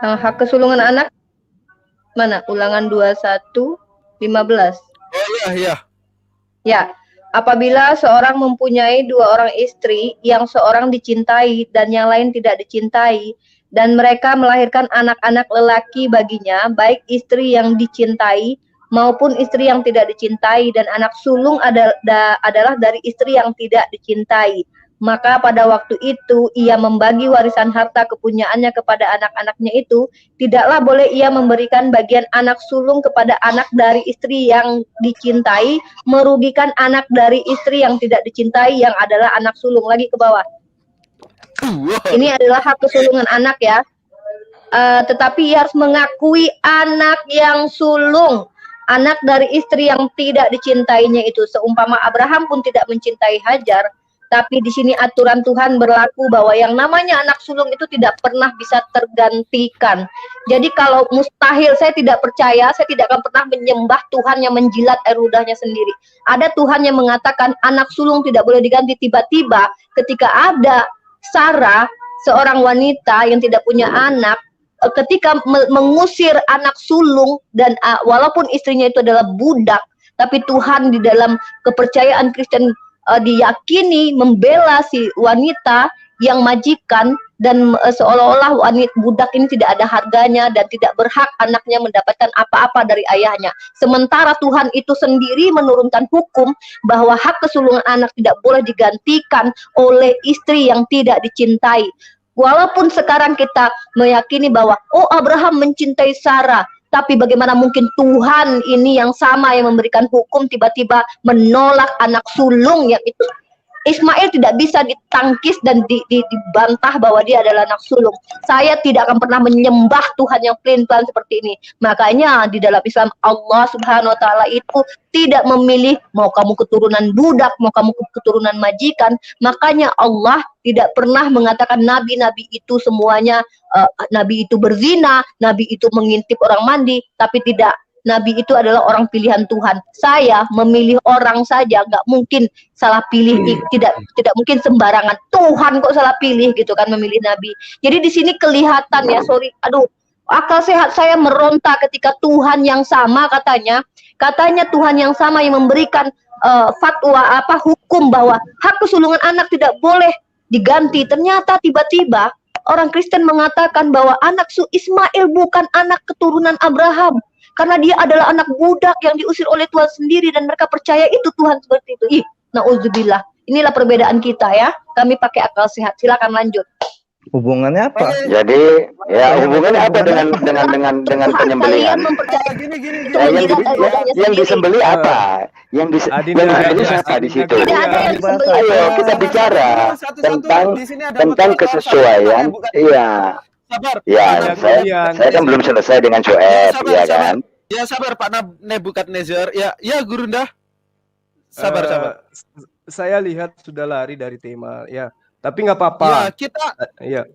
Yang hak kesulungan anak mana? Ulangan 21 15. Oh iya. Ya, apabila seorang mempunyai 2 orang istri, yang seorang dicintai dan yang lain tidak dicintai, dan mereka melahirkan anak-anak lelaki baginya, baik istri yang dicintai maupun istri yang tidak dicintai, dan anak sulung adalah dari istri yang tidak dicintai, maka pada waktu itu ia membagi warisan harta kepunyaannya kepada anak-anaknya itu, tidaklah boleh ia memberikan bagian anak sulung kepada anak dari istri yang dicintai, merugikan anak dari istri yang tidak dicintai yang adalah anak sulung. Lagi ke bawah. Ini adalah hak kesulungan anak ya. Tetapi ia harus mengakui anak yang sulung, anak dari istri yang tidak dicintainya itu. Seumpama Abraham pun tidak mencintai Hajar, tapi di sini aturan Tuhan berlaku bahwa yang namanya anak sulung itu tidak pernah bisa tergantikan. Jadi kalau mustahil, saya tidak percaya, saya tidak akan pernah menyembah Tuhan yang menjilat air ludahnya sendiri. Ada Tuhan yang mengatakan anak sulung tidak boleh diganti. Tiba-tiba ketika ada Sarah, seorang wanita yang tidak punya anak, ketika mengusir anak sulung, dan walaupun istrinya itu adalah budak, tapi Tuhan di dalam kepercayaan Kristen diyakini membela si wanita yang majikan, dan seolah-olah wanita budak ini tidak ada harganya dan tidak berhak anaknya mendapatkan apa-apa dari ayahnya. Sementara Tuhan itu sendiri menurunkan hukum bahwa hak kesulungan anak tidak boleh digantikan oleh istri yang tidak dicintai. Walaupun sekarang kita meyakini bahwa Abraham mencintai Sarah, tapi bagaimana mungkin Tuhan ini yang sama yang memberikan hukum tiba-tiba menolak anak sulung yang itu. Ismail tidak bisa ditangkis dan dibantah bahwa dia adalah anak sulung. Saya tidak akan pernah menyembah Tuhan yang pelin-pelan seperti ini. Makanya di dalam Islam Allah Subhanahu wa taala itu tidak memilih mau kamu keturunan budak, mau kamu keturunan majikan. Makanya Allah tidak pernah mengatakan nabi-nabi itu semuanya nabi itu berzina, nabi itu mengintip orang mandi, tapi tidak. Nabi itu adalah orang pilihan Tuhan. Saya memilih orang saja, nggak mungkin salah pilih, tidak mungkin sembarangan. Tuhan kok salah pilih gitu kan memilih Nabi. Jadi di sini kelihatan ya, akal sehat saya meronta ketika Tuhan yang sama katanya Tuhan yang sama yang memberikan fatwa hukum bahwa hak kesulungan anak tidak boleh diganti. Ternyata tiba-tiba orang Kristen mengatakan bahwa anak Ismail bukan anak keturunan Abraham. Karena dia adalah anak budak yang diusir oleh Tuhan sendiri, dan mereka percaya itu Tuhan seperti itu. Nauzubillah. Inilah perbedaan kita ya. Kami pakai akal sehat. Silakan lanjut. Hubungannya apa? Jadi ya hubungannya apa dengan penyembelihan? Yang disembelih apa? Yang disembelih siapa di situ? Ayo kita bicara tentang kesesuaian. Iya. Sabar. Ya, saya kan belum selesai dengan Joeb, ya kan? Ya sabar Pak Nebukadnezar. Ya Gurunda. Sabar. Saya lihat sudah lari dari tema, ya. Tapi nggak apa-apa. Ya,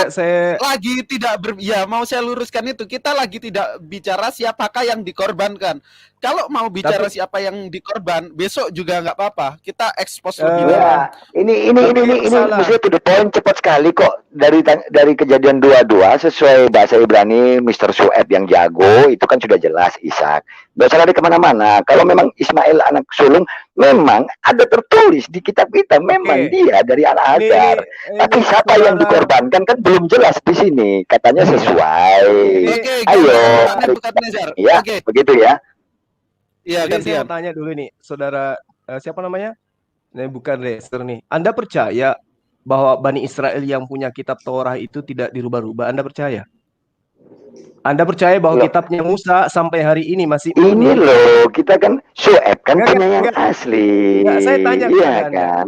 saya lagi tidak mau saya luruskan itu. Kita lagi tidak bicara siapakah yang dikorbankan. Kalau mau bicara siapa yang dikorban, besok juga nggak apa-apa. Kita expose lebih dalam. Ini mesti to the point cepat sekali kok. Dari kejadian 22 sesuai bahasa Ibrani Mr. Sueb yang jago itu kan sudah jelas Ishak. Gak usah lari kemana-mana. Kalau memang Ismail anak sulung, memang ada tertulis di kitab kita. Memang dia dari anak Hagar. Tapi siapa yang dikorbankan kan belum jelas di sini. Katanya sesuai. Ayo. Ya, begitu ya. Iya, Jadi saya gantian. mau tanya dulu nih, saudara siapa namanya? Ini bukan Lester nih. Anda percaya bahwa Bani Israel yang punya kitab Torah itu tidak dirubah-rubah? Anda percaya? Anda percaya bahwa Loh, kitabnya Musa sampai hari ini masih ini murni? loh, kita kan Sueb kan Enggak, punya yang enggak, asli. enggak, saya tanya Iya kepada Anda. kan?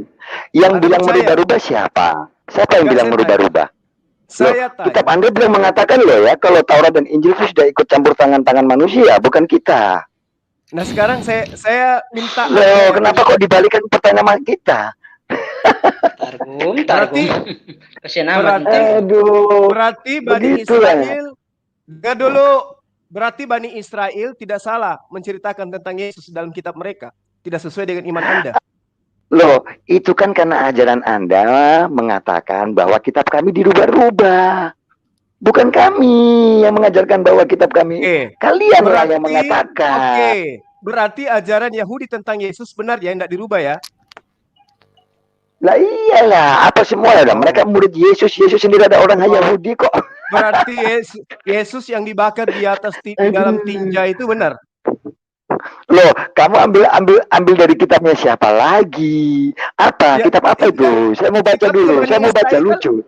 Yang Anda bilang percaya? merubah-rubah siapa? Siapa yang Enggak, bilang saya tanya. merubah-rubah? Loh, Saya kitab tanya. Anda bilang mengatakan loh ya, kalau Taurat dan Injil itu sudah ikut campur tangan manusia, bukan kita. Nah, sekarang saya minta Loh, Anda kenapa kok dibalikan pertanyaan kita? Targum, berarti kasihan amat berarti Aduh, berarti Bani begitulah. Israel enggak dulu. Berarti Bani Israel tidak salah menceritakan tentang Yesus dalam kitab mereka. Tidak sesuai dengan iman Anda. Loh, itu kan karena ajaran Anda mengatakan bahwa kitab kami dirubah-rubah. Bukan kami yang mengajarkan bahwa kitab kami. Kalianlah yang mengatakan. Oke. Berarti ajaran Yahudi tentang Yesus benar ya, tidak dirubah ya? Lah iyalah, apa semua ya? Mereka murid Yesus. Yesus sendiri ada orang Yahudi kok. Berarti Yesus yang dibakar di atas di dalam tinja itu benar? Loh, kamu ambil dari kitabnya siapa lagi? Apa? Ya, kitab apa itu? Saya mau baca dulu. Saya mau baca lucu.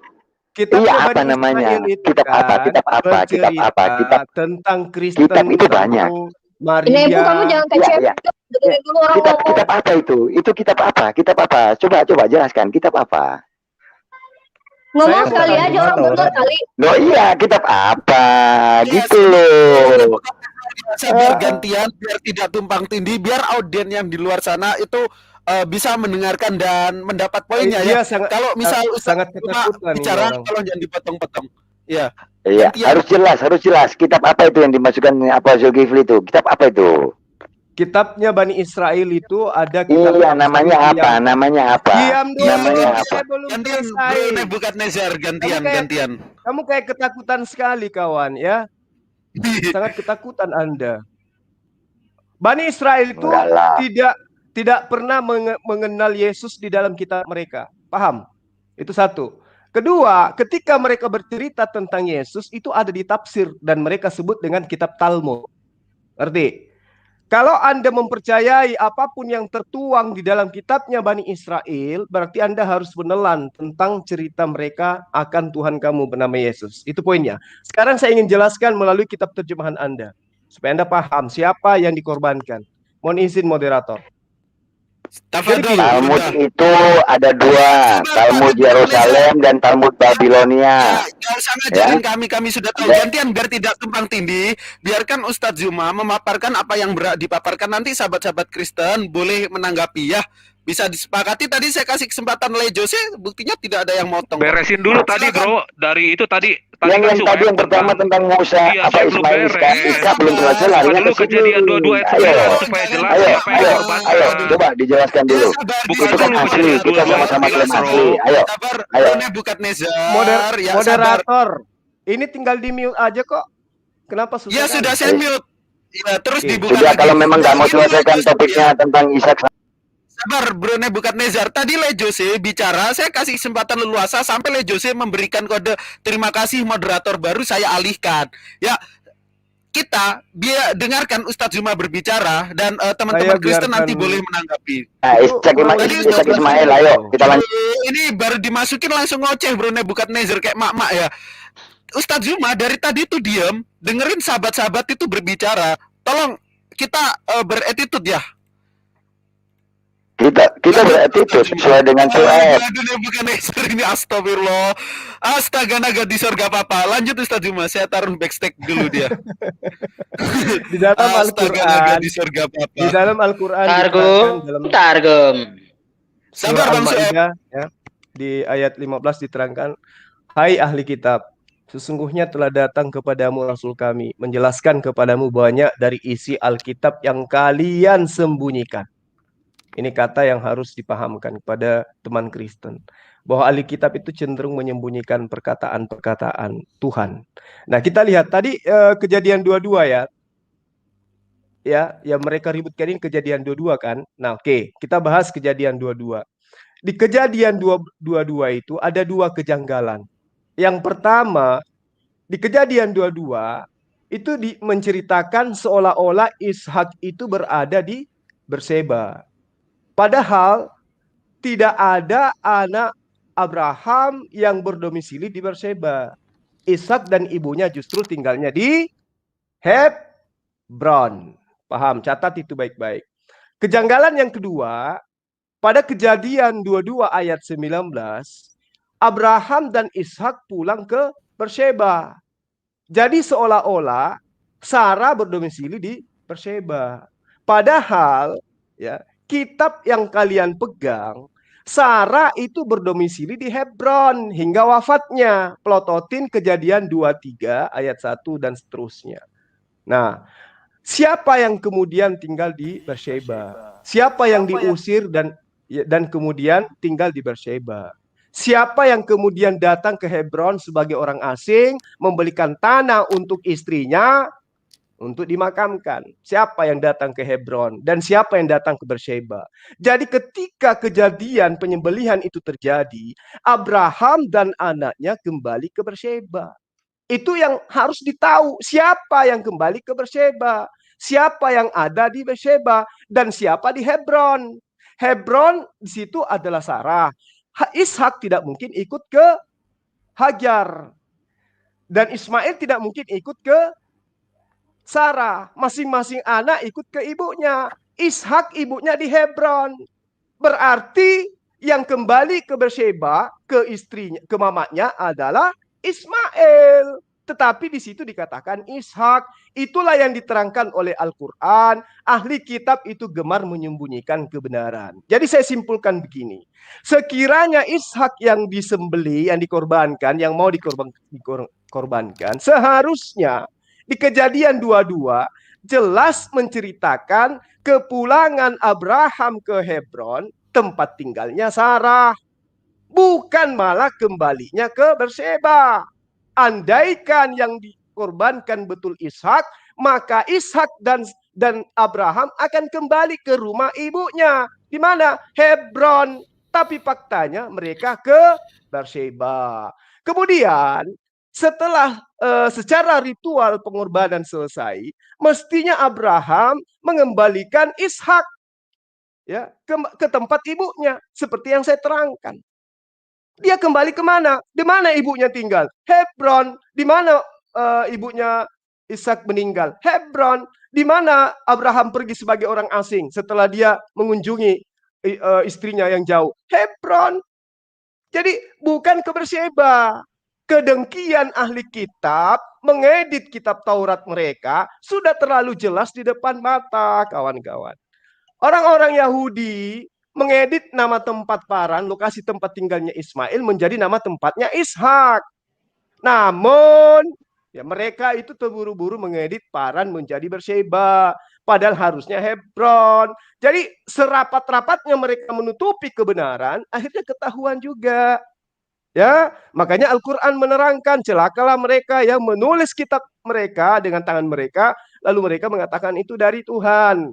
Kitabnya Iya, apa Bani namanya? Israel itu Kitab apa? kan Kitab apa? Kitab apa? bercerita tentang Kristen, kitab itu banyak. Maria. Ini Ibu, kamu jangan kecewa. Ya. Dengerin dulu orang ngomong. Kitab apa itu? Itu kitab apa? Kitab apa? Coba jelaskan. Kitab apa? Ngomong sekali aja, orang dengar kali. Loh iya, kitab apa? Gitu loh. Biar gantian, biar tidak tumpang tindih, biar audien yang di luar sana itu bisa mendengarkan dan mendapat poinnya ya. Kalau misal sangat cuma ketakutan bicara, orang. tolong jangan dipotong-potong. Ya. Iya, harus jelas. Kitab apa itu yang dimasukkan apa Zulkifli itu? Kitab apa itu? Kitabnya Bani Israel itu ada kitab. Iya, namanya apa? Namanya apa? Diam dulu. Namanya apa? Gantian, Nebukadnezar, gantian. Kamu kayak ketakutan sekali, kawan, ya. Sangat ketakutan Anda. Bani Israel itu tidak pernah mengenal Yesus di dalam kitab mereka. Paham? Itu satu. Kedua, ketika mereka bercerita tentang Yesus, itu ada di tafsir dan mereka sebut dengan kitab Talmud. Ngerti? Kalau Anda mempercayai apapun yang tertuang di dalam kitabnya Bani Israel, berarti Anda harus menelan tentang cerita mereka akan Tuhan kamu bernama Yesus. Itu poinnya. Sekarang saya ingin jelaskan melalui kitab terjemahan Anda. Supaya Anda paham siapa yang dikorbankan. Mohon izin moderator. Talmud itu ada dua, Talmud Yerusalem dan Talmud Babilonia. Gak usah ngajarin kami sudah tahu. Gantian biar tidak tumpang tindih, biarkan Ustadz Zuma memaparkan apa yang dipaparkan. Nanti sahabat-sahabat Kristen boleh menanggapi ya. Bisa disepakati. Tadi saya kasih kesempatan Le Jose, buktinya tidak ada yang motong. Beresin dulu tadi bro, dari itu tadi yang tadi yang pertama tentang Musa, iya, apa Ismail, Iska belum selesai larinya ke situ. Kejadian 22 ayat 9 supaya jelas siapa yang korbankan. Ayo, coba dijelaskan dulu. Itu kan asli, kita sama-sama klaim asli. Ayo. Moderator, ini tinggal di mute aja kok. Kenapa susah? Ya sudah saya mute. Ya, terus dibuka Sudah lagi. kalau memang nggak mau selesaikan topiknya tentang Ishak. Sabar bro Nebukadnezar. Tadi Le Jose bicara, saya kasih kesempatan leluasa sampai Le Jose memberikan kode terima kasih moderator baru saya alihkan. Ya, kita dengarkan Ustadz Zuma berbicara dan teman-teman Kristen nanti boleh menanggapi. Ishak Ismail, ayo kita lanjut. Ini baru dimasukin langsung ngoceh bro Nebukadnezar kayak mak-mak ya. Ustadz Zuma dari tadi tuh diam, dengerin sahabat-sahabat itu berbicara. Tolong kita beretitude ya. Kita beretitude sesuai dengan Tuhan. Ini astagfirullah. Astaga naga di surga papa. Lanjut Ustaz Zuma, saya taruh backstage dulu dia. Di dalam Al-Qur'an di surga papa. Di dalam Al-Qur'an Targum. Sabar Bang ya, di ayat 15 diterangkan, hai ahli kitab, sesungguhnya telah datang kepadamu Rasul kami, menjelaskan kepadamu banyak dari isi Alkitab yang kalian sembunyikan. Ini kata yang harus dipahamkan kepada teman Kristen. Bahwa ahli kitab itu cenderung menyembunyikan perkataan-perkataan Tuhan. Nah kita lihat tadi kejadian 22 ya. Ya, mereka ributkan ini kejadian 22 kan. Nah oke, kita bahas kejadian 22. Di kejadian 22 itu ada dua kejanggalan. Yang pertama, di kejadian 22 itu menceritakan seolah-olah Ishak itu berada di Berseba. Padahal tidak ada anak Abraham yang berdomisili di Berseba. Ishak dan ibunya justru tinggalnya di Hebron. Paham? Catat itu baik-baik. Kejanggalan yang kedua, pada Kejadian 22 ayat 19, Abraham dan Ishak pulang ke Berseba. Jadi seolah-olah Sarah berdomisili di Berseba. Padahal ya, kitab yang kalian pegang, Sarah itu berdomisili di Hebron hingga wafatnya. Plototin Kejadian 23 ayat 1 dan seterusnya. Nah, siapa yang kemudian tinggal di Berseba? Siapa yang diusir dan kemudian tinggal di Berseba? Siapa yang kemudian datang ke Hebron sebagai orang asing, membelikan tanah untuk istrinya untuk dimakamkan? Siapa yang datang ke Hebron dan siapa yang datang ke Berseba? Jadi ketika kejadian penyembelihan itu terjadi, Abraham dan anaknya kembali ke Berseba. Itu yang harus ditahu, siapa yang kembali ke Berseba, siapa yang ada di Berseba, dan siapa di Hebron. Hebron di situ adalah Sarah. Ishak tidak mungkin ikut ke Hajar. Dan Ismail tidak mungkin ikut ke Sarah. Masing-masing anak ikut ke ibunya. Ishak ibunya di Hebron. Berarti yang kembali ke Berseba, ke istrinya, ke mamanya adalah Ismail. Tetapi di situ dikatakan Ishak. Itulah yang diterangkan oleh Al-Quran. Ahli kitab itu gemar menyembunyikan kebenaran. Jadi saya simpulkan begini. Sekiranya Ishak yang disembeli, yang dikorbankan, yang mau dikorbankan, seharusnya di Kejadian 22 jelas menceritakan kepulangan Abraham ke Hebron, tempat tinggalnya Sarah. Bukan malah kembalinya ke Berseba. Andaikan yang dikorbankan betul Ishak, maka Ishak dan Abraham akan kembali ke rumah ibunya. Di mana? Hebron. Tapi faktanya mereka ke Berseba. Kemudian setelah secara ritual pengorbanan selesai, mestinya Abraham mengembalikan Ishak ya ke tempat ibunya seperti yang saya terangkan. Dia kembali kemana? Di mana ibunya tinggal? Hebron. Di mana ibunya Ishak meninggal? Hebron. Di mana Abraham pergi sebagai orang asing setelah dia mengunjungi istrinya yang jauh? Hebron. Jadi bukan ke Berseba. Kedengkian ahli kitab mengedit kitab Taurat mereka sudah terlalu jelas di depan mata, kawan-kawan. Orang-orang Yahudi mengedit nama tempat Paran, lokasi tempat tinggalnya Ismail menjadi nama tempatnya Ishak. Namun ya mereka itu terburu-buru mengedit Paran menjadi Berseba, padahal harusnya Hebron. Jadi serapat-rapatnya mereka menutupi kebenaran, akhirnya ketahuan juga. Ya, makanya Al-Quran menerangkan, celakalah mereka yang menulis kitab mereka dengan tangan mereka, lalu mereka mengatakan itu dari Tuhan.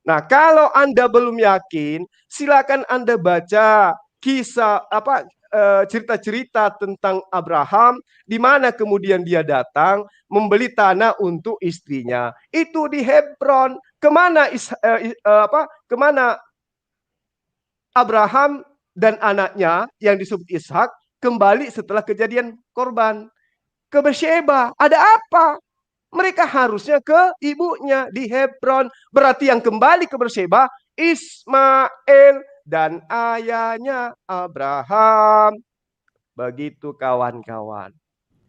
Nah, kalau Anda belum yakin, silakan Anda baca kisah cerita-cerita tentang Abraham, di mana kemudian dia datang membeli tanah untuk istrinya. Itu di Hebron. Kemana Abraham dan anaknya yang disebut Ishak kembali setelah kejadian korban? Ke Berseba. Ada apa? Mereka harusnya ke ibunya di Hebron. Berarti yang kembali ke Berseba Ismail dan ayahnya Abraham. Begitu kawan-kawan.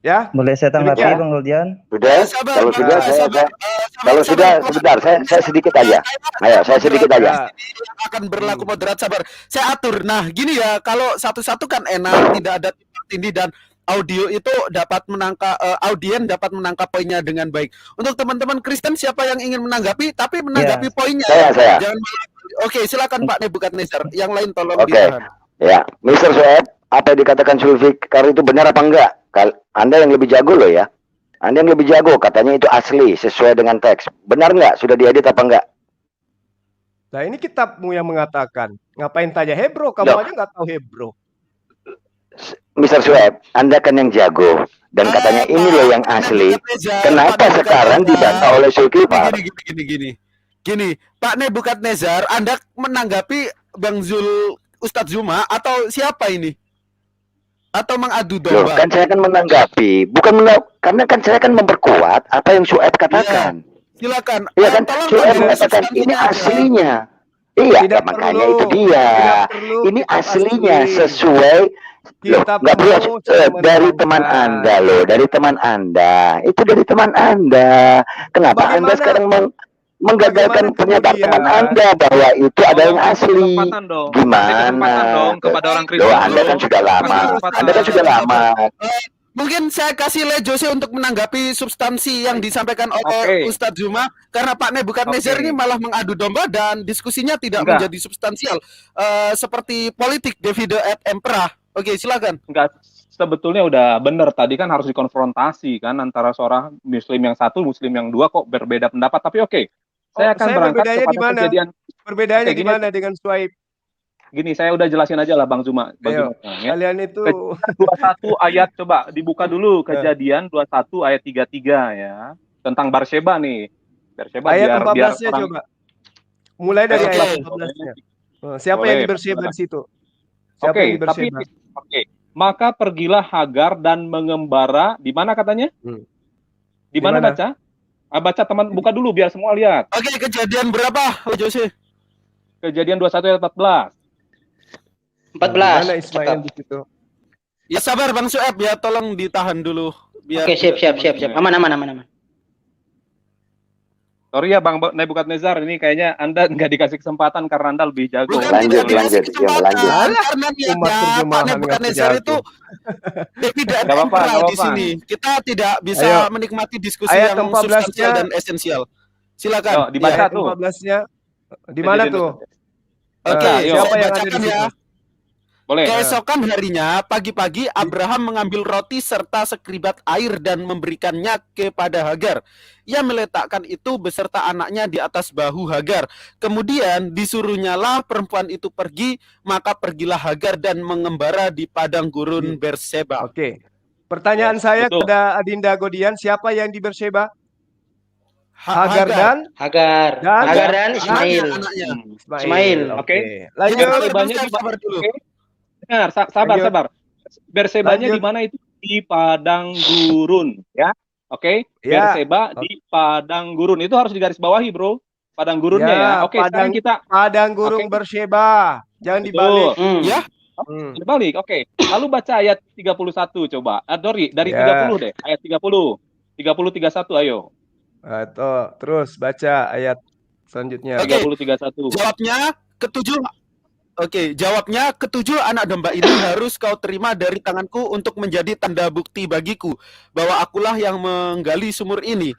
Ya. Boleh saya tanggapi Bang Goldian? Sudah. Kalau sudah sebentar, saya sedikit aja. Ayo, saya sedikit aja. Akan berlaku moderat, sabar. Saya atur. Nah, gini ya, kalau satu-satu kan enak, tidak ada tindih dan audio itu dapat menangkap audien dapat menangkap poinnya dengan baik. Untuk teman-teman Kristen siapa yang ingin menanggapi tapi menanggapi poinnya. Saya. Jangan. Oke, silakan Pak Nebukadnezar. Yang lain tolong ditahan. Ya, Mr. Soeb, apa yang dikatakan Zulfikar itu benar apa enggak? Anda yang lebih jago loh ya. Anda yang lebih jago, katanya itu asli sesuai dengan teks. Benar enggak? Sudah diedit apa enggak? Nah, ini kitabmu yang mengatakan. Ngapain tanya Hebro? Kamu aja nggak tahu Hebro. Mr. Sueb, Anda kan yang jago dan katanya ini loh yang asli. Kenapa sekarang dibantah oleh Zulkifli? Gini, Pak Nebukadnezar, Anda menanggapi Bang Zul Ustadz Zuma atau siapa ini? Atau mengadu Loh, domba? kan saya kan menanggapi, karena kan saya kan memperkuat apa yang Sueb katakan. Silakan. Iya kan, Tolong Sueb ambil mengatakan ini substansinya aja. aslinya. Iya, Tidak makanya perlu, itu dia. tidak perlu Ini kitab aslinya asli. sesuai. Loh, Kita nggak perlu perlu dari teman Anda loh, dari teman Anda. Itu dari teman Anda. Kenapa Anda Bagaimana- sekarang menggagalkan bagaimana pernyataan teman kemudian- Anda bahwa itu ada yang Tolong kasih asli? kesempatan dong. Kasih kesempatan dong Gimana? kepada orang Loh, Kristen Anda dulu. kan sudah lama. Kasih kesempatan. Anda kan sudah lama. Mungkin saya kasih Le Jose untuk menanggapi substansi yang disampaikan oleh Oke. Ustadz Zuma, karena Pak Nebukadnezar Oke. ini malah mengadu domba dan diskusinya tidak Enggak. menjadi substansial, seperti politik divide et impera. Oke, silakan. Enggak, sebetulnya udah bener, tadi kan harus dikonfrontasi kan antara seorang muslim yang satu, muslim yang dua, kok berbeda pendapat. Tapi oke, saya akan berangkat perbedaannya kepada di mana? kejadian. Perbedaannya Oke, di gini- mana dengan Suhaib? Gini, saya udah jelasin aja lah Bang Zuma. Ayo, Ya. kalian itu 21 ayat, coba dibuka dulu Kejadian 21 ayat 33 ya, tentang Barseba nih. Barseba ayat biar 14-nya orang. coba. Mulai dari Oke. ayat 14-nya. Siapa yang di Berseba di situ? Siapa Oke, yang di tapi Berseba? oke. Maka pergilah Hagar dan mengembara di mana katanya? Di mana mana? baca? Baca teman, buka dulu biar semua lihat. Oke, kejadian berapa, Le Jose? Kejadian 21 ayat 14. 14. Mana Ismail di situ? Ya sabar Bang Sueb ya, tolong ditahan dulu. Biar Oke, siap. Aman. Sorry ya Bang Nebukadnezar, ini kayaknya Anda nggak dikasih kesempatan karena Anda lebih jago. Bukan Lanjut, tidak dikasih lanjut, kesempatan, lanjut. karena Umat niatnya Pak terjemahan Nebukadnezar nggak itu tidak Nggak apa-apa, netral nggak di apa-apa. sini. Kita tidak bisa Ayo. menikmati diskusi Ayat yang 14-nya. substansial dan esensial. Silakan. Yo, dibaca Ayat tuh. 14-nya di mana Kejadian tuh? Oke, Yuk. Siapa saya yang ada di bacakan situ? ya. Boleh. Keesokan harinya, pagi-pagi Abraham mengambil roti serta sekeribat air dan memberikannya kepada Hagar. Ia meletakkan itu beserta anaknya di atas bahu Hagar. Kemudian disuruhnyalah perempuan itu pergi, maka pergilah Hagar dan mengembara di padang gurun Berseba. Oke. Pertanyaan saya betul. kepada Adinda Godian, siapa yang di Berseba? Hagar dan Hagar dan Ismail. Anaknya. Ismail. Oke. Lanjut. Bersebanya di sabar dulu. Oke. Dengar, sabar. Lanjut. Bersebanya Lanjut. di mana itu? Di padang gurun, ya. Oke. Ya. Berseba di padang gurun. Itu harus digarisbawahi, Bro. Padang gurunnya ya. Oke, sekarang kita Padang gurun Oke. Berseba. Jangan Betul. dibalik. Ya, Dibalik. Oke. Lalu baca ayat 31 coba. Dari Ya. 30 deh. Ayat 30. 31 ayo. Atau terus baca ayat selanjutnya. Oke. 31. Jawabnya ketujuh anak domba ini harus kau terima dari tanganku untuk menjadi tanda bukti bagiku bahwa akulah yang menggali sumur ini.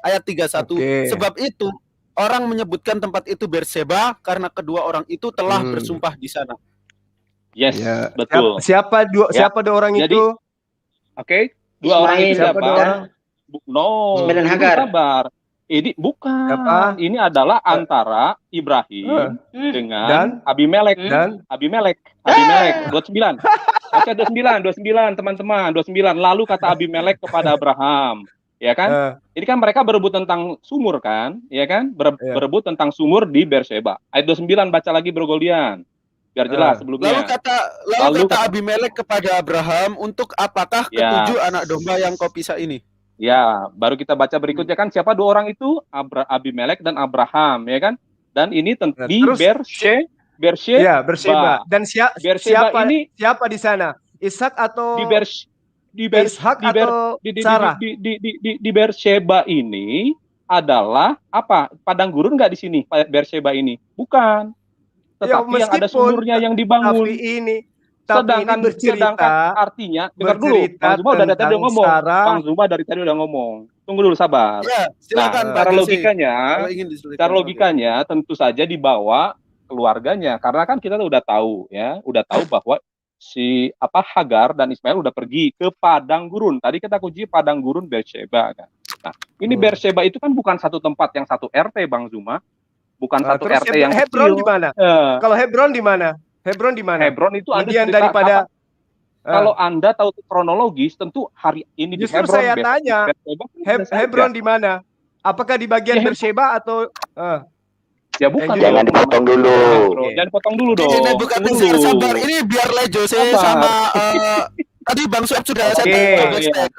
Ayat 31. Oke. Sebab itu orang menyebutkan tempat itu Berseba karena kedua orang itu telah bersumpah di sana. Yes, Ya. betul. Siapa Ya. dua orang Jadi, itu? Oke. Dua orang Ismail. itu Siapa siapa? dua orang? No. Ismail dan Dulu Hagar. Sabar. Ini bukan. Siapa? Ini adalah antara Ibrahim Dan? dengan Abimelek. Dan? Abimelek. 29. Baca 29 teman-teman. 29. Lalu kata Abimelek kepada Abraham, ya kan? Ini kan mereka berebut tentang sumur kan, ya kan? Berebut tentang sumur di Berseba. Ayat 29 baca lagi Bro Goldian. Biar jelas sebelumnya. Lalu kata Abimelek kepada Abraham, untuk apakah ketujuh anak domba yang kau pisah ini? Ya, baru kita baca berikutnya kan siapa dua orang itu? Abimelek dan Abraham, ya kan? Dan ini di Berseba. Ya, Berseba. Dan Berseba siapa di sana? Ishak atau Ishak atau Sarah? Di Berseba ini adalah apa? Padang gurun nggak di sini Berseba ini? Bukan. Tetapi yang ada sumurnya yang dibangun. Sedangkan artinya, dengar dulu, Bang Zuma dari tadi udah ngomong. Bang Zuma dari tadi udah ngomong. Tunggu dulu, sabar. Ya, silakan, nah, cara logikanya tentu saja dibawa keluarganya, karena kan kita udah tahu bahwa si Hagar dan Ismail udah pergi ke padang gurun. Tadi kita kunci padang gurun Berseba kan. Nah, ini Berseba itu kan bukan satu tempat yang satu RT, Bang Zuma. Bukan satu RT yang Hebron kecil. di mana? Kalau Hebron di mana? Hebron di mana? Hebron itu ada bagian daripada Kalau Anda tahu kronologis, tentu hari ini Justru di Hebron, saya besok di tanya, Beersheba, kan bisa Hebron saja. di mana? Apakah di bagian Ya, Hebron. Beersheba atau Ya bukan jujur. Jangan dipotong dulu. Jangan potong dulu Oke, dong. Nebuchadnezzar, sabar. Ini biar Lejo saya Sabar. sama tadi Bang Suap sudah saya Oke. hashtag,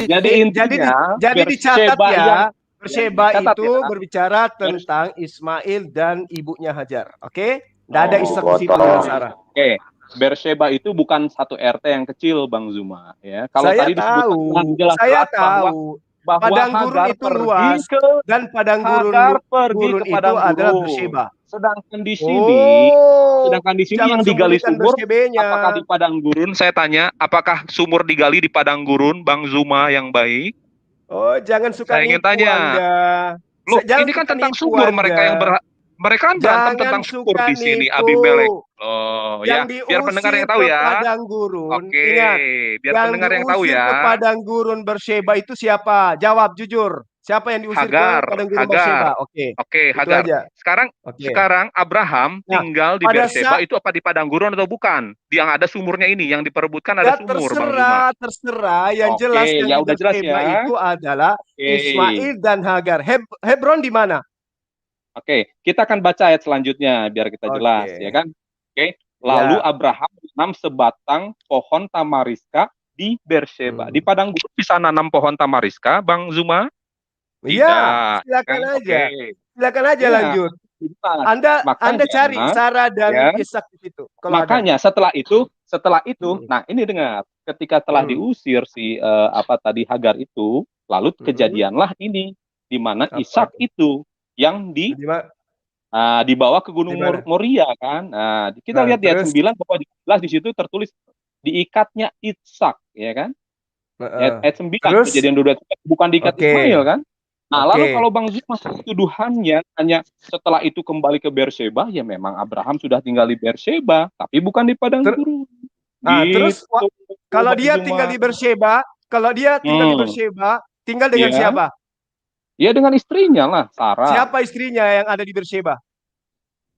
Jadi intinya Jadi dicatat Beersheba ya. yang Beersheba dicatat itu ya. berbicara tentang Ismail dan ibunya Hajar. Oke? Tidak ada Oh, Ishak di situ dengan Sarah. Oke, Beersheba itu bukan satu RT yang kecil, Bang Zuma. Ya, kalau Saya tadi disebutkan tahu, dengan jelas saya bahwa tahu. bahwa Padang gurun Hagar itu pergi luas ke dan padang Hagar pergi gurun ke itu padang adalah gurun. Beersheba. Sedangkan di sini, Oh, yang jangan digali sembunyikan sumur, Beershebanya. apakah di padang gurun? Saya tanya, apakah sumur digali di padang gurun, Bang Zuma yang baik? Oh, jangan suka Saya ingin nipu tanya. Anda. Loh, Jangan ini kan suka tentang nipu sumur, mereka yang Anda. mereka kan berantem Jangan tentang sumur suka di sini, nipu. Abimelek. Oh, ya, Yang biar pendengar diusir yang tahu ke ya. padang gurun, Oke, ingat, biar yang pendengar yang tahu diusir ya. ke padang gurun Beersheba itu siapa? Jawab jujur. Siapa yang diusir Hagar, ke padang gurun Hagar. Beersheba? Oke. Oke, Itu Hagar. aja. Oke. Sekarang Abraham Nah, tinggal di pada Beersheba saat itu apa di padang gurun atau bukan? Yang ada sumurnya ini, yang diperebutkan ada ya sumur, Bang Zuma. terserah. Yang Oke, jelas yang ya di udah jelas Beersheba ya. itu adalah Oke. Ismail dan Hagar. Hebron di mana? Oke, kita akan baca ayat selanjutnya biar kita jelas, ya kan? Oke. Lalu Ya. Abraham menanam sebatang pohon tamariska di Beersheba. Di padang gurun bisa nanam pohon tamariska, Bang Zuma? Iya, Tidak, silakan kan? aja. Oke. Silakan aja Iya, lanjut. jelas. Anda cari Makanya, Sarah dan ya, Ishak di situ. Kalau ada. makanya setelah itu, nah ini dengar, ketika telah diusir si tadi Hagar itu, lalu kejadianlah ini, di mana Ishak itu yang dibawa ke Gunung Moria kan. Nah, kita lihat di ayat 9 bahwa jelas di situ tertulis diikatnya Ishak, ya kan? Ayat 9 kejadian 22 bukan diikat Ismail kan? Nah, lalu kalau Bang Zuma tuduhannya hanya setelah itu kembali ke Beersheba, ya memang Abraham sudah tinggal di Beersheba, tapi bukan di padang gurun. Terus Gitu, kalau Bang dia Zuma. tinggal di Beersheba, tinggal dengan Iya. siapa? Ya dengan istrinya lah, Sarah. Siapa istrinya yang ada di Beersheba?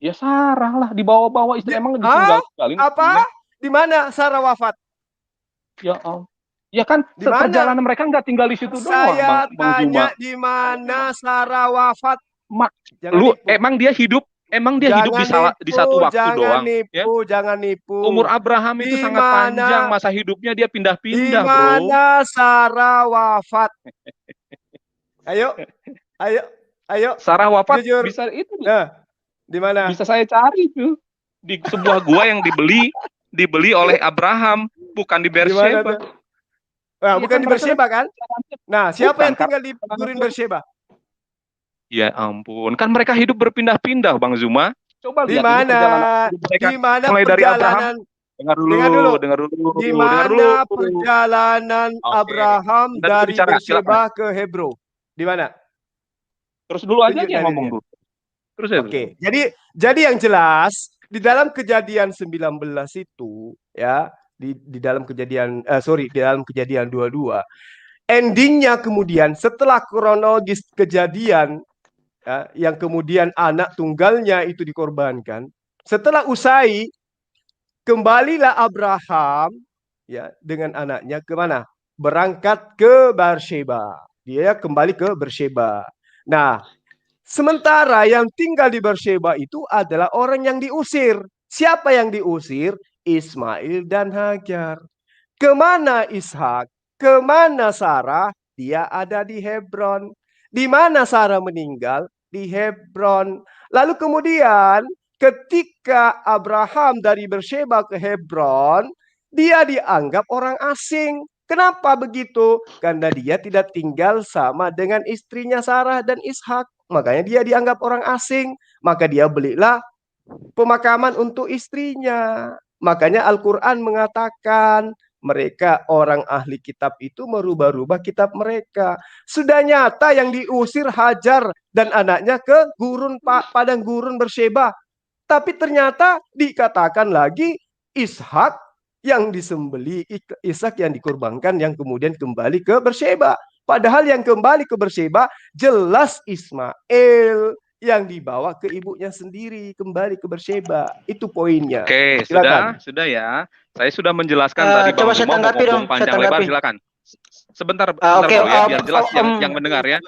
Ya Sarah lah, dibawa-bawa istri emang ditinggal-tinggalin. Apa? Di mana Sarah wafat? Ya ya kan Di mana? perjalanan mereka nggak tinggal di situ doang, Saya Bang Zuma. tanya di mana Sarah wafat? Emang dia hidup di satu waktu doang. Ya? Jangan nipu. Umur Abraham itu sangat panjang, masa hidupnya dia pindah-pindah, Di bro. mana Sarah wafat? Ayo. Sarah wafat jujur. bisa itu. Nah, di mana? Bisa saya cari tuh di sebuah gua yang dibeli oleh Abraham, bukan di Beersheba. Nah, bukan di Beersheba kan? Nah, siapa yang tinggal di gurun Beersheba? Ya ampun, kan mereka hidup berpindah-pindah, Bang Zuma. Coba Di lihat mana? Di mana mulai dari Abraham. Dengar dulu. Di mana perjalanan Abraham dari Beersheba ke Hebron? Di mana? Terus dulu aja yang ngomong dulu. Terus ya. Oke. Jadi yang jelas di dalam Kejadian 19 itu ya, di dalam kejadian 22, endingnya kemudian setelah kronologis kejadian ya, yang kemudian anak tunggalnya itu dikorbankan, setelah usai kembalilah Abraham ya dengan anaknya ke mana? Berangkat ke Beersheba. Dia kembali ke Beersheba. Nah, sementara yang tinggal di Beersheba itu adalah orang yang diusir. Siapa yang diusir? Ismail dan Hajar. Kemana Ishak? Kemana Sarah? Dia ada di Hebron. Di mana Sarah meninggal? Di Hebron. Lalu kemudian ketika Abraham dari Beersheba ke Hebron, dia dianggap orang asing. Kenapa begitu? Karena dia tidak tinggal sama dengan istrinya Sarah dan Ishak. Makanya dia dianggap orang asing. Maka dia belilah pemakaman untuk istrinya. Makanya Al-Quran mengatakan mereka orang ahli kitab itu merubah-rubah kitab mereka. Sudah nyata yang diusir Hajar dan anaknya ke padang gurun Beersheba. Tapi ternyata dikatakan lagi Ishak yang disembeli, Ishak yang dikorbankan yang kemudian kembali ke Beersheba. Padahal yang kembali ke Beersheba jelas Ismail, yang dibawa ke ibunya sendiri kembali ke Berseba. Itu poinnya. Oke, Silakan. sudah ya. Saya sudah menjelaskan tadi Bang Coba saya Zuma mau tanggapi dong, ngomong saya panjang lebar, tanggapi. silakan. Sebentar Oke, bro ya, biar jelas yang mendengar ya.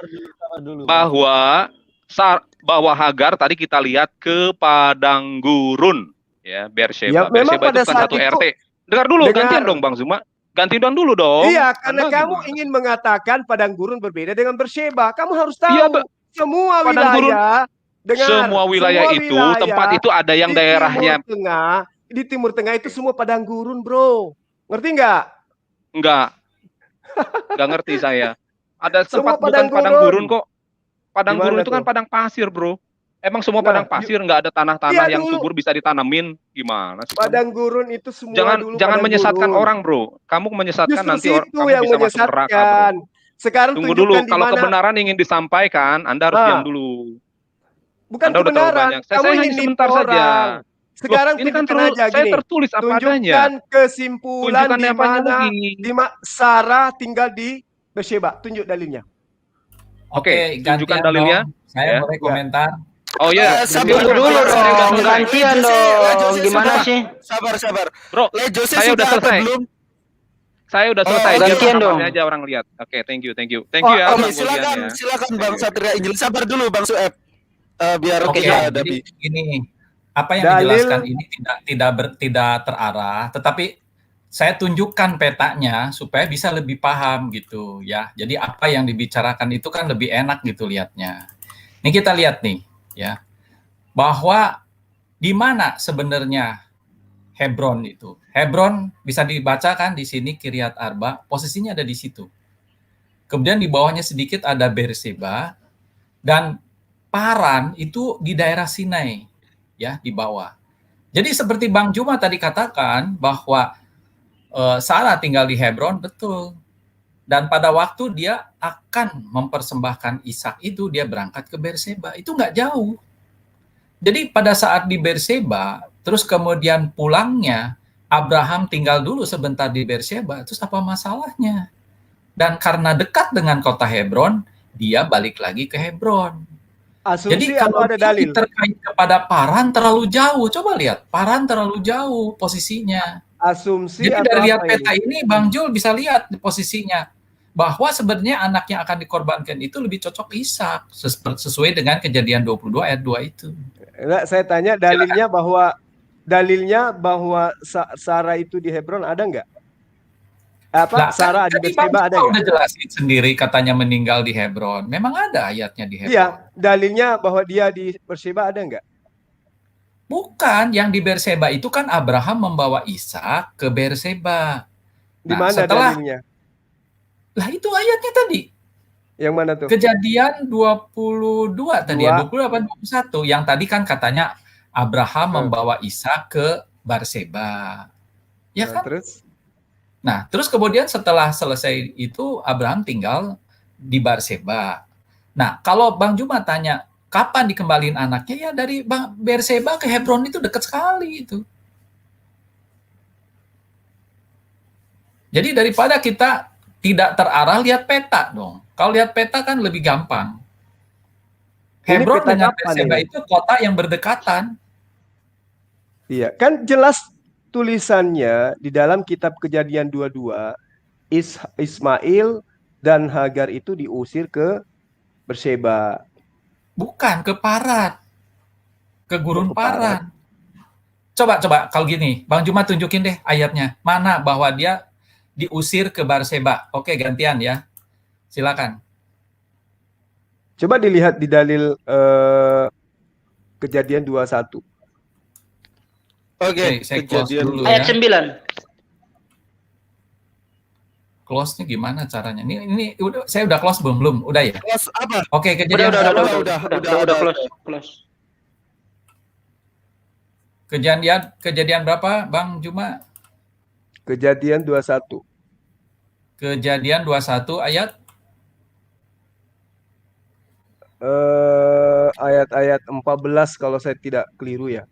Bahwa Hagar tadi kita lihat ke padang gurun ya, Beersheba. Ya, memang Beersheba itu pada bukan saat satu itu, RT. Dengar dulu, dengar. gantian dong Bang Zuma. Gantian dulu dong. Iya, karena Anda kamu gimana? ingin mengatakan padang gurun berbeda dengan Berseba. Kamu harus tahu Iya, semua padang gurun, wilayah, dengar, semua wilayah itu, tempat itu ada yang di daerahnya. Di Timur Tengah itu semua padang gurun, bro. Ngerti nggak? Enggak ngerti saya. Ada Semua tempat bukan padang gurun kok. Padang Gimana gurun itu kan tuh? padang pasir, bro. Emang semua Nah, padang pasir nggak ada tanah-tanah iya yang dulu. subur bisa ditanemin? Gimana sih kamu? Padang gurun itu semua dulu Jangan padang menyesatkan gurun. orang, bro. Kamu menyesatkan Justru nanti situ kamu yang bisa masuk neraka, bro. menyesatkan. Sekarang Tunggu dulu, tunjukkan di kalau mana. kebenaran ingin disampaikan, Anda harus diam dulu. Bukan Anda udah terlalu kebenaran. banyak. Kamu Saya ingin hanya nipu sebentar saja. orang. Sekarang Loh, ini kan tunjukkan aja saya gini. tertulis apa adanya. Tunjukkan kesimpulan Tunjukkan di apanya mana lagi. Sarah tinggal di Beersheba. Tunjuk dalilnya. Oke, tunjukkan gantian dalilnya. dong. Saya boleh komentar. Oh iya, Tunggu dulu dong, gantian dong. Gimana sih? Sabar. Bro, Jose saya udah sudah apa selesai. belum? Saya udah selesai. Oh, gantian dong. Aja orang lihat. Oke, thank you ya. Oke, Bang Guldian ya. silakan Bang Satria Injil. Sabar dulu Bang Sueb. Biar Oke, kita jadi hadapi. gini, apa yang Dalil. dijelaskan ini tidak terarah, tetapi saya tunjukkan petanya supaya bisa lebih paham gitu ya. Jadi apa yang dibicarakan itu kan lebih enak gitu lihatnya. Ini kita lihat nih ya, bahwa di mana sebenarnya Hebron itu. Hebron bisa dibacakan di sini Kiryat Arba, posisinya ada di situ. Kemudian di bawahnya sedikit ada Beersheba, dan Paran itu di daerah Sinai, ya di bawah. Jadi seperti Bang Juma tadi katakan bahwa Sarah tinggal di Hebron, betul. Dan pada waktu dia akan mempersembahkan Ishak itu, dia berangkat ke Beersheba. Itu nggak jauh. Jadi pada saat di Beersheba, terus kemudian pulangnya, Abraham tinggal dulu sebentar di Beersheba, terus apa masalahnya? Dan karena dekat dengan kota Hebron, dia balik lagi ke Hebron. Asumsi Jadi kalau atau ada dalil? terkait kepada Paran terlalu jauh, coba lihat, Paran terlalu jauh posisinya. Asumsi Jadi atau dari lihat apa peta ini, Bang Jul bisa lihat posisinya bahwa sebenarnya anak yang akan dikorbankan itu lebih cocok Ishak sesuai dengan Kejadian 22 ayat 2 itu. Enggak, saya tanya dalilnya bahwa Sarah itu di Hebron ada nggak? Apa? Nah, Sarah di tadi Beersheba Bang ada Jul nggak? udah jelasin sendiri katanya meninggal di Hebron. Memang ada ayatnya di Hebron. Iya, dalilnya bahwa dia di Beersheba ada nggak? Bukan, yang di Beersheba itu kan Abraham membawa Ishak ke Beersheba. Di mana dalilnya? Lah itu ayatnya tadi. Yang mana tuh? Kejadian 22 tadi ya, 28 21. Yang tadi kan katanya Abraham membawa Ishak ke Beersheba. Ya kan? Terus kemudian setelah selesai itu Abraham tinggal di Beersheba. Nah, kalau Bang Juma tanya kapan dikembaliin anaknya, ya dari Beersheba ke Hebron itu dekat sekali itu. Jadi daripada kita tidak terarah, lihat peta dong. Kalau lihat peta kan lebih gampang. Hebron dengan Beersheba itu kota yang berdekatan. Iya, kan jelas tulisannya di dalam kitab Kejadian 22, Ismail dan Hagar itu diusir ke Beersheba. Bukan, ke Paran. Ke gurun Paran. Coba kalau gini, Bang Juma tunjukin deh ayatnya. Mana bahwa dia diusir ke Beersheba. Oke, gantian ya. Silakan. Coba dilihat di dalil Kejadian 21. Oke, saya close dulu ayat ya. 9. Close-nya gimana caranya? Ini udah, saya udah close belum? Udah ya? Close apa? Oke, Kejadian Udah close. Kejadian berapa, Bang Juma? Kejadian 21. Kejadian 21 ayat ayat-ayat 14 kalau saya tidak keliru ya.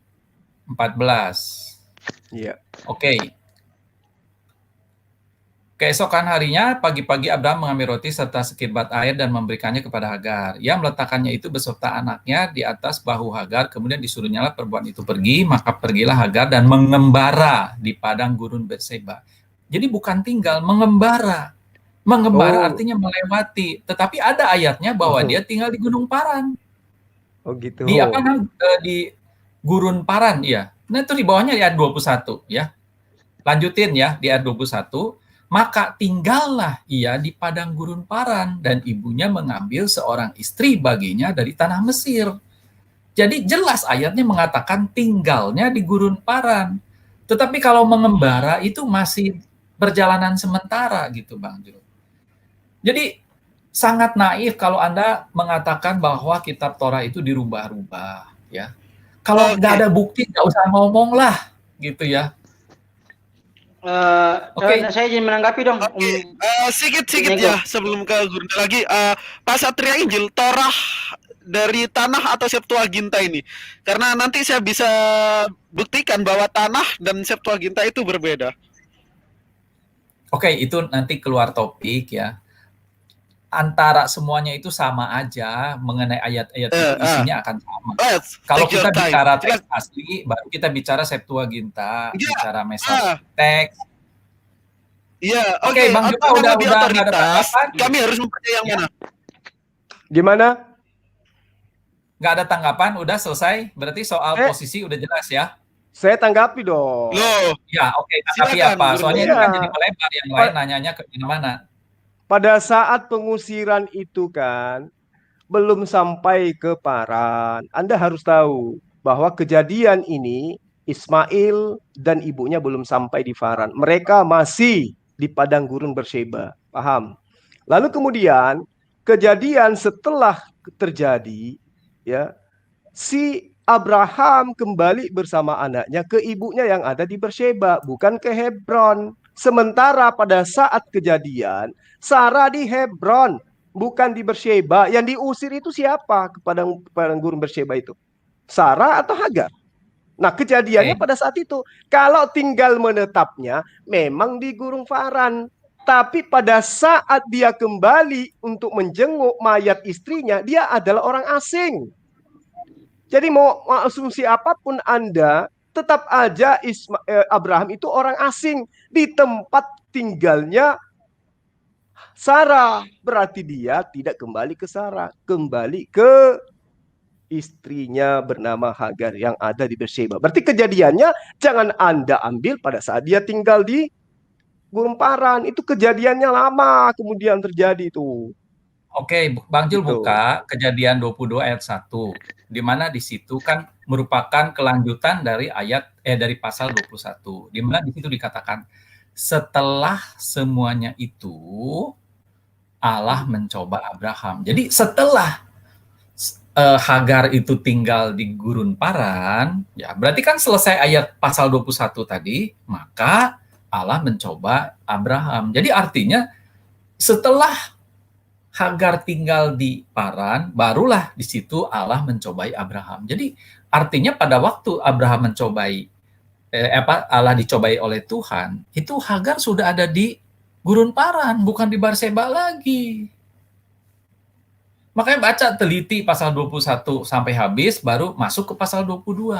14. Iya. Oke. Keesokan harinya, pagi-pagi Abraham mengambil roti serta sekirbat air dan memberikannya kepada Hagar. Ia meletakkannya itu beserta anaknya di atas bahu Hagar, kemudian disuruhnyalah perempuan itu pergi, maka pergilah Hagar dan mengembara di padang gurun Berseba. Jadi bukan tinggal, mengembara. Mengembara artinya melewati, tetapi ada ayatnya bahwa dia tinggal di Gunung Paran. Oh gitu. Di di Gurun Paran, ya. Nah, itu di bawahnya di ayat 21, ya. Lanjutin ya, di ayat 21. Maka tinggallah ia di padang gurun Paran, dan ibunya mengambil seorang istri baginya dari tanah Mesir. Jadi jelas ayatnya mengatakan tinggalnya di gurun Paran. Tetapi kalau mengembara itu masih perjalanan sementara gitu, Bang Jo. Jadi sangat naif kalau Anda mengatakan bahwa kitab Torah itu dirubah-rubah, ya. Kalau nggak ada bukti, nggak usah ngomong lah, gitu ya. Saya ingin menanggapi dong. Sedikit ya sebelum ke Gurunda lagi. Pak Satria Injil, Torah dari tanah atau Septuaginta ini? Karena nanti saya bisa buktikan bahwa tanah dan Septuaginta itu berbeda. Oke, itu nanti keluar topik ya. Antara semuanya itu sama aja, mengenai ayat-ayat itu isinya akan sama. Kalau kita bicara teks asli, baru kita bicara Septuaginta, bicara Mesal teks. Iya, oke, Bang Juma udah ada tanggapan. Kami harus mempercayai yang mana? Gimana? Nggak ada tanggapan, udah selesai. Berarti soal posisi udah jelas ya. Saya tanggapi dong. Loh. Ya, oke, tanggapi apa? Soalnya ini kan jadi melebar, yang lain nanyanya ke mana-mana. Pada saat pengusiran itu kan belum sampai ke Paran. Anda harus tahu bahwa kejadian ini Ismail dan ibunya belum sampai di Paran. Mereka masih di padang gurun Berseba. Paham? Lalu kemudian kejadian setelah terjadi, ya, si Abraham kembali bersama anaknya ke ibunya yang ada di Berseba, bukan ke Hebron. Sementara pada saat kejadian Sarah di Hebron, bukan di Berseba. Yang diusir itu siapa ke padang gurun Berseba itu? Sarah atau Hagar? Nah, kejadiannya pada saat itu. Kalau tinggal menetapnya, memang di Gurun Paran. Tapi pada saat dia kembali untuk menjenguk mayat istrinya, dia adalah orang asing. Jadi mau asumsi apapun Anda, tetap aja Abraham itu orang asing di tempat tinggalnya Sarah. Berarti dia tidak kembali ke Sarah, kembali ke istrinya bernama Hagar yang ada di Berseba. Berarti kejadiannya jangan Anda ambil pada saat dia tinggal di Gurun Paran. Itu kejadiannya lama kemudian terjadi itu. Oke, Bang Jul buka Kejadian 22 ayat 1, di mana di situ kan merupakan kelanjutan dari dari pasal 21, di mana di situ dikatakan setelah semuanya itu Allah mencoba Abraham. Jadi setelah Hagar itu tinggal di Gurun Paran, ya berarti kan selesai ayat pasal 21 tadi, maka Allah mencoba Abraham. Jadi artinya setelah Hagar tinggal di Paran, barulah di situ Allah mencobai Abraham. Jadi artinya pada waktu Abraham mencobai Allah dicobai oleh Tuhan, itu Hagar sudah ada di Gurun Paran, bukan di Berseba lagi. Makanya baca teliti pasal 21 sampai habis, baru masuk ke pasal 22.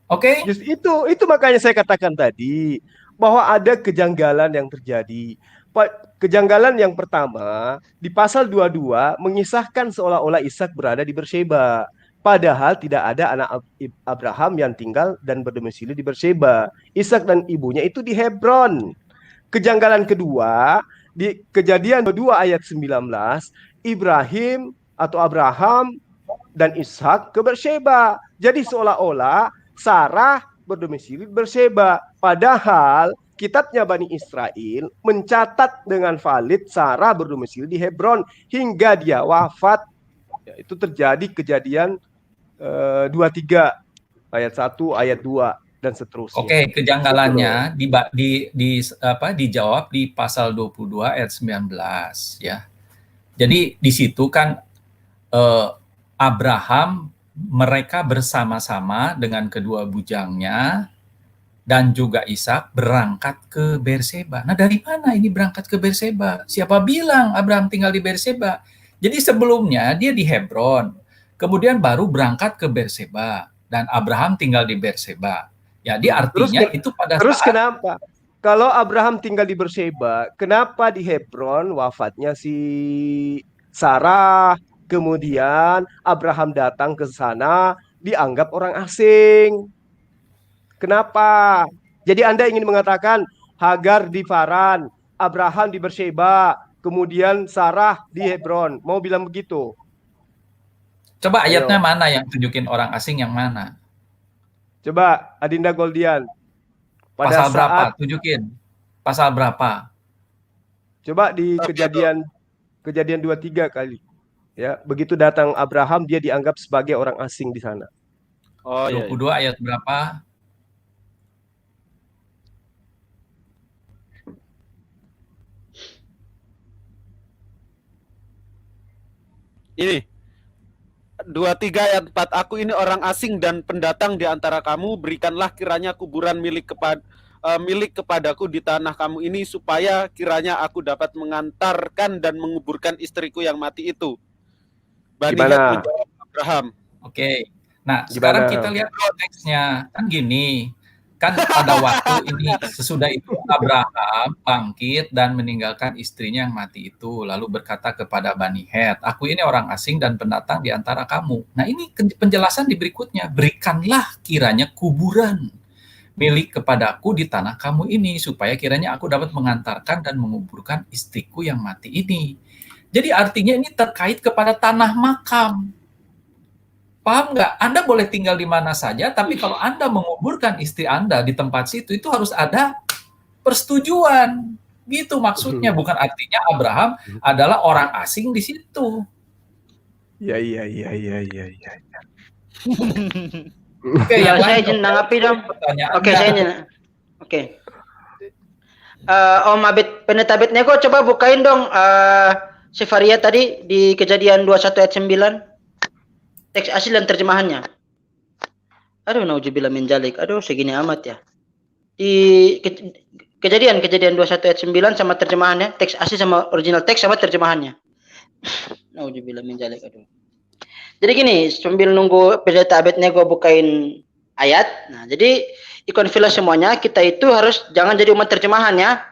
Oke? Itu makanya saya katakan tadi, bahwa ada kejanggalan yang terjadi. Kejanggalan yang pertama, di pasal 22 mengisahkan seolah-olah Ishak berada di Berseba. Padahal tidak ada anak Abraham yang tinggal dan berdomisili di Berseba. Ishak dan ibunya itu di Hebron. Kejanggalan kedua, di Kejadian 22 ayat 19, Ibrahim atau Abraham dan Ishak ke Berseba. Jadi seolah-olah Sarah berdomisili di Berseba. Padahal kitabnya Bani Israel mencatat dengan valid Sarah berdomisili di Hebron hingga dia wafat. Ya, itu terjadi Kejadian 23 ayat 1, ayat 2 dan seterusnya. Oke, kejanggalannya dijawab di pasal 22 ayat 19 ya. Jadi di situ kan Abraham mereka bersama-sama dengan kedua bujangnya dan juga Ishak berangkat ke Berseba. Nah, dari mana ini berangkat ke Berseba? Siapa bilang Abraham tinggal di Berseba? Jadi sebelumnya dia di Hebron, kemudian baru berangkat ke Berseba, dan Abraham tinggal di Berseba. Jadi artinya itu pada Terus saat kenapa? Kalau Abraham tinggal di Berseba, kenapa di Hebron wafatnya si Sarah, kemudian Abraham datang ke sana dianggap orang asing? Kenapa? Jadi Anda ingin mengatakan Hagar di Faran, Abraham di Berseba, kemudian Sarah di Hebron. Mau bilang begitu? Coba ayatnya mana yang tunjukin orang asing yang mana? Coba Adinda Goldian. Pada Pasal berapa? saat Tunjukin. Pasal berapa? coba di kejadian 23 kali. Ya, begitu datang Abraham dia dianggap sebagai orang asing di sana. Oh, 22 ayat berapa? Ini 23 ayat 4, aku ini orang asing dan pendatang di antara kamu, berikanlah kiranya kuburan milik kepadaku di tanah kamu ini, supaya kiranya aku dapat mengantarkan dan menguburkan istriku yang mati itu. Bani Het menjawab Abraham. Oke. Nah, sekarang kita lihat konteksnya. Kan gini, kan pada waktu ini sesudah itu Abraham bangkit dan meninggalkan istrinya yang mati itu, lalu berkata kepada Bani Het, aku ini orang asing dan pendatang di antara kamu. Nah, ini penjelasan di berikutnya, berikanlah kiranya kuburan milik kepadaku di tanah kamu ini, supaya kiranya aku dapat mengantarkan dan menguburkan istriku yang mati ini. Jadi artinya ini terkait kepada tanah makam. Paham nggak? Anda boleh tinggal di mana saja, tapi kalau Anda menguburkan istri Anda di tempat situ, itu harus ada persetujuan. Gitu maksudnya. Bukan artinya Abraham adalah orang asing di situ. Iya. Oke, yang saya izin nanggapi dong. Oke, saya izin. Oke. Om Abid, Pendeta Abid Nego, coba bukain dong Sefaria tadi di Kejadian 21 ayat 9. Teks asli dan terjemahannya. Aduh, nauzubillah min dzalik. Aduh, segini amat ya. Di Kejadian 21 ayat 9 sama terjemahannya, teks asli sama original teks sama terjemahannya. Nauzubillah min dzalik. Aduh. Jadi gini, sambil nunggu Pendeta Abed Nego bukain ayat. Nah, jadi ikon villa semuanya kita itu harus jangan jadi umat terjemahan ya.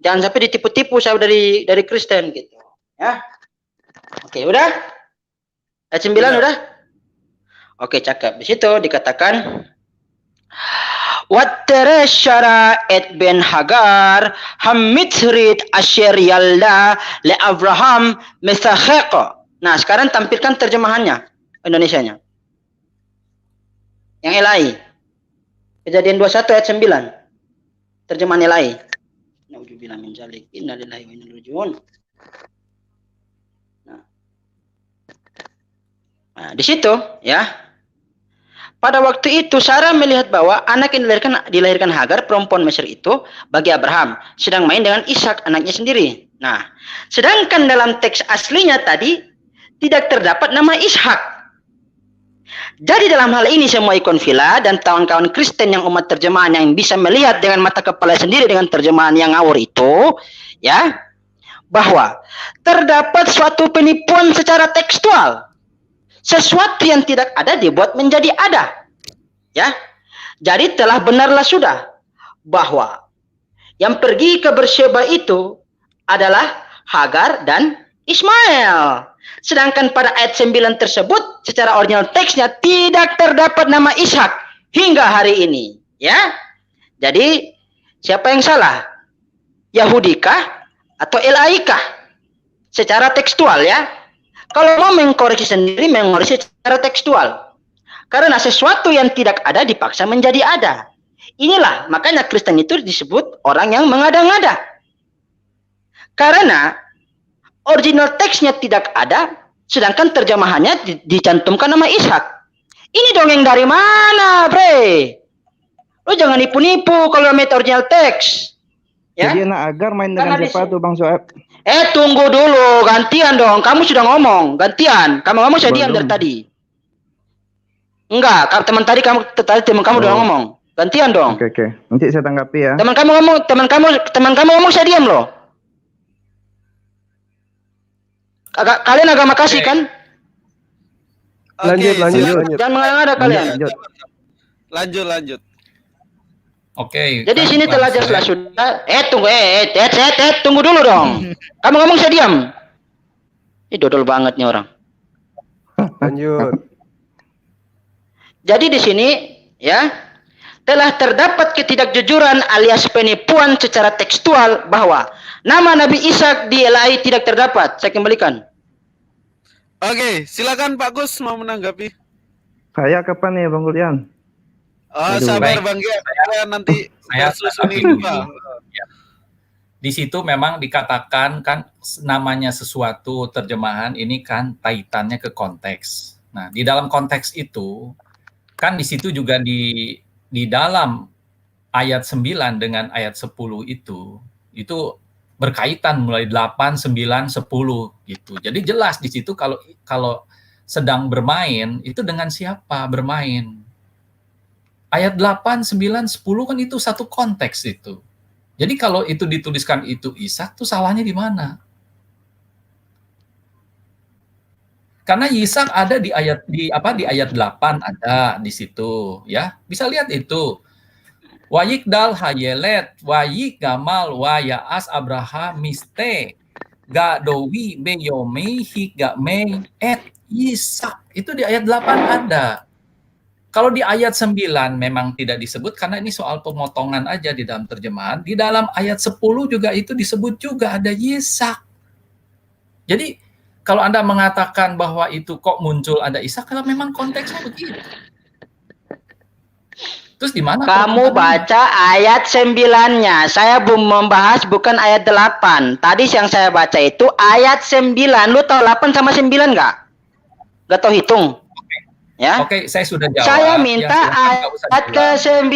Jangan sampai ditipu-tipu saya dari Kristen gitu. Ya. Oke, udah? Ayat 9 udah? Oke, cakep. Di situ dikatakan Waterashara et ben Hagar hamitrit asher yalda le Abraham mesacheko. Nah, sekarang tampilkan terjemahannya Indonesianya. Yang Elai. Kejadian 21 ayat 9. Terjemahan Elai. Nauzubillah min dzalik. Innalillahi wa inna ilaihi raji'un. Nah, di situ ya. Pada waktu itu Sarah melihat bahwa anak yang dilahirkan Hagar perempuan Mesir itu bagi Abraham sedang main dengan Ishak anaknya sendiri. Nah, sedangkan dalam teks aslinya tadi tidak terdapat nama Ishak. Jadi dalam hal ini semua ikon villa dan kawan-kawan Kristen yang umat terjemahan yang bisa melihat dengan mata kepala sendiri dengan terjemahan yang ngawur itu, ya, bahwa terdapat suatu penipuan secara tekstual. Sesuatu yang tidak ada dibuat menjadi ada. Ya. Jadi telah benarlah sudah bahwa yang pergi ke Berseba itu adalah Hagar dan Ismail. Sedangkan pada ayat 9 tersebut secara original teksnya tidak terdapat nama Ishak hingga hari ini, ya. Jadi siapa yang salah? Yahudikah atau Elaikah? Secara tekstual ya. Kalau mau mengkoreksi sendiri, mengoreksi secara tekstual. Karena sesuatu yang tidak ada dipaksa menjadi ada. Inilah, makanya Kristen itu disebut orang yang mengada-ngada. Karena original teksnya tidak ada, sedangkan terjemahannya dicantumkan nama Ishak. Ini dongeng dari mana, bre? Lo jangan nipu-nipu kalau namanya original teks. Ya? Jadi anak Agar main dengan siapa tuh Bang Soeb? Tunggu dulu, gantian dong. Kamu sudah ngomong, gantian. Kamu ngomong saya diam dari tadi. Enggak, teman kamu udah ngomong. Gantian dong. Oke. Nanti saya tanggapi ya. Teman kamu ngomong saya diam loh. Kalian agama kasih kan? Lanjut. Jangan mengada-ngada kalian. Lanjut. Oke. Jadi kan sini telah Bang jelas Soeb, sudah. Tunggu dulu dong. Kamu ngomong saya diam. Ih, dodol banget nih orang. Lanjut. Jadi di sini ya telah terdapat ketidakjujuran alias penipuan secara tekstual bahwa nama Nabi Isa di LAI tidak terdapat. Saya kembalikan. Oke, silakan Pak Gus mau menanggapi. Kayak kapan nih Bang Guldian? Aduh. Sabar Baik. Bang Gia, saya nanti Saya bersusun tanggapi ini, dulu. Pak. Ya. Di situ memang dikatakan kan namanya sesuatu terjemahan ini kan kaitannya ke konteks. Nah, di dalam konteks itu kan di situ juga di dalam ayat 9 dengan ayat 10 itu berkaitan mulai 8, 9, 10 gitu. Jadi jelas di situ kalau sedang bermain itu dengan siapa bermain. Ayat 8, 9, 10 kan itu satu konteks itu. Jadi kalau itu dituliskan itu Ishak, tuh salahnya di mana? Karena Ishak ada di ayat 8 ada di situ ya. Bisa lihat itu. Wayikdal hayelet, wayik gamal wayaas Abraham miste gadowi beyome higame Ishak. Itu di ayat 8 ada. Kalau di ayat 9 memang tidak disebut karena ini soal pemotongan aja di dalam terjemahan. Di dalam ayat 10 juga itu disebut juga ada Ishak. Jadi kalau Anda mengatakan bahwa itu kok muncul ada Ishak, kalau memang konteksnya begitu. Terus di mana? Kamu baca ayat 9-nya. Saya membahas bukan ayat 8. Tadi yang saya baca itu ayat 9. Lu tahu 8 sama 9 nggak? Nggak tahu hitung? Ya. Oke, saya sudah jawab. Saya minta ayat ke-9.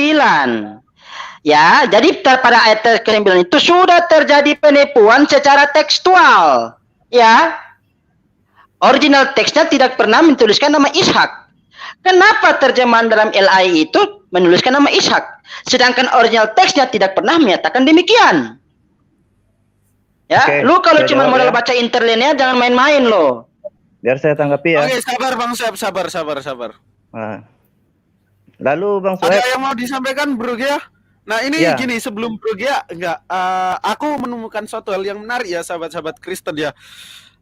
Ya, jadi pada ayat ke-9 itu sudah terjadi penipuan secara tekstual. Ya. Original teksnya tidak pernah menuliskan nama Ishak. Kenapa terjemahan dalam LAI itu menuliskan nama Ishak? Sedangkan original teksnya tidak pernah menyatakan demikian. Ya, Oke, lu kalau saya cuma jawab modal ya. baca interlinear jangan main-main lo. Biar saya tanggapi ya. Oke, sabar Bang Soeb, sabar. Nah. Lalu Bang Ada Soeb, yang mau disampaikan Bro Gia? Nah ini Ya. gini, sebelum Bro Gia, aku menemukan suatu hal yang menarik ya sahabat-sahabat Kristen ya.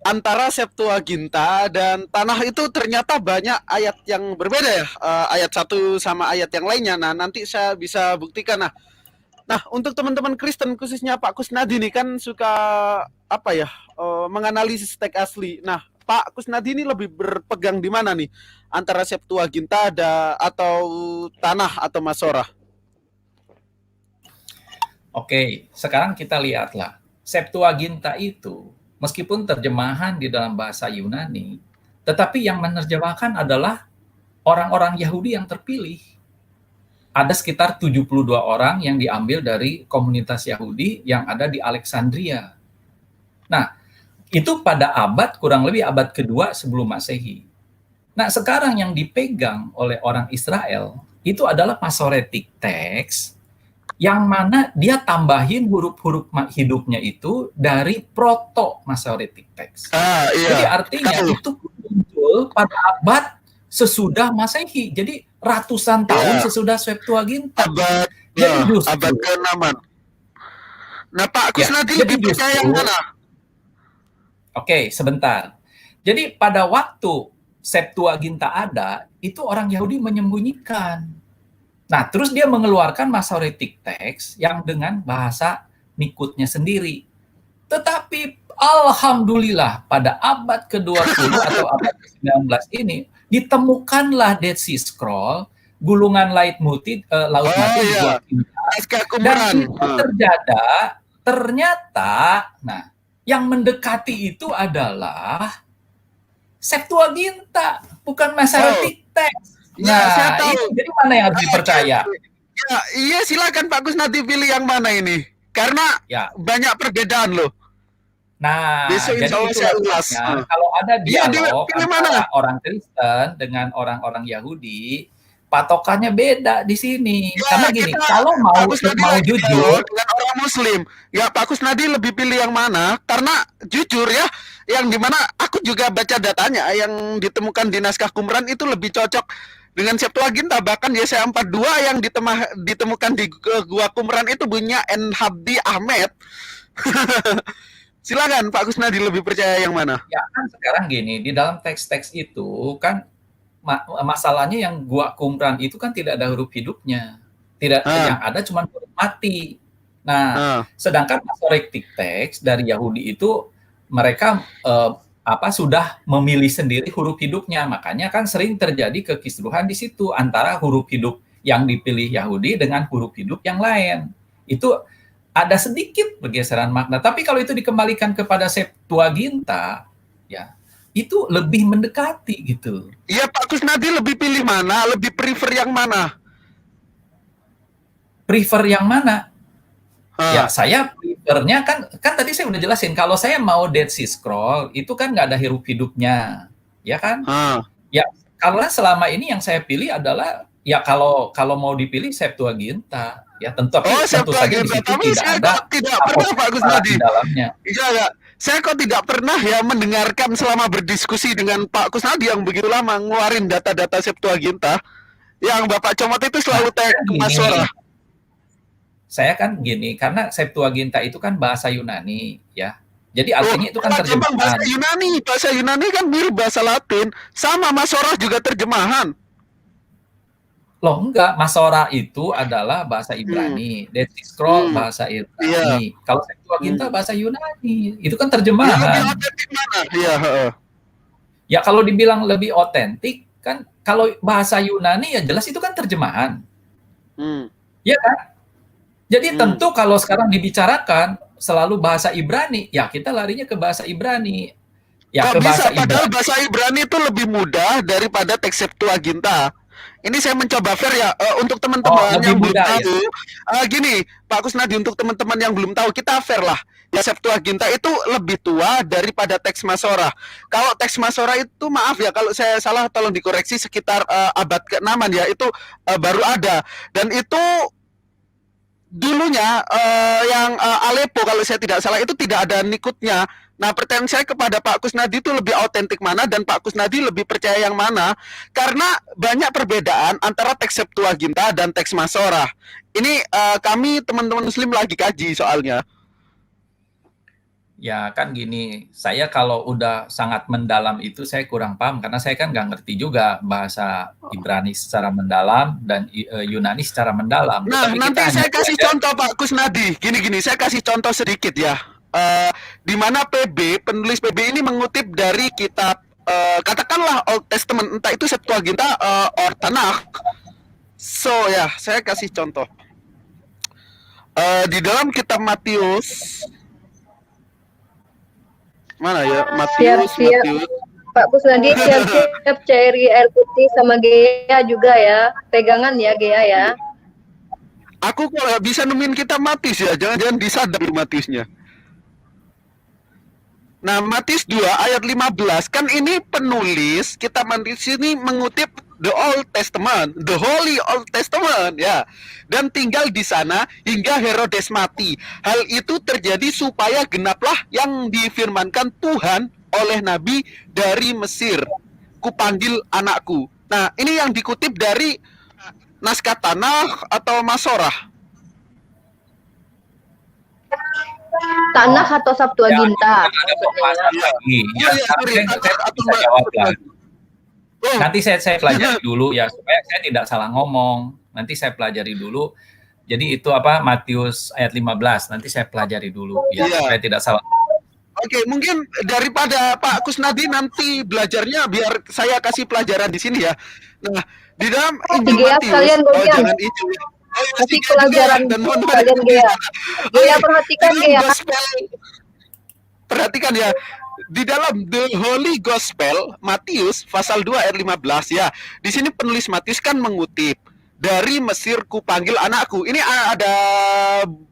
Antara Septuaginta dan Tanakh itu ternyata banyak ayat yang berbeda ya. Ayat satu sama ayat yang lainnya. Nah nanti saya bisa buktikan. Nah untuk teman-teman Kristen khususnya Pak Kusnadi ini kan suka menganalisis teks asli. Nah Pak Kusnadi ini lebih berpegang di mana nih? Antara Septuaginta atau Tanakh atau Masorah? Oke, sekarang kita lihatlah. Septuaginta itu meskipun terjemahan di dalam bahasa Yunani, tetapi yang menerjemahkan adalah orang-orang Yahudi yang terpilih. Ada sekitar 72 orang yang diambil dari komunitas Yahudi yang ada di Alexandria. Nah, itu pada kurang lebih abad kedua sebelum Masehi. Nah, sekarang yang dipegang oleh orang Israel itu adalah Masoretic text, yang mana dia tambahin huruf-huruf hidupnya itu dari proto-Masoretic text. Jadi artinya itu muncul pada abad sesudah Masehi. Jadi ratusan tahun sesudah Septuaginta. Jadi justru abad ke-6. Nah Pak Kusnadi lebih percaya yang mana? Oke, sebentar. Jadi pada waktu Septuaginta ada, itu orang Yahudi menyembunyikan. Nah, terus dia mengeluarkan Masoretic text yang dengan bahasa Nikutnya sendiri. Tetapi alhamdulillah pada abad ke-20 atau abad ke-19 ini ditemukanlah Dead Sea Scroll, gulungan Laut Mati dibuat dan itu ternyata yang mendekati itu adalah Septuaginta, bukan Masoretic text. Saya tahu. Jadi mana yang harus dipercaya? Ya, iya silakan Pak Kusnadi pilih yang mana ini. Karena banyak perbedaan loh. Nah, besok jadi itu kalau ada dialog antara orang Kristen dengan orang-orang Yahudi, patokannya beda di sini. Ya, Karena gini, kita kalau Pak Kusnadi mau lagi jujur, dialog dengan orang Muslim. Ya, Pak Kusnadi lebih pilih yang mana? Karena jujur ya, yang dimana aku juga baca datanya yang ditemukan di naskah Qumran itu lebih cocok dengan Septuaginta. Bahkan Yesaya 42 yang ditemukan di gua Qumran itu bunyinya En Habdi Ahmed. Silakan Pak Kusnadi lebih percaya yang mana? Ya kan sekarang gini, di dalam teks-teks itu kan masalahnya yang gua Qumran itu kan tidak ada huruf hidupnya. Tidak, yang ada cuma huruf mati. Nah, sedangkan masoretic text dari Yahudi itu mereka sudah memilih sendiri huruf hidupnya. Makanya kan sering terjadi kekisruhan di situ antara huruf hidup yang dipilih Yahudi dengan huruf hidup yang lain. Itu ada sedikit pergeseran makna. Tapi kalau itu dikembalikan kepada Septuaginta, ya itu lebih mendekati gitu. Iya, Pak Kusnadi lebih pilih mana? Lebih prefer yang mana? Prefer yang mana? Ya, saya prefernya kan tadi saya udah jelasin. Kalau saya mau Dead Sea Scroll, itu kan nggak ada huruf hidupnya, ya kan? Ya, karena selama ini yang saya pilih adalah ya kalau mau dipilih Septuaginta, ya tentu saja di situ tidak ada pernah Pak Kusnadi di dalamnya. Iya, saya kok tidak pernah ya mendengarkan selama berdiskusi dengan Pak Kusnadi yang begitu lama ngeluarin data-data Septuaginta. Yang Bapak comot itu selalu masalah. Saya kan gini, karena Septuaginta itu kan bahasa Yunani, ya. Jadi artinya itu kan terjemahan. Bahasa Yunani kan mirip bahasa Latin, sama Masorah juga terjemahan. Loh enggak, Masorah itu adalah bahasa Ibrani, Dead Sea Scroll bahasa Ibrani. Kalau Septuaginta bahasa Yunani, itu kan terjemahan. Ya kalau dibilang lebih otentik, kan kalau bahasa Yunani ya jelas itu kan terjemahan. Ya kan? Jadi tentu kalau sekarang dibicarakan selalu bahasa Ibrani, ya kita larinya ke bahasa Ibrani. Ya kok ke bahasa bisa? Padahal Ibrani. Bahasa Ibrani itu lebih mudah daripada teks Septuaginta. Ini saya mencoba fair ya untuk teman-teman yang belum tahu. Gini, Pak Kusnadi, untuk teman-teman yang belum tahu, kita fair lah. Ya, Septuaginta itu lebih tua daripada teks Masorah. Kalau teks Masorah itu, maaf ya kalau saya salah, tolong dikoreksi, sekitar abad ke-6 ya, itu baru ada. Dan itu dulunya yang Aleppo kalau saya tidak salah itu tidak ada nikutnya. Nah, pertanyaan saya kepada Pak Kusnadi itu lebih autentik mana dan Pak Kusnadi lebih percaya yang mana? Karena banyak perbedaan antara teks Septuaginta dan teks Masorah. Ini kami teman-teman Muslim lagi kaji soalnya. Ya kan gini, saya kalau udah sangat mendalam itu saya kurang paham karena saya kan nggak ngerti juga bahasa Ibrani secara mendalam dan Yunani secara mendalam. Nah, nanti saya kasih contoh Pak Kusnadi. Gini, saya kasih contoh sedikit ya. Di mana penulis PB ini mengutip dari kitab katakanlah Old Testament, entah itu Septuaginta or Tanakh. So ya, saya kasih contoh. Di dalam kitab Matius, mana ya? Matius. Pak Kusnadi siap-siap cairi air putih sama Gea juga ya. Pegangan ya Gea ya. Aku kalau bisa nemuin kitab Matius ya, jangan-jangan disadap Matiusnya. Nah, Matius 2 ayat 15, kan ini penulis kitab Matius ini mengutip the Old Testament, the Holy Old Testament ya. Dan tinggal di sana hingga Herodes mati. Hal itu terjadi supaya genaplah yang difirmankan Tuhan oleh nabi dari Mesir. Kupanggil anakku. Nah, ini yang dikutip dari naskah Tanakh atau Masorah? Tanakh atau Septuaginta? Ya, ada pembahasan lagi. Ya, saya bisa jawab lah. Nanti saya pelajari dulu ya supaya saya tidak salah ngomong. Nanti saya pelajari dulu. Jadi itu apa Matius ayat 15. Nanti saya pelajari dulu ya supaya tidak salah. Oke, mungkin daripada Pak Kusnadi nanti belajarnya biar saya kasih pelajaran di sini ya. Nah, di dalam Injil Matius, jangan itu. Kasih pelajaran kalian Gea. Gea perhatikan Gea. Perhatikan ya. Di dalam The Holy Gospel Matius pasal 2 ayat 15 ya. Di sini penulis Matius kan mengutip dari Mesir kupanggil anakku. Ini ada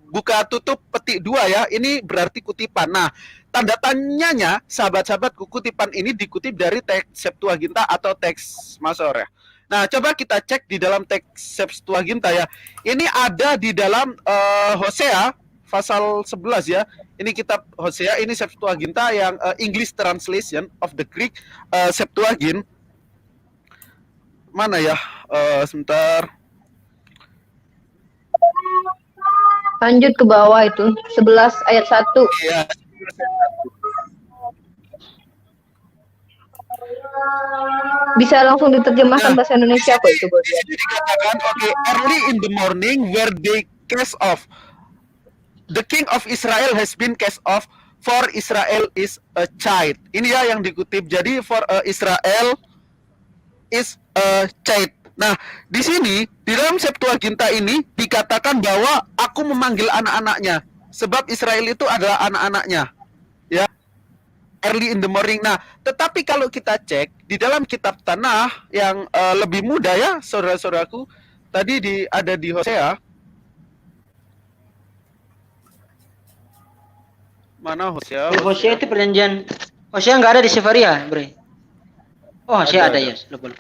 buka tutup petik 2 ya. Ini berarti kutipan. Nah, tanda tanyanya sahabat-sahabatku, kutipan ini dikutip dari teks Septuaginta atau teks Masorah. Nah, coba kita cek di dalam teks Septuaginta ya. Ini ada di dalam Hosea pasal 11 ya. Ini kitab Hosea, ini Septuaginta yang English translation of the Greek Septuagint. Mana ya? Sebentar. Lanjut ke bawah itu, 11 ayat 1. Iya. Bisa langsung diterjemahkan bahasa Indonesia kok itu, Bro. Jadi dikatakan, okay, early in the morning where they cast off. The king of Israel has been cast off, for Israel is a child. Ini ya yang dikutip. Jadi for Israel is a child. Nah, di sini di dalam Septuaginta ini dikatakan bahwa aku memanggil anak-anaknya, sebab Israel itu adalah anak-anaknya. Ya. Early in the morning. Nah, tetapi kalau kita cek di dalam kitab Tanakh yang lebih muda ya, saudara-saudaraku, tadi ada di Hosea. Mana Hosea? Hosea itu perjanjian. Hosea nggak ada di Sefaria, Bre. Oh, Hosea ada ya, lupa.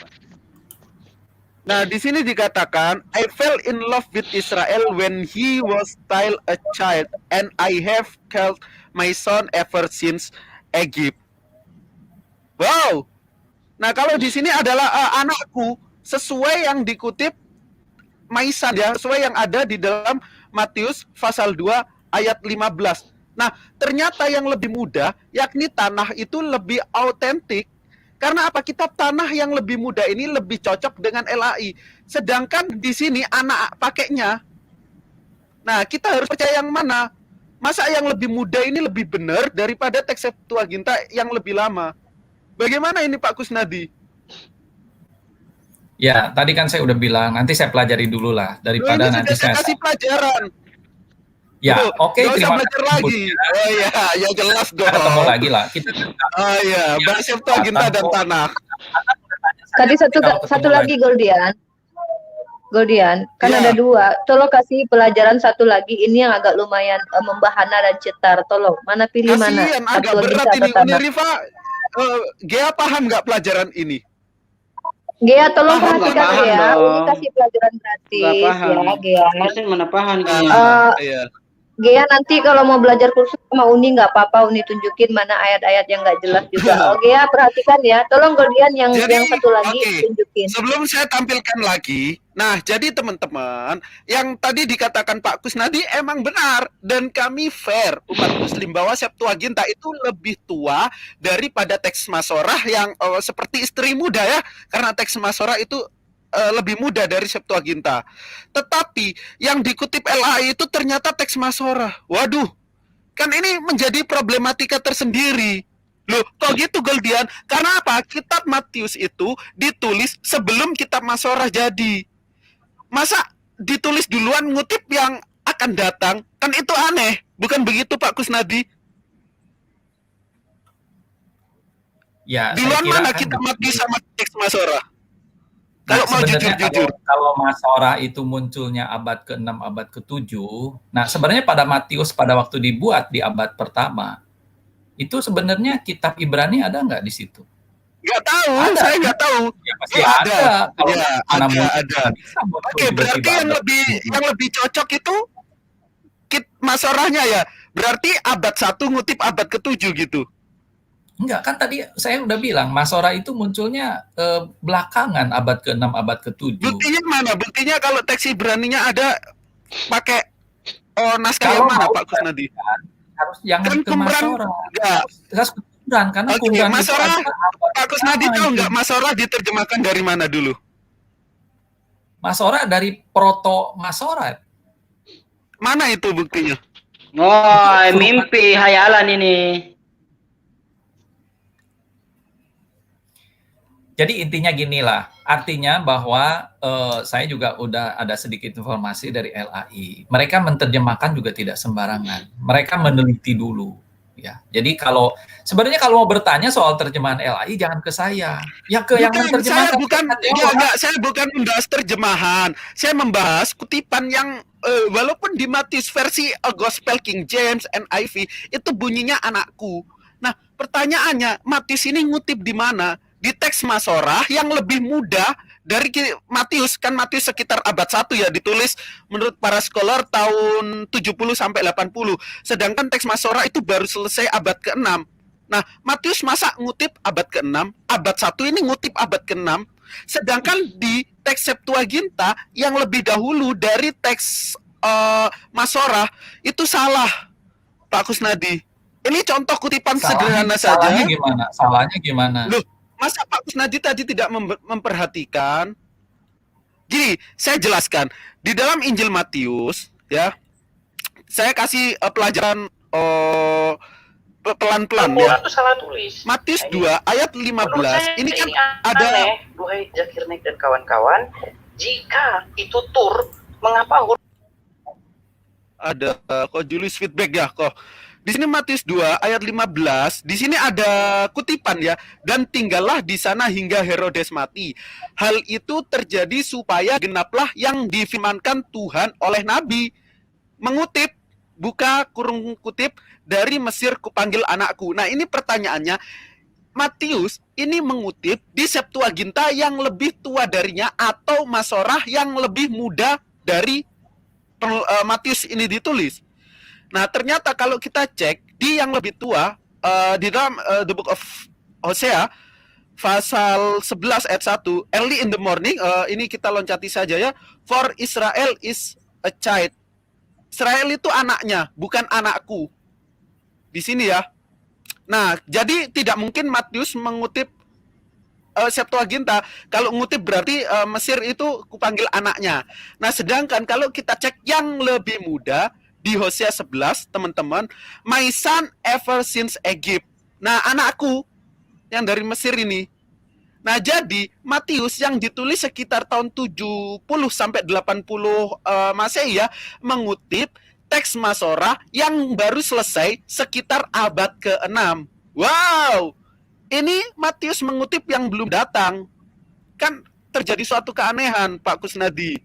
Nah, di sini dikatakan, I fell in love with Israel when he was still a child, and I have called my son ever since Egypt. Wow. Nah, kalau di sini adalah anakku, sesuai yang dikutip Maisan ya, sesuai yang ada di dalam Matius pasal 2 ayat 15. Nah, ternyata yang lebih muda, yakni Tanakh itu lebih autentik. Karena apa? Kitab Tanakh yang lebih muda ini lebih cocok dengan LAI. Sedangkan di sini anak pakainya. Nah, kita harus percaya yang mana? Masa yang lebih muda ini lebih benar daripada teks Septuaginta yang lebih lama? Bagaimana ini Pak Kusnadi? Ya, tadi kan saya udah bilang, nanti saya pelajari dulu lah. Daripada nanti saya kasih pelajaran. Ya, oke, terima terima kasih lagi. Oh iya, ya jelas dong. Ketemu lagi lah. Kita oh iya, bahas Septuaginta dan Tanakh. Tadi satu lagi Goldian, kan ada dua. Tolong kasih pelajaran satu lagi. Ini yang agak lumayan membahana dan cetar. Tolong, mana pilih mana? Kasian, agak berat ini. Unirifa, Gea paham nggak pelajaran ini? Gea, tolong perhatikan ya. Ini kasih pelajaran gratis ya, Gea. Maksudnya mana paham? Iya. Gea nanti kalau mau belajar kursus sama Uni nggak apa-apa, Uni tunjukin mana ayat-ayat yang nggak jelas juga. Oh Gea perhatikan ya, tolong Goldian yang satu lagi tunjukin. Sebelum saya tampilkan lagi, nah jadi teman-teman yang tadi dikatakan Pak Kusnadi emang benar dan kami fair umat Muslim bahwa Septuaginta itu lebih tua daripada teks Masorah yang seperti istri muda ya, karena teks Masorah itu lebih muda dari Septuaginta. Tetapi yang dikutip LAI itu ternyata teks Masorah. Waduh, kan ini menjadi problematika tersendiri. Loh, kok gitu Goldian? Karena apa? Kitab Matius itu ditulis sebelum kitab Masorah jadi. Masa ditulis duluan ngutip yang akan datang? Kan itu aneh. Bukan begitu Pak Kusnadi? Ya, duluan mana kitab Matius sama teks Masorah? Kalau mau jujur-jujur. Kalau Masorah itu munculnya abad ke-6, abad ke-7, nah sebenarnya pada Matius pada waktu dibuat di abad pertama, itu sebenarnya kitab Ibrani ada nggak di situ? Nggak tahu, ada. Saya nggak tahu. Ya, pasti ada. Kalau ya, ada. Oke, berarti yang lebih cocok itu Masorahnya ya. Berarti abad 1 ngutip abad ke-7 gitu. Enggak, kan tadi saya udah bilang Masorah itu munculnya belakangan abad ke-6, abad ke-7. Buktinya mana? Buktinya kalau teks Ibraninya ada pakai naskah yang mana Pak Kusnadi? Harus jangan ke Masorah. Harus ke Qumran karena Qumran Masorah. Pak Kusnadi tahu nggak Masorah diterjemahkan dari mana dulu? Masorah dari Proto Masorah. Mana itu buktinya? Oh, mimpi hayalan ini. Jadi intinya ginilah, artinya bahwa saya juga udah ada sedikit informasi dari LAI. Mereka menerjemahkan juga tidak sembarangan. Mereka meneliti dulu, ya. Jadi sebenarnya kalau mau bertanya soal terjemahan LAI jangan ke saya, ya ke yang menerjemahkan. Saya bukan membahas terjemahan. Saya membahas kutipan yang walaupun di Matius versi Gospel King James NIV itu bunyinya anakku. Nah, pertanyaannya Matius ini ngutip di mana? di teks Masorah yang lebih muda dari Matius. Kan Matius sekitar abad 1 ya, ditulis menurut para scholar tahun 70 sampai 80. Sedangkan teks Masorah itu baru selesai abad ke-6. Nah, Matius masa ngutip abad ke-6, abad 1 ini ngutip abad ke-6, sedangkan di teks Septuaginta yang lebih dahulu dari teks Masorah itu salah, Pak Kusnadi. Ini contoh kutipan sederhana saja. Salahnya gimana? Salahnya gimana? Loh, masa Pak Kusnadi tadi tidak memperhatikan? Gini, saya jelaskan. Di dalam Injil Matius, ya, saya kasih pelajaran pelan-pelan ya. Salah tulis. Matius 2 ayat 15. Ini kan ada aneh, duhai Zakirnek dan kawan-kawan, jika itu tur, mengapa huruf ada kok Julius feedback ya kok. Di sini Matius 2 ayat 15, di sini ada kutipan ya, dan tinggallah di sana hingga Herodes mati. Hal itu terjadi supaya genaplah yang difirmankan Tuhan oleh nabi. Mengutip, buka kurung kutip, dari Mesir kupanggil anakku. Nah, ini pertanyaannya, Matius ini mengutip di Septuaginta yang lebih tua darinya atau Masorah yang lebih muda dari Matius ini ditulis. Nah, ternyata kalau kita cek di yang lebih tua di dalam the book of Hosea pasal 11 ayat 1, early in the morning, ini kita loncati saja ya, for Israel is a child. Israel itu anaknya, bukan anakku. Di sini ya. Nah, jadi tidak mungkin Matius mengutip Septuaginta. Kalau ngutip berarti Mesir itu kupanggil anaknya. Nah, sedangkan kalau kita cek yang lebih muda di Hosea 11, teman-teman, my son ever since Egypt. Nah, anakku yang dari Mesir ini. Nah, jadi Matius yang ditulis sekitar tahun 70 sampai 80 Masehi ya, mengutip teks Masorah yang baru selesai sekitar abad ke-6. Wow! Ini Matius mengutip yang belum datang. Kan terjadi suatu keanehan, Pak Kusnadi.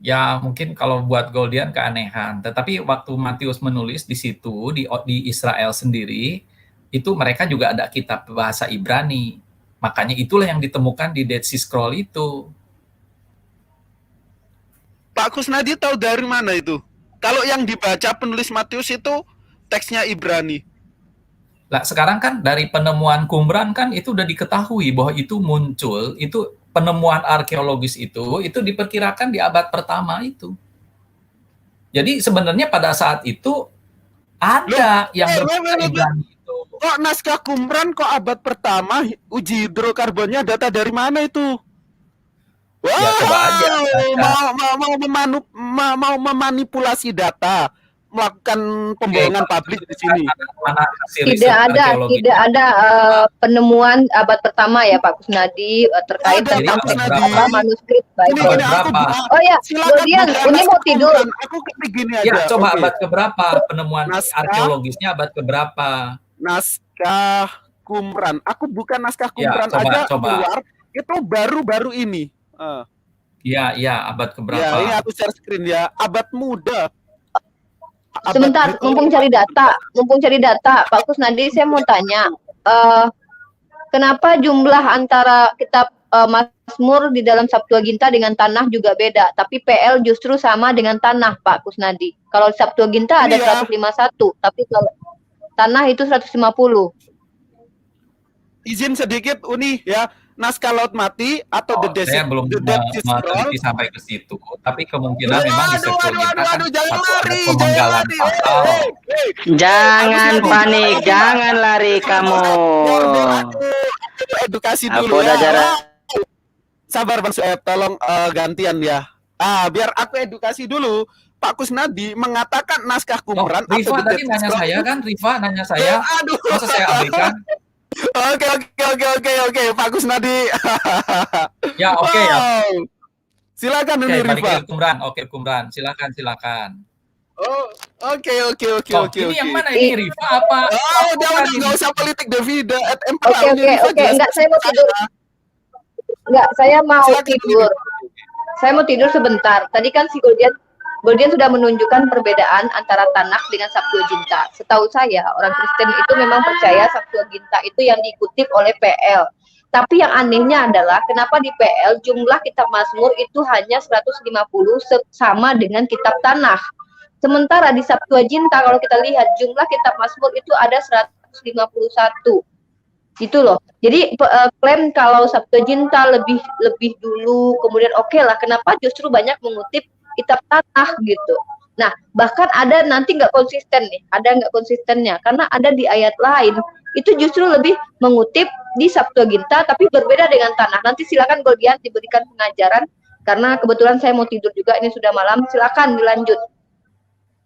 Ya, mungkin kalau buat Goldian keanehan. Tetapi waktu Matius menulis di situ, di Israel sendiri, itu mereka juga ada kitab bahasa Ibrani. Makanya itulah yang ditemukan di Dead Sea Scroll itu. Pak Kusnadi tahu dari mana itu? Kalau yang dibaca penulis Matius itu teksnya Ibrani. Lah, sekarang kan dari penemuan Qumran kan itu udah diketahui bahwa itu muncul, itu penemuan arkeologis itu diperkirakan di abad pertama itu. Jadi sebenarnya pada saat itu ada yang berbahasa Ibrani itu. Kok naskah Qumran kok abad pertama, uji hidrokarbonnya data dari mana itu? Wow, ya, coba aja. Mau memanipulasi data, melakukan pembohongan publik di sini. Tidak ada penemuan abad pertama ya Pak Kusnadi terkait tentang manuskrip Bible. Oh ya, kemudian ini mau tidur. Aku gini aja. Ya, coba abad keberapa penemuan arkeologisnya, abad keberapa? Naskah Qumran. Aku bukan naskah Qumran ya, aja keluar. Itu baru-baru ini. Iya, abad keberapa? Ya, ini aku share screen ya. Abad muda. Sebentar, mumpung cari data, Pak Kusnadi, saya mau tanya, kenapa jumlah antara kitab Mazmur di dalam Septuaginta dengan Tanakh juga beda, tapi PL justru sama dengan Tanakh, Pak Kusnadi. Kalau Septuaginta ada 151, tapi kalau Tanakh itu 150. Izin sedikit, Uni ya. Naskah Laut Mati atau saya belum meneliti sampai ke situ, tapi kemungkinan memang di Septuaginta kan ada pemenggalan pasal. Jangan panik, jangan lari kamu. Edukasi dulu ya. Sabar Bang Sueb, tolong gantian ya. Biar aku edukasi dulu. Pak Kusnadi mengatakan naskah Qumran Rifa tadi nanya saya kan, Rifa nanya saya. Masa saya abaikan? Oke, Pak Kusnadi. Ya, oke ya. Silakan ini Rifa. Qumran. Silakan. Oh, oke. Ini yang mana ini Rifa apa? Enggak usah politik Davida at Oke. Enggak, saya mau tidur. Enggak, saya mau tidur. Saya mau tidur sebentar. Tadi kan si Goldian Goldian sudah menunjukkan perbedaan antara Tanakh dengan Septuaginta. Setahu saya, orang Kristen itu memang percaya Septuaginta itu yang dikutip oleh PL. Tapi yang anehnya adalah kenapa di PL jumlah kitab Mazmur itu hanya 150 sama dengan kitab Tanakh. Sementara di Septuaginta kalau kita lihat jumlah kitab Mazmur itu ada 151. Gitu loh. Jadi klaim kalau Septuaginta lebih dulu, kemudian oke lah, kenapa justru banyak mengutip kitab Tanakh gitu. Nah, bahkan ada nanti nggak konsisten nih, ada nggak konsistennya, karena ada di ayat lain itu justru lebih mengutip di Septuaginta tapi berbeda dengan Tanakh. Nanti silakan Goldian diberikan pengajaran karena kebetulan saya mau tidur juga, ini sudah malam. Silakan dilanjut.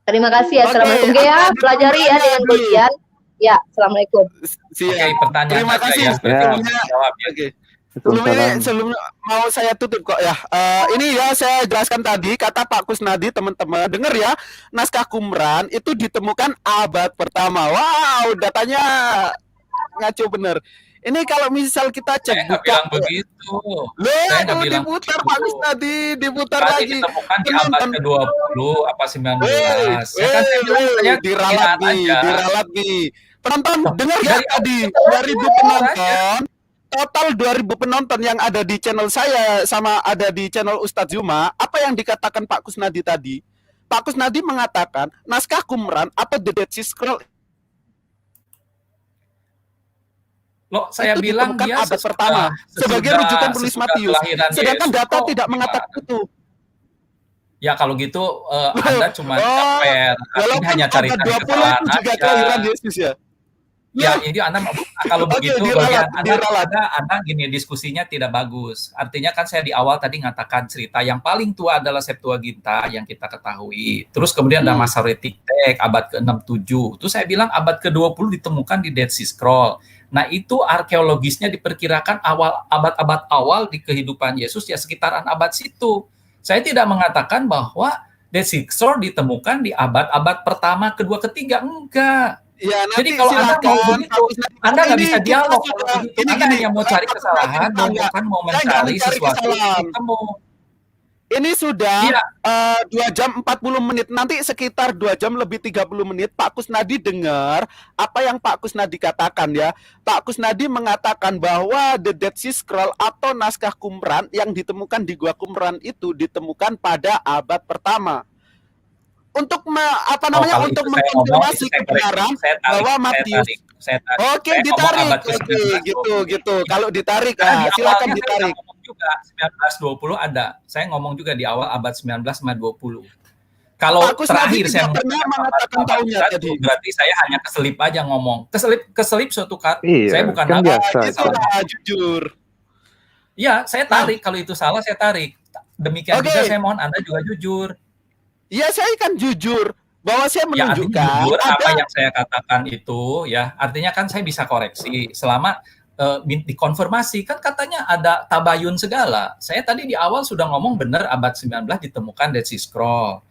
Terima kasih ya. Assalamualaikum Gea, pelajari ya dengan Goldian. Ya, assalamualaikum. Oke, pertanyaan Terima aja kasih. ya. Sebelumnya, Jawabnya. oke. Sebelum mau saya tutup kok ya. Ini ya saya jelaskan tadi kata Pak Kusnadi, teman-teman dengar ya, naskah Qumran itu ditemukan abad pertama. Wow, datanya ngaco bener. Ini kalau misal kita cek Saya nggak buka bilang begitu. Loh, Saya nggak bilang diputar begitu. Pak Kusnadi, diputar Tadi lagi. ditemukan di abad ke-20 apa 19. Ya kan saya bilang saya diralat penghinaan nih, aja. diralat nih. Penonton dengar ya Dari tadi awal 2000 penonton. Total 2000 penonton yang ada di channel saya sama ada di channel Ustadz Zuma. Apa yang dikatakan Pak Kusnadi tadi? Pak Kusnadi mengatakan naskah Qumran atau The Dead Sea Scroll Loh, saya itu bilang ditemukan dia abad pertama sebagai rujukan tulis Matius. Sedangkan data tidak mengatakan itu. Ya kalau gitu Anda cuma caper, walaupun hanya cari abad 20 kesalahan itu juga aja. kelahiran Yesus ya. Ya, ini Anda kalau Oke, begitu diralat, bagian Anda gini, diskusinya tidak bagus. Artinya kan saya di awal tadi ngatakan cerita yang paling tua adalah Septuaginta yang kita ketahui. Terus kemudian ada Masoretic Text abad ke-67. Terus saya bilang abad ke-20 ditemukan di Dead Sea Scroll. Nah, itu arkeologisnya diperkirakan abad-abad awal di kehidupan Yesus ya sekitaran abad situ. Saya tidak mengatakan bahwa Dead Sea Scroll ditemukan di abad-abad pertama, kedua, ketiga, enggak. Ya, nanti Jadi kalau Anda mau silakan, begitu, Anda nggak bisa dialog kalau begitu. Anda hanya mau cari kesalahan, bukan mau mencari sesuatu yang ketemu. Ini sudah 2 jam 40 menit. Nanti sekitar 2 jam lebih 30 menit Pak Kusnadi dengar apa yang Pak Kusnadi katakan ya. Pak Kusnadi mengatakan bahwa The Dead Sea Scroll atau naskah Qumran yang ditemukan di Gua Qumran itu ditemukan pada abad pertama. Untuk untuk mengkonfirmasi kebenaran bahwa Matius. Oke, ditarik. Oke, gitu. Kalau ditarik, silakan ditarik. Juga 1920 ada. Saya ngomong juga di awal abad 19 sama 20. Kalau terakhir saya mengatakan tahunnya tadi. Berarti saya hanya keselip aja ngomong. Keselip suatu kata. Iya, Saya bukan kan biasa. Jujur. Ya, saya tarik. Kalau itu salah, saya tarik. Demikian juga saya mohon Anda juga jujur. Iya, saya kan jujur bahwa saya menunjukkan jujur apa yang saya katakan itu ya. Artinya kan saya bisa koreksi selama dikonfirmasi, kan katanya ada tabayun segala. Saya tadi di awal sudah ngomong benar abad 19 ditemukan Dead Sea Scroll.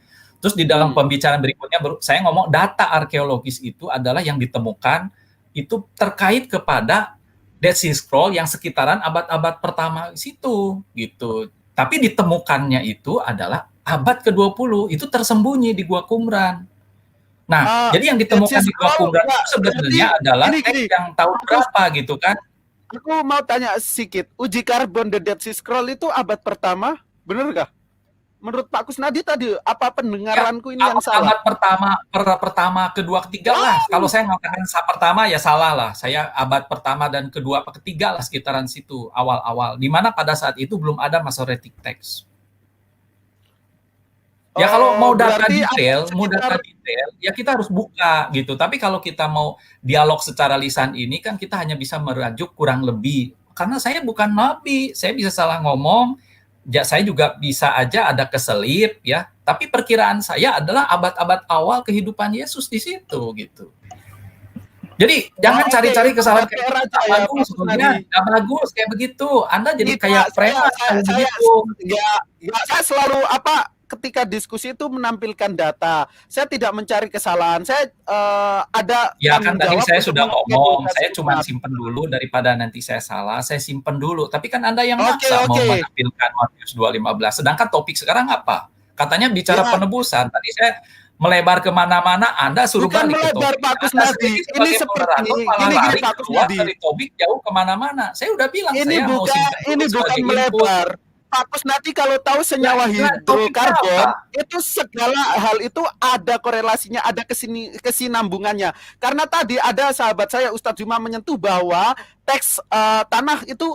Terus di dalam pembicaraan berikutnya saya ngomong data arkeologis itu adalah yang ditemukan itu terkait kepada Dead Sea Scroll yang sekitaran abad-abad pertama situ gitu. Tapi ditemukannya itu adalah abad ke-20, itu tersembunyi di Gua Qumran. Nah, jadi yang ditemukan di Gua Qumran itu sebenarnya adalah teks yang tahun berapa gitu kan? Aku mau tanya sedikit, uji karbon The Dead Sea Scroll itu abad pertama, bener gak? Menurut Pak Kusnadi tadi, apa pendengaranku ini yang salah? Abad pertama, kedua, ketiga lah. Kalau saya mengatakan pertama ya salah lah. Saya abad pertama dan kedua, ketiga lah sekitaran situ, awal-awal. Di mana pada saat itu belum ada Masoretic Text. Ya kalau mau data detail, ya kita harus buka gitu. Tapi kalau kita mau dialog secara lisan ini kan kita hanya bisa merajuk kurang lebih. Karena saya bukan nabi, saya bisa salah ngomong. Ya saya juga bisa aja ada keselip ya. Tapi perkiraan saya adalah abad-abad awal kehidupan Yesus di situ gitu. Jadi jangan cari-cari kesalahan kayak bagus, nggak bagus kayak begitu. Anda jadi kayak preman begitu. Saya selalu ketika diskusi itu menampilkan data. Saya tidak mencari kesalahan. Saya ada ya kan tadi saya sudah ngomong, saya cuma simpen dulu daripada nanti saya salah, saya simpen dulu. Tapi kan Anda yang maksa mau menampilkan Matius 2:15. Sedangkan topik sekarang apa? Katanya bicara Ya. penebusan. Tadi saya melebar kemana-mana, Anda suruh Bukan balik ke melebar topik. Pak Anda Kusnadi. sendiri Ini sebagai seperti moderator malah gini lari Pak keluar Kusnadi. dari topik jauh kemana-mana. Saya udah bilang Ini saya mau bukan simpan dulu ini bukan sebagai input. melebar. Pak Kusnadi kalau tahu senyawa Nah, topiknya hidrokarbon apa? itu segala hal itu ada korelasinya, ada kesinambungannya. Karena tadi ada sahabat saya Ustadz Juma menyentuh bahwa teks tanah itu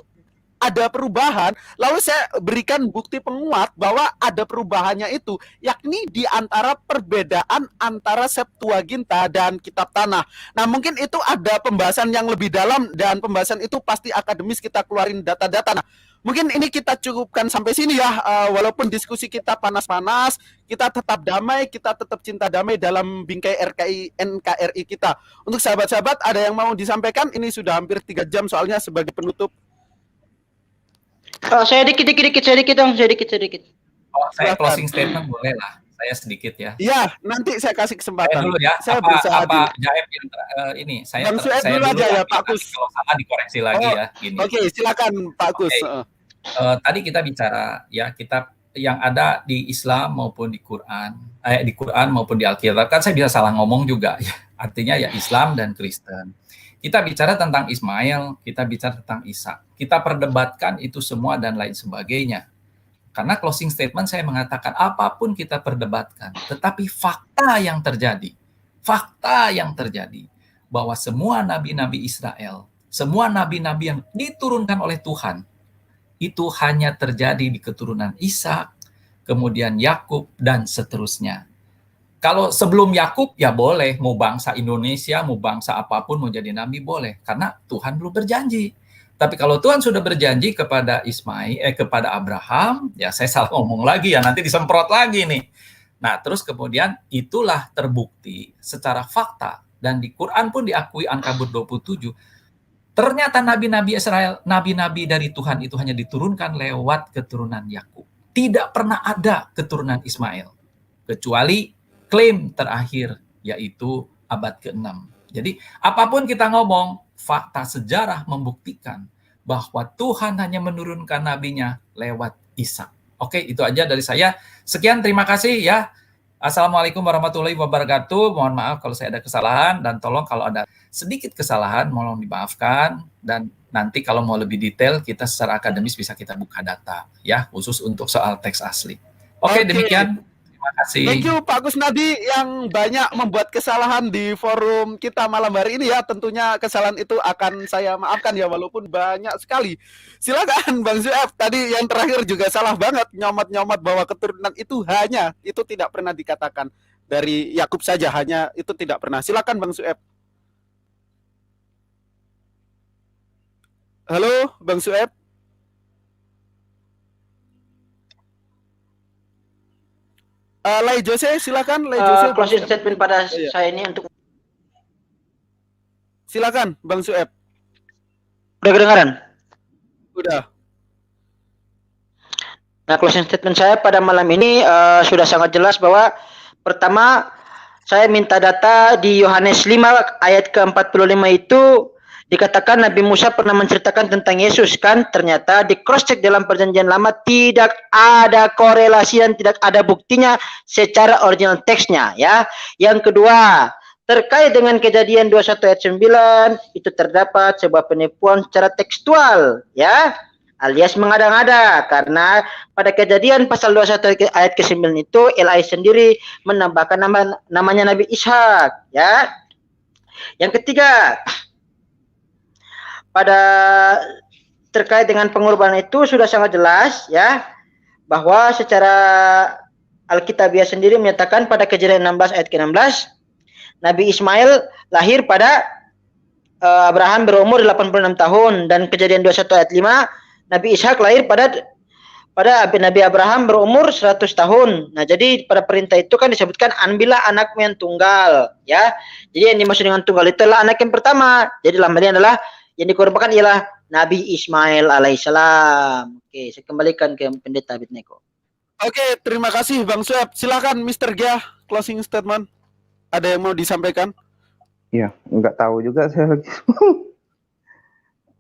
ada perubahan, lalu saya berikan bukti penguat bahwa ada perubahannya itu, yakni di antara perbedaan antara Septuaginta dan Kitab Tanah. Nah, mungkin itu ada pembahasan yang lebih dalam dan pembahasan itu pasti akademis, kita keluarin data-data. Nah, mungkin ini kita cukupkan sampai sini ya, walaupun diskusi kita panas-panas, kita tetap damai, kita tetap cinta damai dalam bingkai NKRI kita. Untuk sahabat-sahabat, ada yang mau disampaikan? Ini sudah hampir 3 jam soalnya sebagai penutup. Saya dikit dong, saya dikit. Oh, saya Silakan. closing statement boleh lah. Saya sedikit ya. Iya, nanti saya kasih Saya kesempatan. dulu ya. Saya berusaha Apa adil. Jaib yang ini saya Bang Sueb saya dulu aja ya, tapi Pak nanti Kus. kalau salah dikoreksi lagi Oh, ya. Gini. Oke, silakan Pak Kus. Oke. Tadi kita bicara ya kita yang ada di Islam maupun di Quran maupun di Alkitab, kan saya bisa salah ngomong juga ya. Artinya ya Islam dan Kristen. Kita bicara tentang Ismail, kita bicara tentang Ishak. Kita perdebatkan itu semua dan lain sebagainya. Karena closing statement saya mengatakan apapun kita perdebatkan, tetapi fakta yang terjadi bahwa semua nabi-nabi Israel, semua nabi-nabi yang diturunkan oleh Tuhan itu hanya terjadi di keturunan Ishak, kemudian Yakub dan seterusnya. Kalau sebelum Yakub ya boleh, mau bangsa Indonesia, mau bangsa apapun mau jadi nabi boleh, karena Tuhan belum berjanji. Tapi kalau Tuhan sudah berjanji kepada kepada Abraham, ya saya salah ngomong lagi ya, nanti disemprot lagi nih. Nah, terus kemudian itulah terbukti secara fakta dan di Quran pun diakui Ankabut 27. Ternyata nabi-nabi Israel, nabi-nabi dari Tuhan itu hanya diturunkan lewat keturunan Yakub. Tidak pernah ada keturunan Ismail kecuali klaim terakhir yaitu abad ke-6. Jadi apapun kita ngomong, fakta sejarah membuktikan bahwa Tuhan hanya menurunkan nabinya lewat Ishak. Oke, itu aja dari saya. Sekian, terima kasih ya. Assalamualaikum warahmatullahi wabarakatuh. Mohon maaf kalau saya ada kesalahan dan tolong kalau ada sedikit kesalahan mohon dimaafkan, dan nanti kalau mau lebih detail kita secara akademis bisa kita buka data ya, khusus untuk soal teks asli. Oke, demikian. Terima kasih. Thank you Pak Kusnadi yang banyak membuat kesalahan di forum kita malam hari ini ya. Tentunya kesalahan itu akan saya maafkan ya, walaupun banyak sekali. Silakan Bang Sueb, tadi yang terakhir juga salah banget, nyomot-nyomot bahwa keturunan itu tidak pernah dikatakan dari Yakub saja, hanya itu tidak pernah. Silakan Bang Sueb. Halo Bang Sueb. Lai Jose, silakan. Lai Jose. Closing statement pada saya ini untuk. Silakan, Bang Sueb. Udah kedengaran? Udah. Nah, closing statement saya pada malam ini sudah sangat jelas bahwa pertama saya minta data di Yohanes 5 ayat ke-45 itu dikatakan Nabi Musa pernah menceritakan tentang Yesus kan, ternyata di cross check dalam perjanjian lama tidak ada korelasi dan tidak ada buktinya secara original teksnya ya. Yang kedua, terkait dengan Kejadian 21 ayat 9 itu terdapat sebuah penipuan secara tekstual ya, alias mengada-ngada, karena pada Kejadian pasal 21 ayat ke-9 itu LI sendiri menambahkan namanya Nabi Ishak ya. Yang ketiga, pada terkait dengan pengorbanan itu sudah sangat jelas ya, bahwa secara Alkitabiah sendiri menyatakan pada Kejadian 16 ayat ke-16 Nabi Ismail lahir pada Abraham berumur 86 tahun, dan Kejadian 21 ayat 5 Nabi Ishak lahir pada Nabi Abraham berumur 100 tahun. Nah, jadi pada perintah itu kan disebutkan ambillah anakmu yang tunggal ya. Jadi yang dimaksud dengan tunggal itu adalah anak yang pertama. Jadi dalam hal ini adalah yang dikorbankan ialah Nabi Ismail alaihissalam. Oke, saya kembalikan ke Pendeta Abednego. Oke, terima kasih Bang Sueb. Silakan Mr. Gia, closing statement. Ada yang mau disampaikan? Iya, nggak tahu juga saya lagi.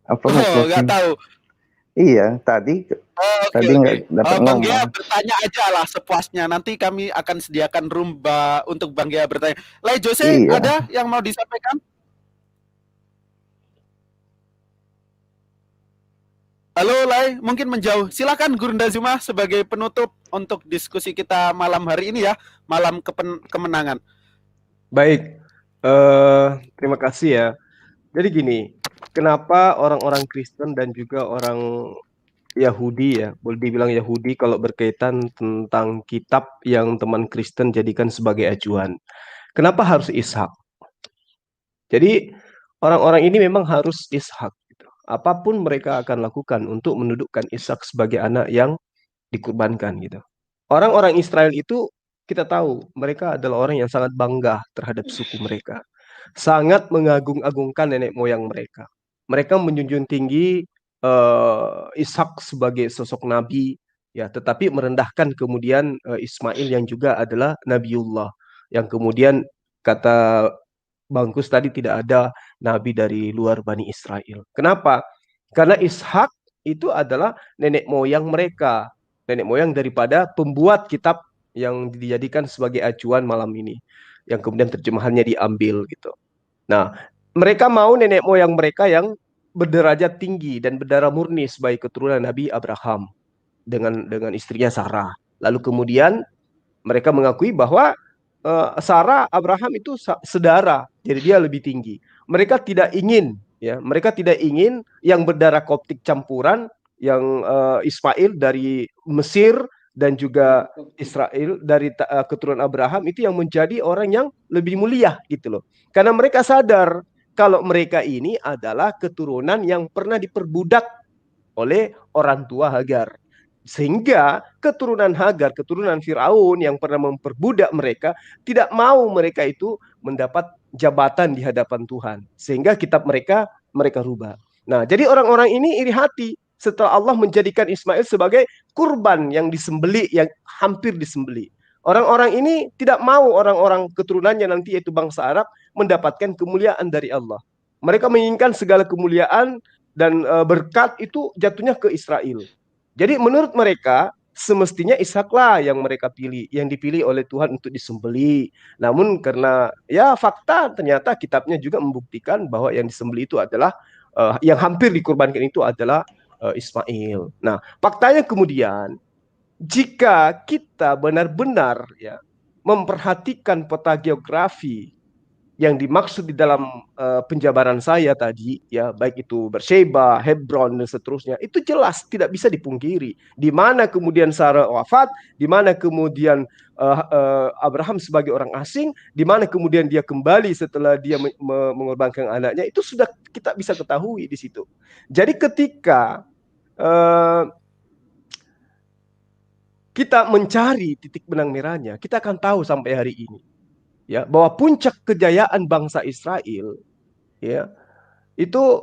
Apa nggak tahu. Iya, tadi Oke, nggak dapat Bang Gea ngomong. bertanya aja lah sepuasnya. Nanti kami akan sediakan room untuk Bang Gea bertanya. Lai Jose, Iya. ada yang mau disampaikan? Halo Lai, mungkin menjauh. Silakan Gurunda Zuma sebagai penutup untuk diskusi kita malam hari ini ya, malam kemenangan. Baik, terima kasih ya. Jadi gini, kenapa orang-orang Kristen dan juga orang Yahudi ya, boleh dibilang Yahudi kalau berkaitan tentang kitab yang teman Kristen jadikan sebagai acuan. Kenapa harus Ishak? Jadi orang-orang ini memang harus Ishak. Gitu. Apapun mereka akan lakukan untuk mendudukkan Ishak sebagai anak yang dikurbankan gitu. Orang-orang Israel itu kita tahu mereka adalah orang yang sangat bangga terhadap suku mereka. Sangat mengagung-agungkan nenek moyang mereka. Mereka menjunjung tinggi Ishak sebagai sosok nabi ya, tetapi merendahkan kemudian Ismail yang juga adalah nabiullah, yang kemudian kata Bangkus tadi tidak ada nabi dari luar Bani Israel. Kenapa? Karena Ishak itu adalah nenek moyang mereka, nenek moyang daripada pembuat kitab yang dijadikan sebagai acuan malam ini, yang kemudian terjemahannya diambil gitu. Nah, mereka mau nenek moyang mereka yang berderajat tinggi dan berdarah murni sebagai keturunan Nabi Abraham dengan istrinya Sarah. Lalu kemudian mereka mengakui bahwa Sarah Abraham itu sedara, jadi dia lebih tinggi. Mereka tidak ingin yang berdarah Koptik campuran, yang Ismail dari Mesir dan juga Israel dari keturunan Abraham itu yang menjadi orang yang lebih mulia gitu loh. Karena mereka sadar kalau mereka ini adalah keturunan yang pernah diperbudak oleh orang tua Hagar. Sehingga keturunan Hagar, keturunan Firaun yang pernah memperbudak mereka, tidak mau mereka itu mendapat jabatan di hadapan Tuhan. Sehingga kitab mereka rubah. Nah, jadi orang-orang ini iri hati setelah Allah menjadikan Ismail sebagai kurban yang disembeli, yang hampir disembeli. Orang-orang ini tidak mau orang-orang keturunannya nanti yaitu bangsa Arab mendapatkan kemuliaan dari Allah. Mereka menginginkan segala kemuliaan dan berkat itu jatuhnya ke Israel. Jadi menurut mereka semestinya Ishaklah yang mereka pilih, yang dipilih oleh Tuhan untuk disembeli. Namun karena ya fakta ternyata kitabnya juga membuktikan bahwa yang disembeli itu adalah yang hampir dikorbankan itu adalah Ismail. Nah, faktanya kemudian jika kita benar-benar ya memperhatikan peta geografi yang dimaksud di dalam penjabaran saya tadi ya, baik itu Beersheba, Hebron dan seterusnya, itu jelas tidak bisa dipungkiri di mana kemudian Sarah wafat, di mana kemudian Abraham sebagai orang asing, di mana kemudian dia kembali setelah dia mengorbankan anaknya, itu sudah kita bisa ketahui di situ. Jadi ketika kita mencari titik benang merahnya, kita akan tahu sampai hari ini ya bahwa puncak kejayaan bangsa Israel ya itu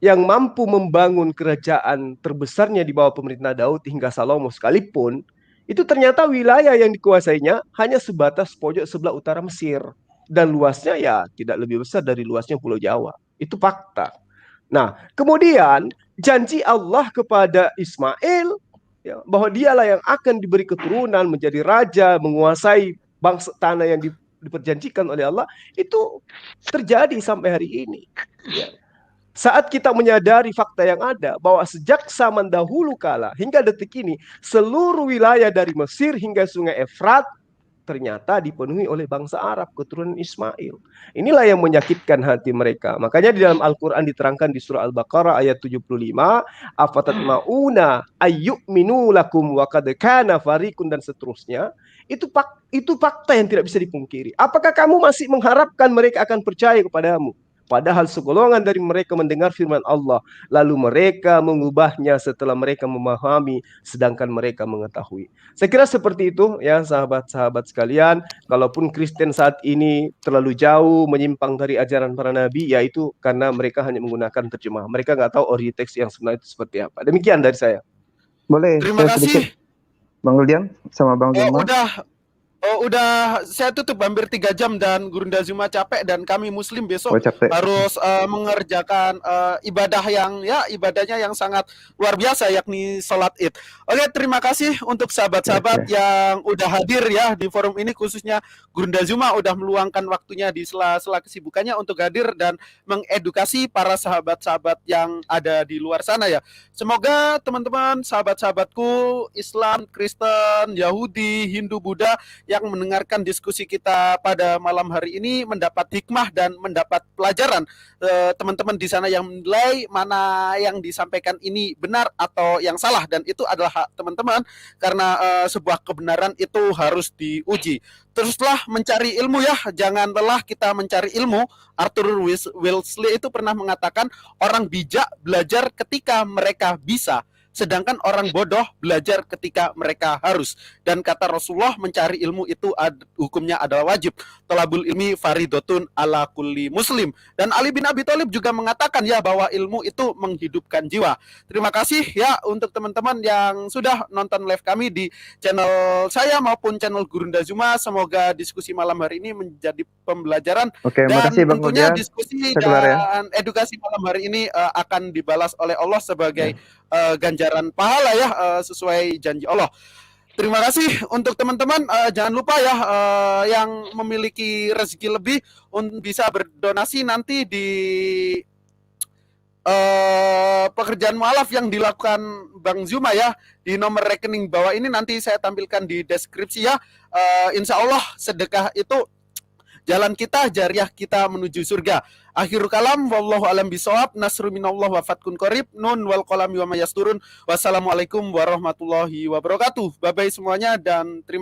yang mampu membangun kerajaan terbesarnya di bawah pemerintah Daud hingga Salomo sekalipun, itu ternyata wilayah yang dikuasainya hanya sebatas pojok sebelah utara Mesir dan luasnya ya tidak lebih besar dari luasnya Pulau Jawa. Itu fakta. Nah, kemudian janji Allah kepada Ismail ya, bahwa dialah yang akan diberi keturunan menjadi raja, menguasai bangsa tanah yang diperjanjikan oleh Allah, itu terjadi sampai hari ini ya. Saat kita menyadari fakta yang ada bahwa sejak zaman dahulu kala hingga detik ini seluruh wilayah dari Mesir hingga Sungai Efrat ternyata dipenuhi oleh bangsa Arab keturunan Ismail. Inilah yang menyakitkan hati mereka. Makanya di dalam Al-Quran diterangkan di surah Al-Baqarah ayat 75, afatatma'una ayyu'minu lakum wa qad kana fariqun dan seterusnya. Itu fakta yang tidak bisa dipungkiri. Apakah kamu masih mengharapkan mereka akan percaya kepadamu? Padahal segolongan dari mereka mendengar firman Allah, lalu mereka mengubahnya setelah mereka memahami, sedangkan mereka mengetahui. Saya kira seperti itu ya sahabat-sahabat sekalian. Kalaupun Kristen saat ini terlalu jauh menyimpang dari ajaran para nabi, yaitu karena mereka hanya menggunakan terjemah. Mereka nggak tahu origin teks yang sebenarnya itu seperti apa. Demikian dari saya. Boleh Terima kasih sedikit, Bang Guldian sama Bang Zuma. Oh, udah saya tutup hampir 3 jam dan Gurunda Zuma capek dan kami Muslim besok Oh, capek. harus mengerjakan ibadah yang ya ibadahnya yang sangat luar biasa yakni sholat Id. Oke, terima kasih untuk sahabat-sahabat yang udah hadir ya di forum ini, khususnya Gurunda Zuma udah meluangkan waktunya di sela-sela kesibukannya untuk hadir dan mengedukasi para sahabat-sahabat yang ada di luar sana ya. Semoga teman-teman sahabat-sahabatku Islam, Kristen, Yahudi, Hindu, Buddha yang mendengarkan diskusi kita pada malam hari ini mendapat hikmah dan mendapat pelajaran. Teman-teman di sana yang menilai mana yang disampaikan ini benar atau yang salah, dan itu adalah hak teman-teman karena sebuah kebenaran itu harus diuji. Teruslah mencari ilmu ya, jangan lelah kita mencari ilmu. Arthur Wellesley itu pernah mengatakan orang bijak belajar ketika mereka bisa, sedangkan orang bodoh belajar ketika mereka harus. Dan kata Rasulullah, mencari ilmu itu hukumnya adalah wajib. Thalabul ilmi faridotun ala kulli muslim. Dan Ali bin Abi Thalib juga mengatakan ya bahwa ilmu itu menghidupkan jiwa. Terima kasih ya untuk teman-teman yang sudah nonton live kami di channel saya maupun channel Gurunda Zuma. Semoga diskusi malam hari ini menjadi pembelajaran. Oke, Dan makasih Bang tentunya Koja. diskusi Sekelar ya. dan edukasi malam hari ini akan dibalas oleh Allah sebagai ganjaran pahala ya, sesuai janji Allah. Terima kasih untuk teman-teman. Jangan lupa ya yang memiliki rezeki lebih bisa berdonasi nanti di pekerjaan mualaf yang dilakukan Bang Zuma ya, di nomor rekening bawah ini nanti saya tampilkan di deskripsi ya. Insya Allah sedekah itu jalan kita, jariah kita menuju surga. Akhirul kalam, wallahu alam bisawab, nasru minallah wa fatkun qarib, nun wal qalami wa mayasturun. Wassalamualaikum warahmatullahi wabarakatuh. Bye bye semuanya dan terima